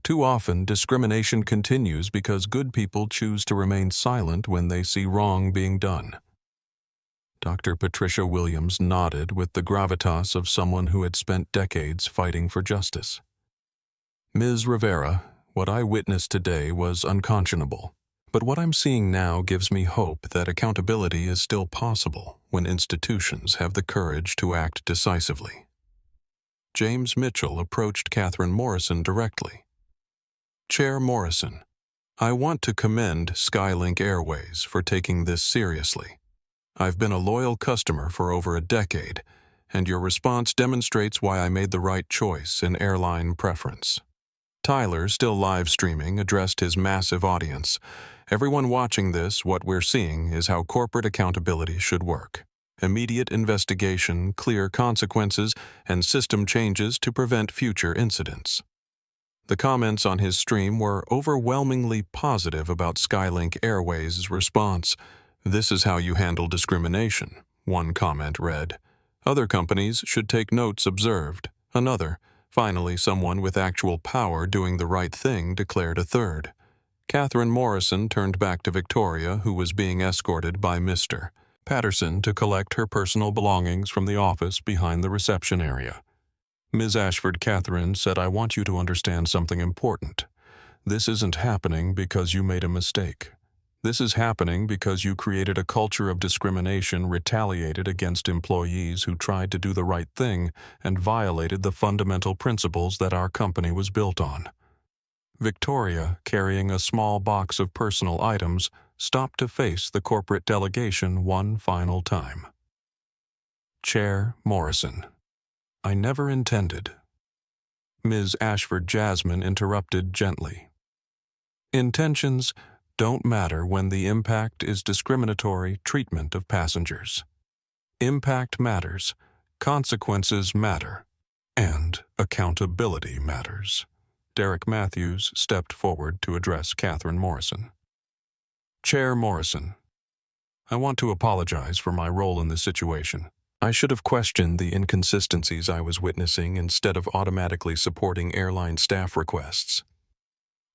Too often, discrimination continues because good people choose to remain silent when they see wrong being done. Dr. Patricia Williams nodded with the gravitas of someone who had spent decades fighting for justice. Ms. Rivera, what I witnessed today was unconscionable, but what I'm seeing now gives me hope that accountability is still possible when institutions have the courage to act decisively. James Mitchell approached Catherine Morrison directly. Chair Morrison, I want to commend SkyLink Airways for taking this seriously. I've been a loyal customer for over a decade, and your response demonstrates why I made the right choice in airline preference. Tyler, still live streaming, addressed his massive audience. Everyone watching this, what we're seeing is how corporate accountability should work. Immediate investigation, clear consequences, and system changes to prevent future incidents. The comments on his stream were overwhelmingly positive about SkyLink Airways' response. This is how you handle discrimination, one comment read. Other companies should take notes observed. Another, finally someone with actual power doing the right thing, declared a third. Catherine Morrison turned back to Victoria, who was being escorted by Mr. Patterson to collect her personal belongings from the office behind the reception area. Ms. Ashford, Catherine said, I want you to understand something important. This isn't happening because you made a mistake. This is happening because you created a culture of discrimination retaliated against employees who tried to do the right thing and violated the fundamental principles that our company was built on. Victoria, carrying a small box of personal items, stopped to face the corporate delegation one final time. Chair Morrison, I never intended. Ms. Ashford Jasmine interrupted gently. Intentions don't matter when the impact is discriminatory treatment of passengers. Impact matters, consequences matter, and accountability matters. Derek Matthews stepped forward to address Catherine Morrison. Chair Morrison, I want to apologize for my role in this situation. I should have questioned the inconsistencies I was witnessing instead of automatically supporting airline staff requests.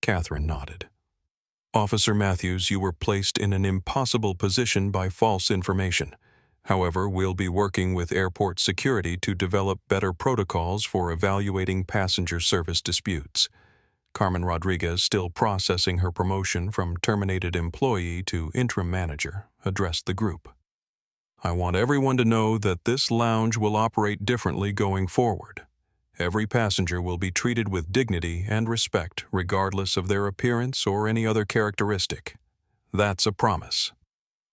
Catherine nodded. Officer Matthews, you were placed in an impossible position by false information. However, we'll be working with airport security to develop better protocols for evaluating passenger service disputes. Carmen Rodriguez, still processing her promotion from terminated employee to interim manager, addressed the group. I want everyone to know that this lounge will operate differently going forward. Every passenger will be treated with dignity and respect regardless of their appearance or any other characteristic. That's a promise.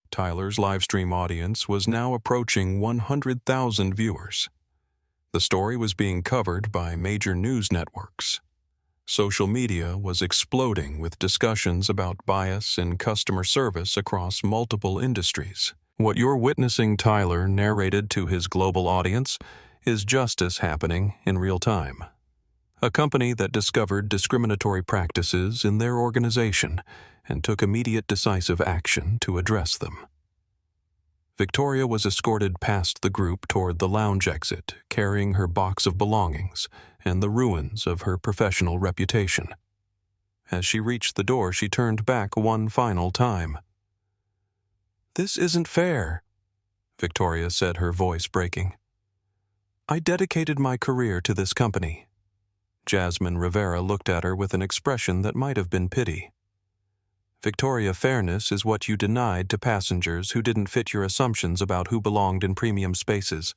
Tyler's livestream audience was now approaching 100,000 viewers. The story was being covered by major news networks. Social media was exploding with discussions about bias in customer service across multiple industries. What you're witnessing, Tyler narrated to his global audience, is justice happening in real time. A company that discovered discriminatory practices in their organization and took immediate decisive action to address them. Victoria was escorted past the group toward the lounge exit, carrying her box of belongings and the ruins of her professional reputation. As she reached the door, she turned back one final time. This isn't fair, Victoria said, her voice breaking. I dedicated my career to this company. Jasmine Rivera looked at her with an expression that might have been pity. Victoria, fairness is what you denied to passengers who didn't fit your assumptions about who belonged in premium spaces.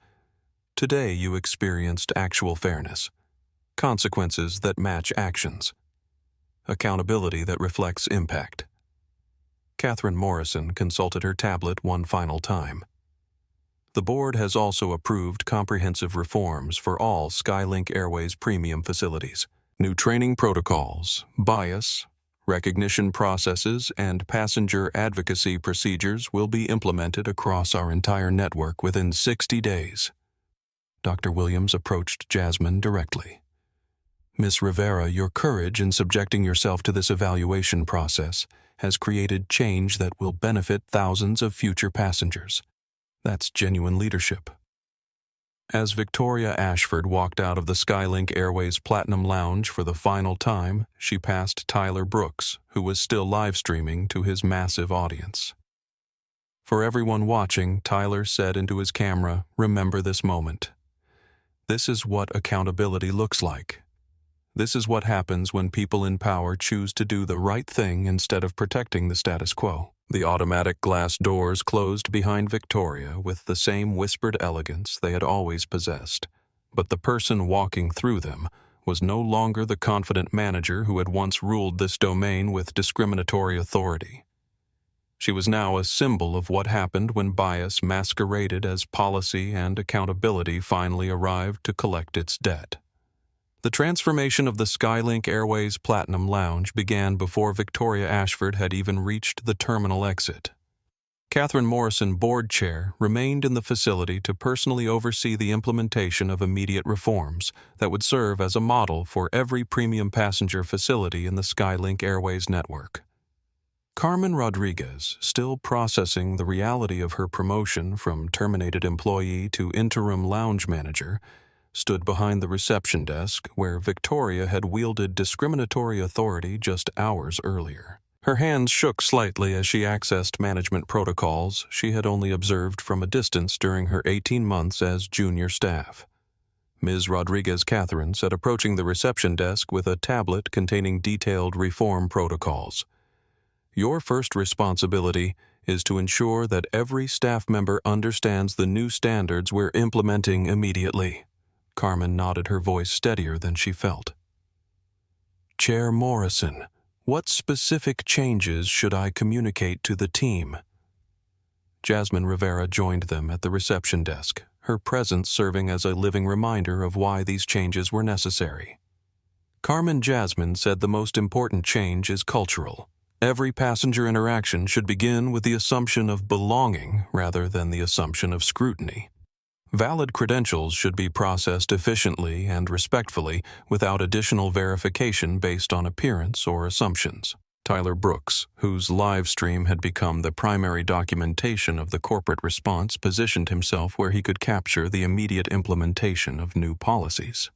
Today you experienced actual fairness. Consequences that match actions. accountability that reflects impact. Catherine Morrison consulted her tablet one final time. The board has also approved comprehensive reforms for all SkyLink Airways premium facilities. New training protocols, bias, recognition processes, and passenger advocacy procedures will be implemented across our entire network within 60 days. Dr. Williams approached Jasmine directly. Ms. Rivera, your courage in subjecting yourself to this evaluation process has created change that will benefit thousands of future passengers. That's genuine leadership. As Victoria Ashford walked out of the SkyLink Airways Platinum Lounge for the final time, she passed Tyler Brooks, who was still live streaming to his massive audience. For everyone watching, Tyler said into his camera, "Remember this moment. This is what accountability looks like. This is what happens when people in power choose to do the right thing instead of protecting the status quo." The automatic glass doors closed behind Victoria with the same whispered elegance they had always possessed, but the person walking through them was no longer the confident manager who had once ruled this domain with discriminatory authority. She was now a symbol of what happened when bias masqueraded as policy and accountability finally arrived to collect its debt. The transformation of the SkyLink Airways Platinum Lounge began before Victoria Ashford had even reached the terminal exit. Catherine Morrison, board chair, remained in the facility to personally oversee the implementation of immediate reforms that would serve as a model for every premium passenger facility in the SkyLink Airways network. Carmen Rodriguez, still processing the reality of her promotion from terminated employee to interim lounge manager, stood behind the reception desk where Victoria had wielded discriminatory authority just hours earlier. Her hands shook slightly as she accessed management protocols she had only observed from a distance during her 18 months as junior staff. Ms. Rodriguez Catherine said, approaching the reception desk with a tablet containing detailed reform protocols. "Your first responsibility is to ensure that every staff member understands the new standards we're implementing immediately." Carmen nodded, her voice steadier than she felt. "Chair Morrison, what specific changes should I communicate to the team?" Jasmine Rivera joined them at the reception desk, her presence serving as a living reminder of why these changes were necessary. Jasmine said the most important change is cultural. Every passenger interaction should begin with the assumption of belonging rather than the assumption of scrutiny. Valid credentials should be processed efficiently and respectfully without additional verification based on appearance or assumptions. Tyler Brooks, whose live stream had become the primary documentation of the corporate response, positioned himself where he could capture the immediate implementation of new policies.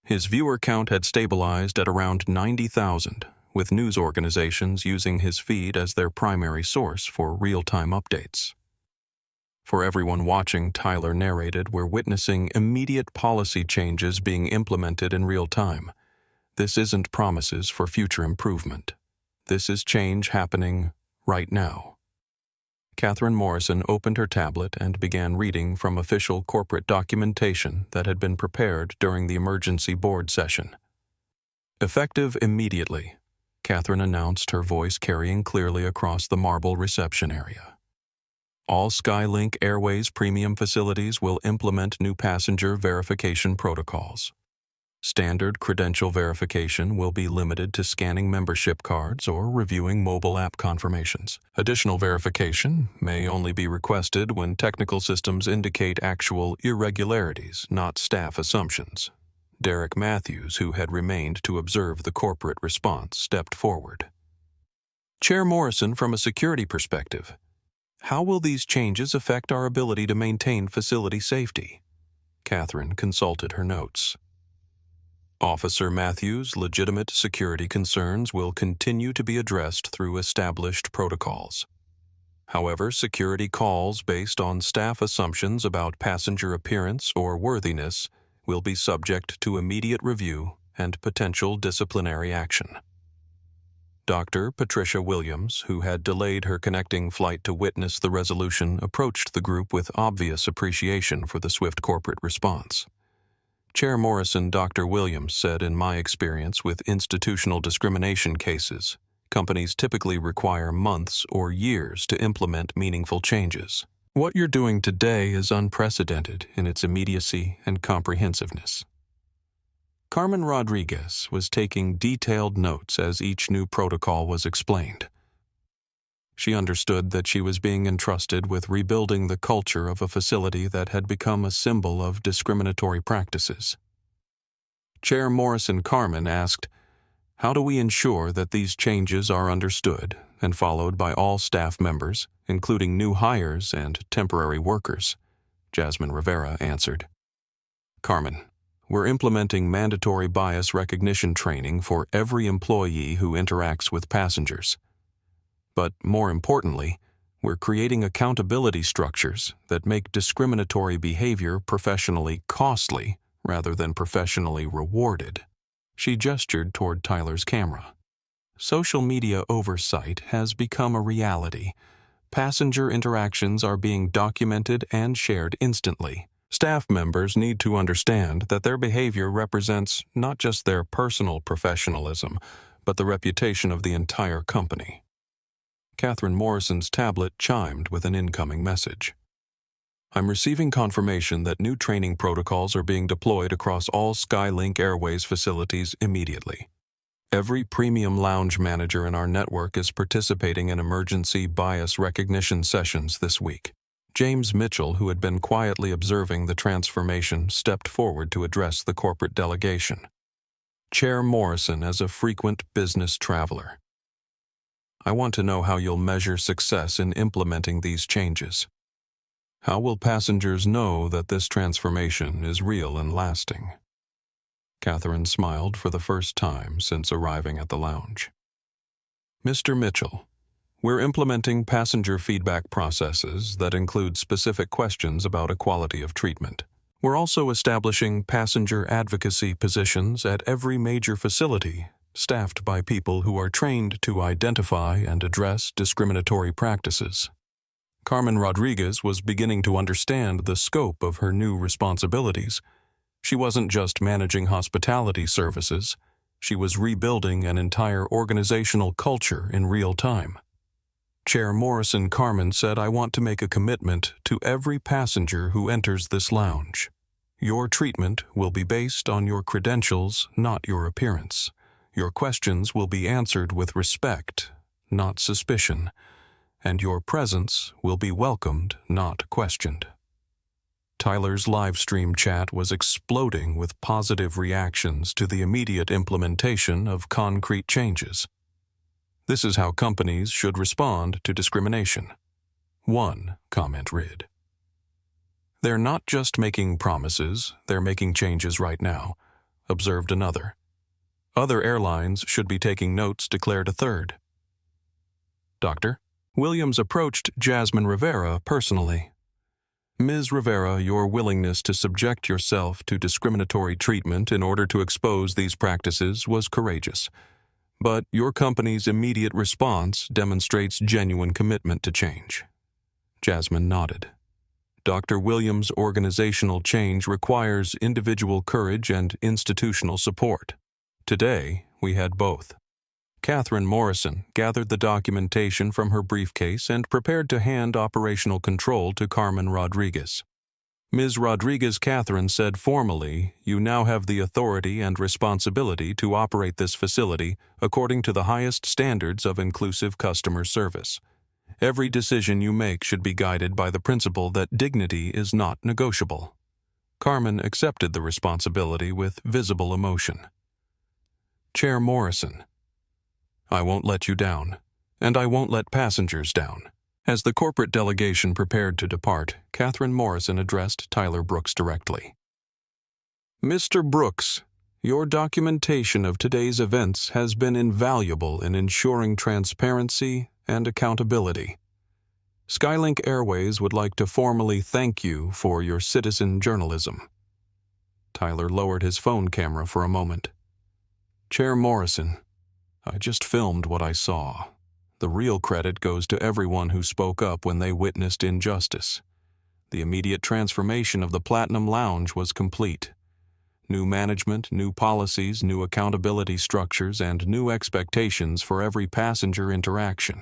His viewer count had stabilized at around 90,000, with news organizations using his feed as their primary source for real-time updates. For everyone watching, Tyler narrated, "We're witnessing immediate policy changes being implemented in real time. This isn't promises for future improvement. This is change happening right now." Catherine Morrison opened her tablet and began reading from official corporate documentation that had been prepared during the emergency board session. "Effective immediately," Catherine announced, her voice carrying clearly across the marble reception area. "All SkyLink Airways premium facilities will implement new passenger verification protocols. Standard credential verification will be limited to scanning membership cards or reviewing mobile app confirmations. Additional verification may only be requested when technical systems indicate actual irregularities, not staff assumptions." Derek Matthews, who had remained to observe the corporate response, stepped forward. "Chair Morrison, from a security perspective, how will these changes affect our ability to maintain facility safety?" Catherine consulted her notes. "Officer Matthews' legitimate security concerns will continue to be addressed through established protocols. However, security calls based on staff assumptions about passenger appearance or worthiness will be subject to immediate review and potential disciplinary action." Dr. Patricia Williams, who had delayed her connecting flight to witness the resolution, approached the group with obvious appreciation for the swift corporate response. Chair Morrison, Dr. Williams said, in my experience with institutional discrimination cases, companies typically require months or years to implement meaningful changes. What you're doing today is unprecedented in its immediacy and comprehensiveness. Carmen Rodriguez was taking detailed notes as each new protocol was explained. She understood that she was being entrusted with rebuilding the culture of a facility that had become a symbol of discriminatory practices. Chair Morrison Carmen asked, "How do we ensure that these changes are understood and followed by all staff members, including new hires and temporary workers?" Jasmine Rivera answered, "Carmen, we're implementing mandatory bias recognition training for every employee who interacts with passengers. But more importantly, we're creating accountability structures that make discriminatory behavior professionally costly rather than professionally rewarded." She gestured toward Tyler's camera. Social media oversight has become a reality. Passenger interactions are being documented and shared instantly. Staff members need to understand that their behavior represents not just their personal professionalism, but the reputation of the entire company. Catherine Morrison's tablet chimed with an incoming message. "I'm receiving confirmation that new training protocols are being deployed across all SkyLink Airways facilities immediately. Every premium lounge manager in our network is participating in emergency bias recognition sessions this week." James Mitchell, who had been quietly observing the transformation, stepped forward to address the corporate delegation. Chair Morrison, as a frequent business traveler, "I want to know how you'll measure success in implementing these changes. How will passengers know that this transformation is real and lasting?" Catherine smiled for the first time since arriving at the lounge. "Mr. Mitchell, we're implementing passenger feedback processes that include specific questions about equality of treatment. We're also establishing passenger advocacy positions at every major facility, staffed by people who are trained to identify and address discriminatory practices." Carmen Rodriguez was beginning to understand the scope of her new responsibilities. She wasn't just managing hospitality services, she was rebuilding an entire organizational culture in real time. Chair Morrison Carmen said, "I want to make a commitment to every passenger who enters this lounge. Your treatment will be based on your credentials, not your appearance. Your questions will be answered with respect, not suspicion, and your presence will be welcomed, not questioned." Tyler's livestream chat was exploding with positive reactions to the immediate implementation of concrete changes. This is how companies should respond to discrimination. One comment read, "They're not just making promises, they're making changes right now," observed another. "Other airlines should be taking notes," declared a third. "Doctor?" Williams approached Jasmine Rivera personally. "Ms. Rivera, your willingness to subject yourself to discriminatory treatment in order to expose these practices was courageous. But your company's immediate response demonstrates genuine commitment to change." Jasmine nodded. "Dr. Williams' organizational change requires individual courage and institutional support. Today, we had both." Catherine Morrison gathered the documentation from her briefcase and prepared to hand operational control to Carmen Rodriguez. "Ms. Rodriguez," Catherine said formally, "you now have the authority and responsibility to operate this facility according to the highest standards of inclusive customer service. Every decision you make should be guided by the principle that dignity is not negotiable." Carmen accepted the responsibility with visible emotion. Chair Morrison, "I won't let you down, and I won't let passengers down." As the corporate delegation prepared to depart, Catherine Morrison addressed Tyler Brooks directly. "Mr. Brooks, your documentation of today's events has been invaluable in ensuring transparency and accountability. SkyLink Airways would like to formally thank you for your citizen journalism." Tyler lowered his phone camera for a moment. "Chair Morrison, I just filmed what I saw. The real credit goes to everyone who spoke up when they witnessed injustice. The immediate transformation of the Platinum Lounge was complete. new management, new policies, new accountability structures, and new expectations for every passenger interaction.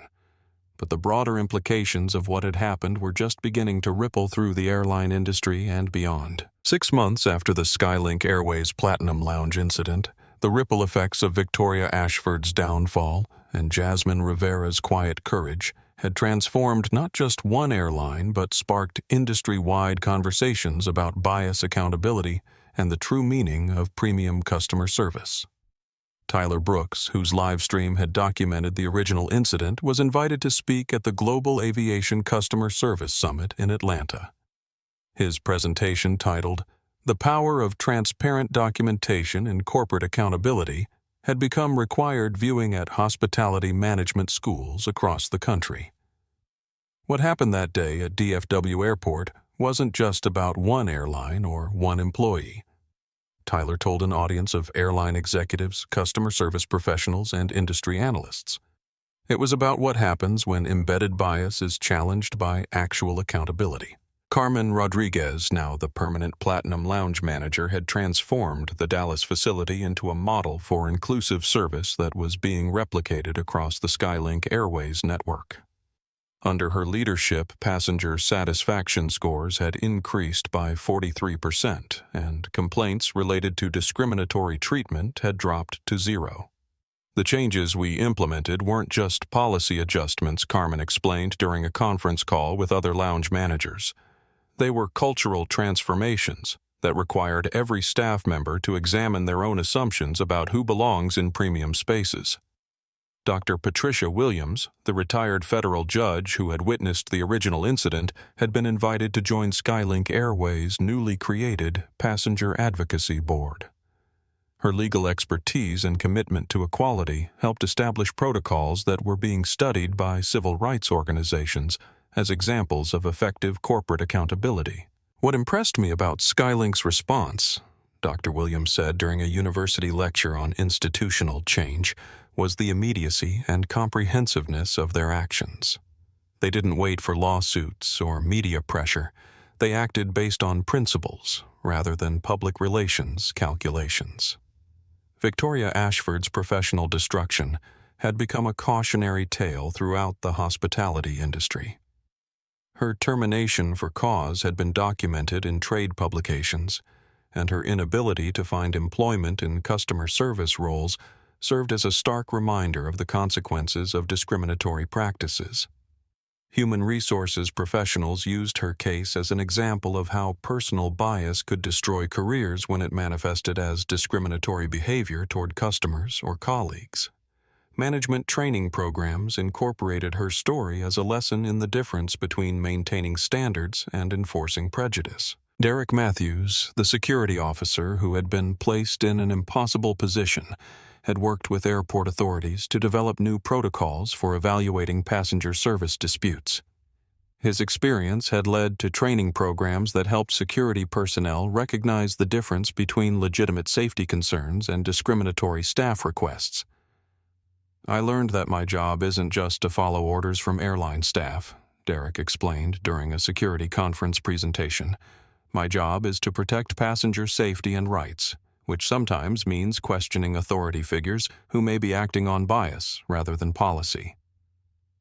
But the broader implications of what had happened were just beginning to ripple through the airline industry and beyond. 6 months after the SkyLink Airways Platinum Lounge incident, the ripple effects of Victoria Ashford's downfall and Jasmine Rivera's quiet courage had transformed not just one airline but sparked industry-wide conversations about bias accountability and the true meaning of premium customer service. Tyler Brooks, whose livestream had documented the original incident, was invited to speak at the Global Aviation Customer Service Summit in Atlanta. His presentation, titled "The Power of Transparent Documentation in Corporate Accountability," had become required viewing at hospitality management schools across the country. What happened that day at DFW Airport wasn't just about one airline or one employee. Tyler told an audience of airline executives, customer service professionals, and industry analysts. It was about what happens when embedded bias is challenged by actual accountability. Carmen Rodriguez, now the permanent Platinum Lounge manager, had transformed the Dallas facility into a model for inclusive service that was being replicated across the SkyLink Airways network. Under her leadership, passenger satisfaction scores had increased by 43%, and complaints related to discriminatory treatment had dropped to 0. The changes we implemented weren't just policy adjustments, Carmen explained during a conference call with other lounge managers. They were cultural transformations that required every staff member to examine their own assumptions about who belongs in premium spaces. Dr. Patricia Williams, the retired federal judge who had witnessed the original incident, had been invited to join SkyLink Airways' newly created Passenger Advocacy Board. Her legal expertise and commitment to equality helped establish protocols that were being studied by civil rights organizations as examples of effective corporate accountability. "What impressed me about SkyLink's response," Dr. Williams said during a university lecture on institutional change, was the immediacy and comprehensiveness of their actions. They didn't wait for lawsuits or media pressure. They acted based on principles rather than public relations calculations. Victoria Ashford's professional destruction had become a cautionary tale throughout the hospitality industry. Her termination for cause had been documented in trade publications, and her inability to find employment in customer service roles served as a stark reminder of the consequences of discriminatory practices. Human resources professionals used her case as an example of how personal bias could destroy careers when it manifested as discriminatory behavior toward customers or colleagues. Management training programs incorporated her story as a lesson in the difference between maintaining standards and enforcing prejudice. Derek Matthews, the security officer who had been placed in an impossible position, had worked with airport authorities to develop new protocols for evaluating passenger service disputes. His experience had led to training programs that helped security personnel recognize the difference between legitimate safety concerns and discriminatory staff requests. "I learned that my job isn't just to follow orders from airline staff," Derek explained during a security conference presentation. "My job is to protect passenger safety and rights, which sometimes means questioning authority figures who may be acting on bias rather than policy."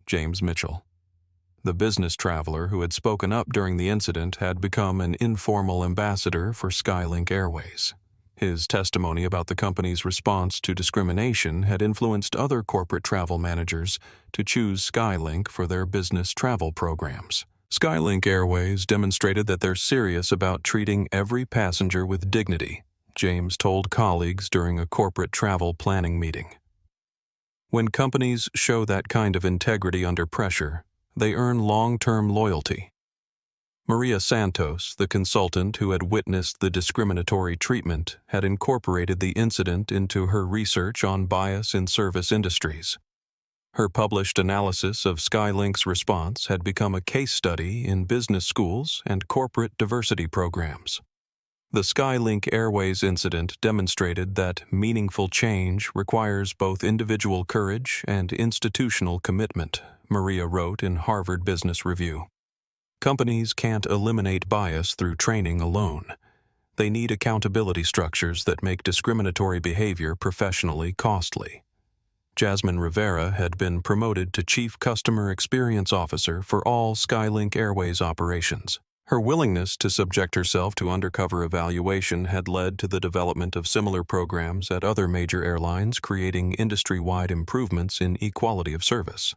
James Mitchell, the business traveler who had spoken up during the incident, had become an informal ambassador for SkyLink Airways. His testimony about the company's response to discrimination had influenced other corporate travel managers to choose SkyLink for their business travel programs. SkyLink Airways demonstrated that they're serious about treating every passenger with dignity, James told colleagues during a corporate travel planning meeting. When companies show that kind of integrity under pressure, they earn long-term loyalty. Maria Santos, the consultant who had witnessed the discriminatory treatment, had incorporated the incident into her research on bias in service industries. Her published analysis of SkyLink's response had become a case study in business schools and corporate diversity programs. The SkyLink Airways incident demonstrated that meaningful change requires both individual courage and institutional commitment, Maria wrote in Harvard Business Review. Companies can't eliminate bias through training alone. They need accountability structures that make discriminatory behavior professionally costly. Jasmine Rivera had been promoted to Chief Customer Experience Officer for all SkyLink Airways operations. Her willingness to subject herself to undercover evaluation had led to the development of similar programs at other major airlines, creating industry-wide improvements in equality of service.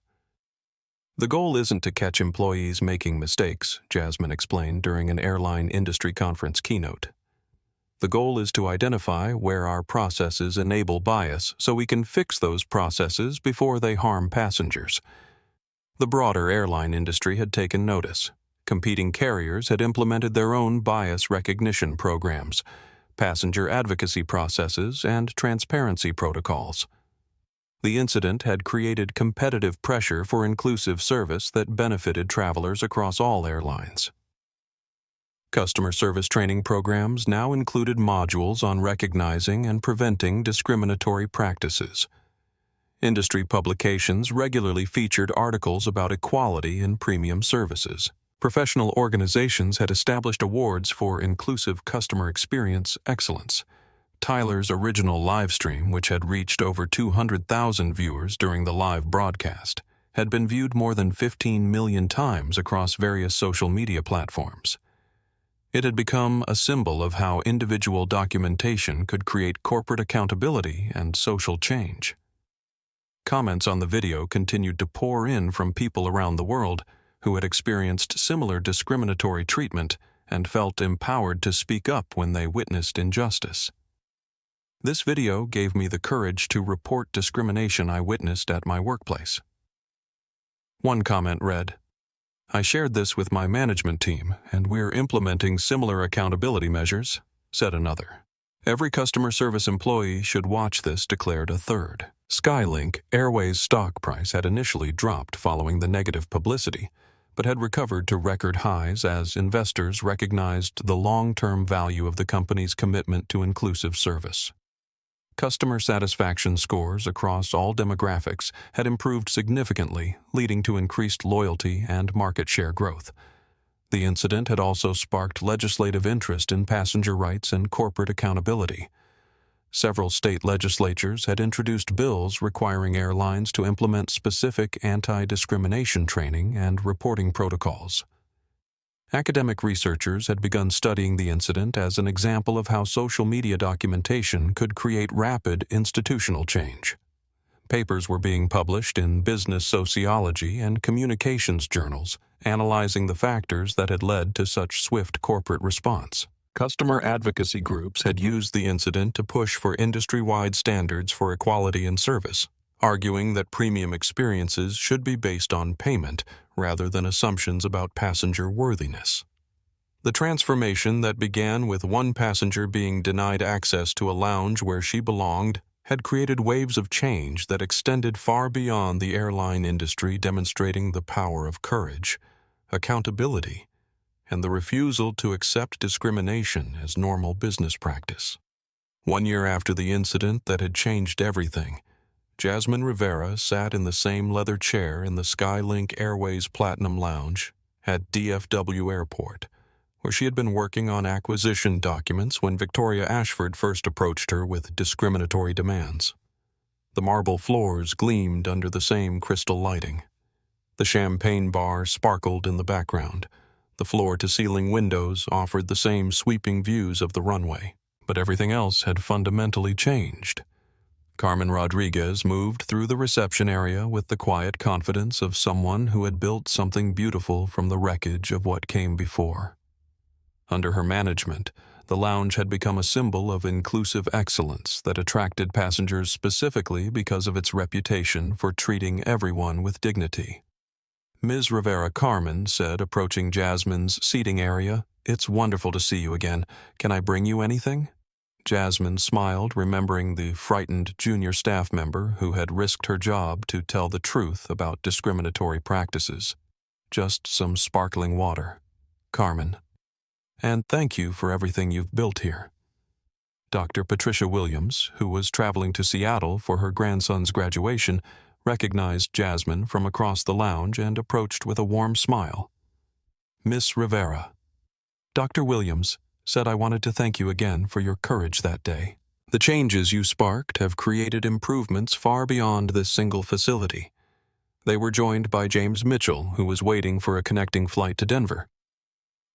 The goal isn't to catch employees making mistakes, Jasmine explained during an airline industry conference keynote. The goal is to identify where our processes enable bias so we can fix those processes before they harm passengers. The broader airline industry had taken notice. Competing carriers had implemented their own bias recognition programs, passenger advocacy processes, and transparency protocols. The incident had created competitive pressure for inclusive service that benefited travelers across all airlines. Customer service training programs now included modules on recognizing and preventing discriminatory practices. Industry publications regularly featured articles about equality in premium services. Professional organizations had established awards for inclusive customer experience excellence. Tyler's original livestream, which had reached over 200,000 viewers during the live broadcast, had been viewed more than 15 million times across various social media platforms. It had become a symbol of how individual documentation could create corporate accountability and social change. Comments on the video continued to pour in from people around the world who had experienced similar discriminatory treatment and felt empowered to speak up when they witnessed injustice. This video gave me the courage to report discrimination I witnessed at my workplace. One comment read, "I shared this with my management team, and we're implementing similar accountability measures," said another. "Every customer service employee should watch this," declared a third. SkyLink Airways' stock price had initially dropped following the negative publicity, but had recovered to record highs as investors recognized the long-term value of the company's commitment to inclusive service. Customer satisfaction scores across all demographics had improved significantly, leading to increased loyalty and market share growth. The incident had also sparked legislative interest in passenger rights and corporate accountability. Several state legislatures had introduced bills requiring airlines to implement specific anti-discrimination training and reporting protocols. Academic researchers had begun studying the incident as an example of how social media documentation could create rapid institutional change. Papers were being published in business sociology and communications journals, analyzing the factors that had led to such swift corporate response. Customer advocacy groups had used the incident to push for industry-wide standards for equality in service, arguing that premium experiences should be based on payment rather than assumptions about passenger worthiness. The transformation that began with one passenger being denied access to a lounge where she belonged had created waves of change that extended far beyond the airline industry, demonstrating the power of courage, accountability, and the refusal to accept discrimination as normal business practice. 1 year after the incident that had changed everything, Jasmine Rivera sat in the same leather chair in the SkyLink Airways Platinum Lounge at DFW Airport, where she had been working on acquisition documents when Victoria Ashford first approached her with discriminatory demands. The marble floors gleamed under the same crystal lighting. The champagne bar sparkled in the background. The floor-to-ceiling windows offered the same sweeping views of the runway, but everything else had fundamentally changed. Carmen Rodriguez moved through the reception area with the quiet confidence of someone who had built something beautiful from the wreckage of what came before. Under her management, the lounge had become a symbol of inclusive excellence that attracted passengers specifically because of its reputation for treating everyone with dignity. Ms. Rivera Carmen said, approaching Jasmine's seating area, "It's wonderful to see you again. Can I bring you anything?" Jasmine smiled, remembering the frightened junior staff member who had risked her job to tell the truth about discriminatory practices. "Just some sparkling water, Carmen. And thank you for everything you've built here." Dr. Patricia Williams, who was traveling to Seattle for her grandson's graduation, recognized Jasmine from across the lounge and approached with a warm smile. "Miss Rivera." "Dr. Williams, said I wanted to thank you again for your courage that day. The changes you sparked have created improvements far beyond this single facility. They were joined by James Mitchell, who was waiting for a connecting flight to Denver.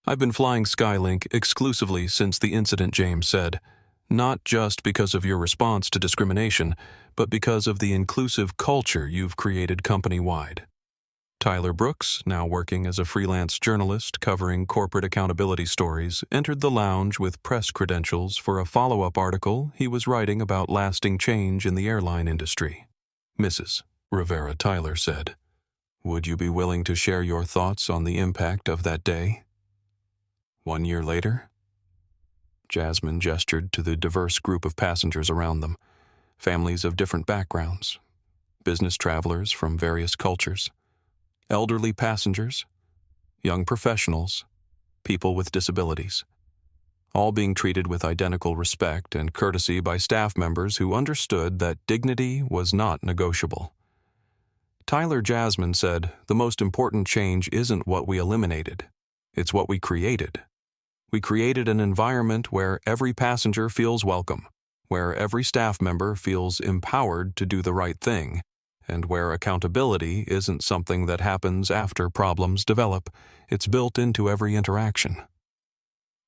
I've been flying SkyLink exclusively since the incident, James said, not just because of your response to discrimination, but because of the inclusive culture you've created company-wide. Tyler Brooks, now working as a freelance journalist covering corporate accountability stories, entered the lounge with press credentials for a follow-up article he was writing about lasting change in the airline industry. Mrs. Rivera, Tyler said, "Would you be willing to share your thoughts on the impact of that day?" 1 year later, Jasmine gestured to the diverse group of passengers around them, families of different backgrounds, business travelers from various cultures, elderly passengers, young professionals, people with disabilities, all being treated with identical respect and courtesy by staff members who understood that dignity was not negotiable. Jasmine said, "The most important change isn't what we eliminated, it's what we created. We created an environment where every passenger feels welcome, where every staff member feels empowered to do the right thing, and where accountability isn't something that happens after problems develop, it's built into every interaction."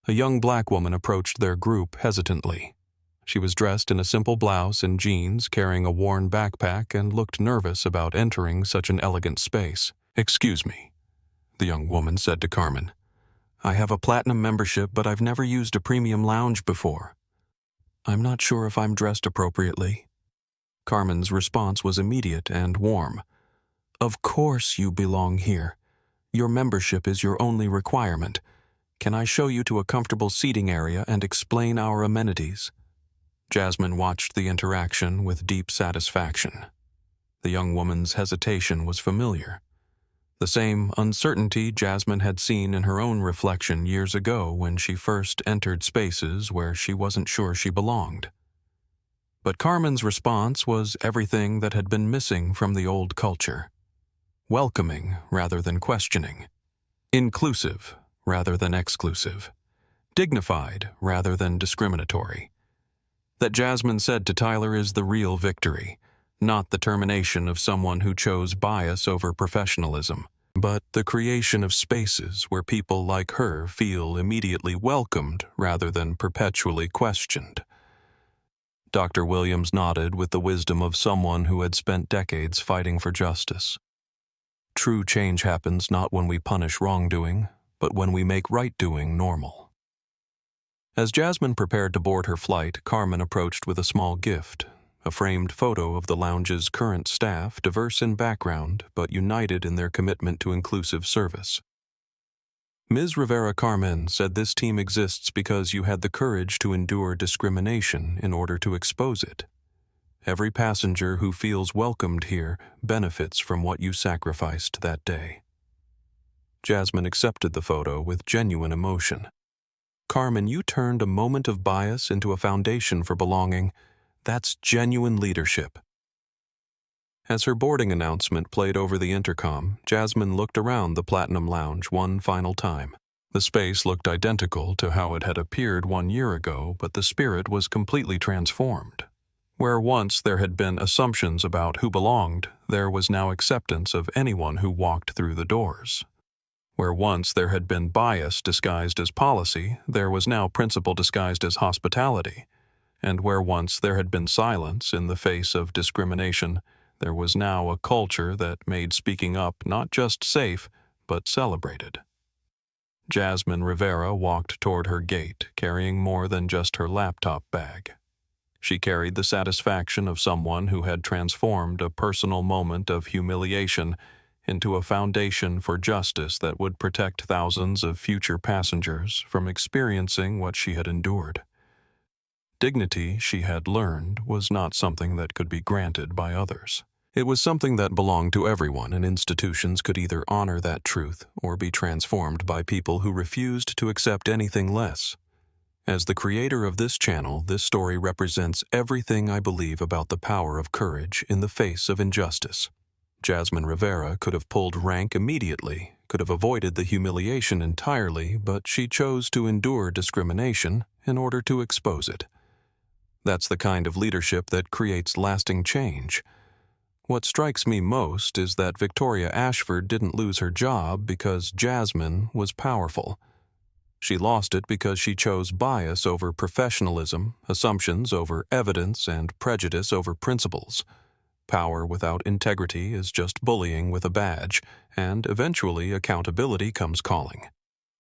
A young black woman approached their group hesitantly. She was dressed in a simple blouse and jeans, carrying a worn backpack, and looked nervous about entering such an elegant space. "Excuse me," the young woman said to Carmen. "I have a platinum membership, but I've never used a premium lounge before. I'm not sure if I'm dressed appropriately." Carmen's response was immediate and warm. "Of course you belong here. Your membership is your only requirement. Can I show you to a comfortable seating area and explain our amenities?" Jasmine watched the interaction with deep satisfaction. The young woman's hesitation was familiar. The same uncertainty Jasmine had seen in her own reflection years ago when she first entered spaces where she wasn't sure she belonged. But Carmen's response was everything that had been missing from the old culture. Welcoming rather than questioning. Inclusive rather than exclusive. Dignified rather than discriminatory. That Jasmine said to Tyler is the real victory, not the termination of someone who chose bias over professionalism, but the creation of spaces where people like her feel immediately welcomed rather than perpetually questioned. Dr. Williams nodded with the wisdom of someone who had spent decades fighting for justice. True change happens not when we punish wrongdoing, but when we make right-doing normal. As Jasmine prepared to board her flight, Carmen approached with a small gift, a framed photo of the lounge's current staff, diverse in background but united in their commitment to inclusive service. Ms. Rivera Carmen said this team exists because you had the courage to endure discrimination in order to expose it. Every passenger who feels welcomed here benefits from what you sacrificed that day. Jasmine accepted the photo with genuine emotion. "Carmen, you turned a moment of bias into a foundation for belonging. That's genuine leadership." As her boarding announcement played over the intercom, Jasmine looked around the Platinum Lounge one final time. The space looked identical to how it had appeared 1 year ago, but the spirit was completely transformed. Where once there had been assumptions about who belonged, there was now acceptance of anyone who walked through the doors. Where once there had been bias disguised as policy, there was now principle disguised as hospitality. And where once there had been silence in the face of discrimination, there was now a culture that made speaking up not just safe, but celebrated. Jasmine Rivera walked toward her gate, carrying more than just her laptop bag. She carried the satisfaction of someone who had transformed a personal moment of humiliation into a foundation for justice that would protect thousands of future passengers from experiencing what she had endured. Dignity, she had learned, was not something that could be granted by others. It was something that belonged to everyone, and institutions could either honor that truth or be transformed by people who refused to accept anything less. As the creator of this channel, this story represents everything I believe about the power of courage in the face of injustice. Jasmine Rivera could have pulled rank immediately, could have avoided the humiliation entirely, but she chose to endure discrimination in order to expose it. That's the kind of leadership that creates lasting change. What strikes me most is that Victoria Ashford didn't lose her job because Jasmine was powerful. She lost it because she chose bias over professionalism, assumptions over evidence, and prejudice over principles. Power without integrity is just bullying with a badge, and eventually accountability comes calling.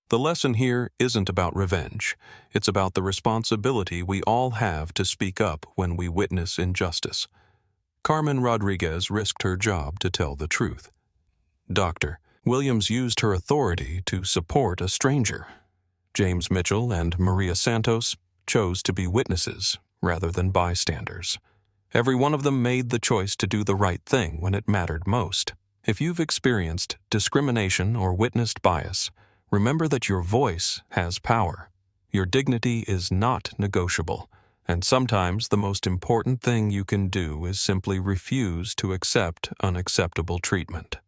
The lesson here isn't about revenge. It's about the responsibility we all have to speak up when we witness injustice. Carmen Rodriguez risked her job to tell the truth. Dr. Williams used her authority to support a stranger. James Mitchell and Maria Santos chose to be witnesses rather than bystanders. Every one of them made the choice to do the right thing when it mattered most. If you've experienced discrimination or witnessed bias, remember that your voice has power. Your dignity is not negotiable, and sometimes the most important thing you can do is simply refuse to accept unacceptable treatment.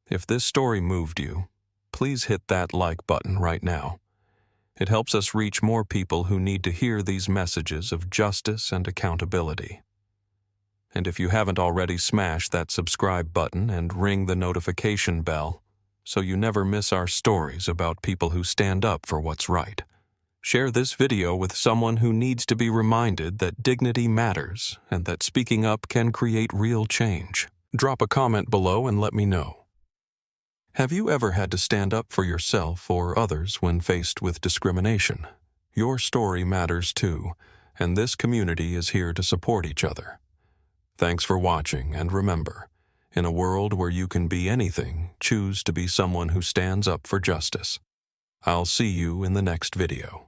If this story moved you, please hit that like button right now. It helps us reach more people who need to hear these messages of justice and accountability. And if you haven't already, smash that subscribe button and ring the notification bell so you never miss our stories about people who stand up for what's right. Share this video with someone who needs to be reminded that dignity matters and that speaking up can create real change. Drop a comment below and let me know. Have you ever had to stand up for yourself or others when faced with discrimination? Your story matters too, and this community is here to support each other. Thanks for watching, and remember, in a world where you can be anything, choose to be someone who stands up for justice. I'll see you in the next video.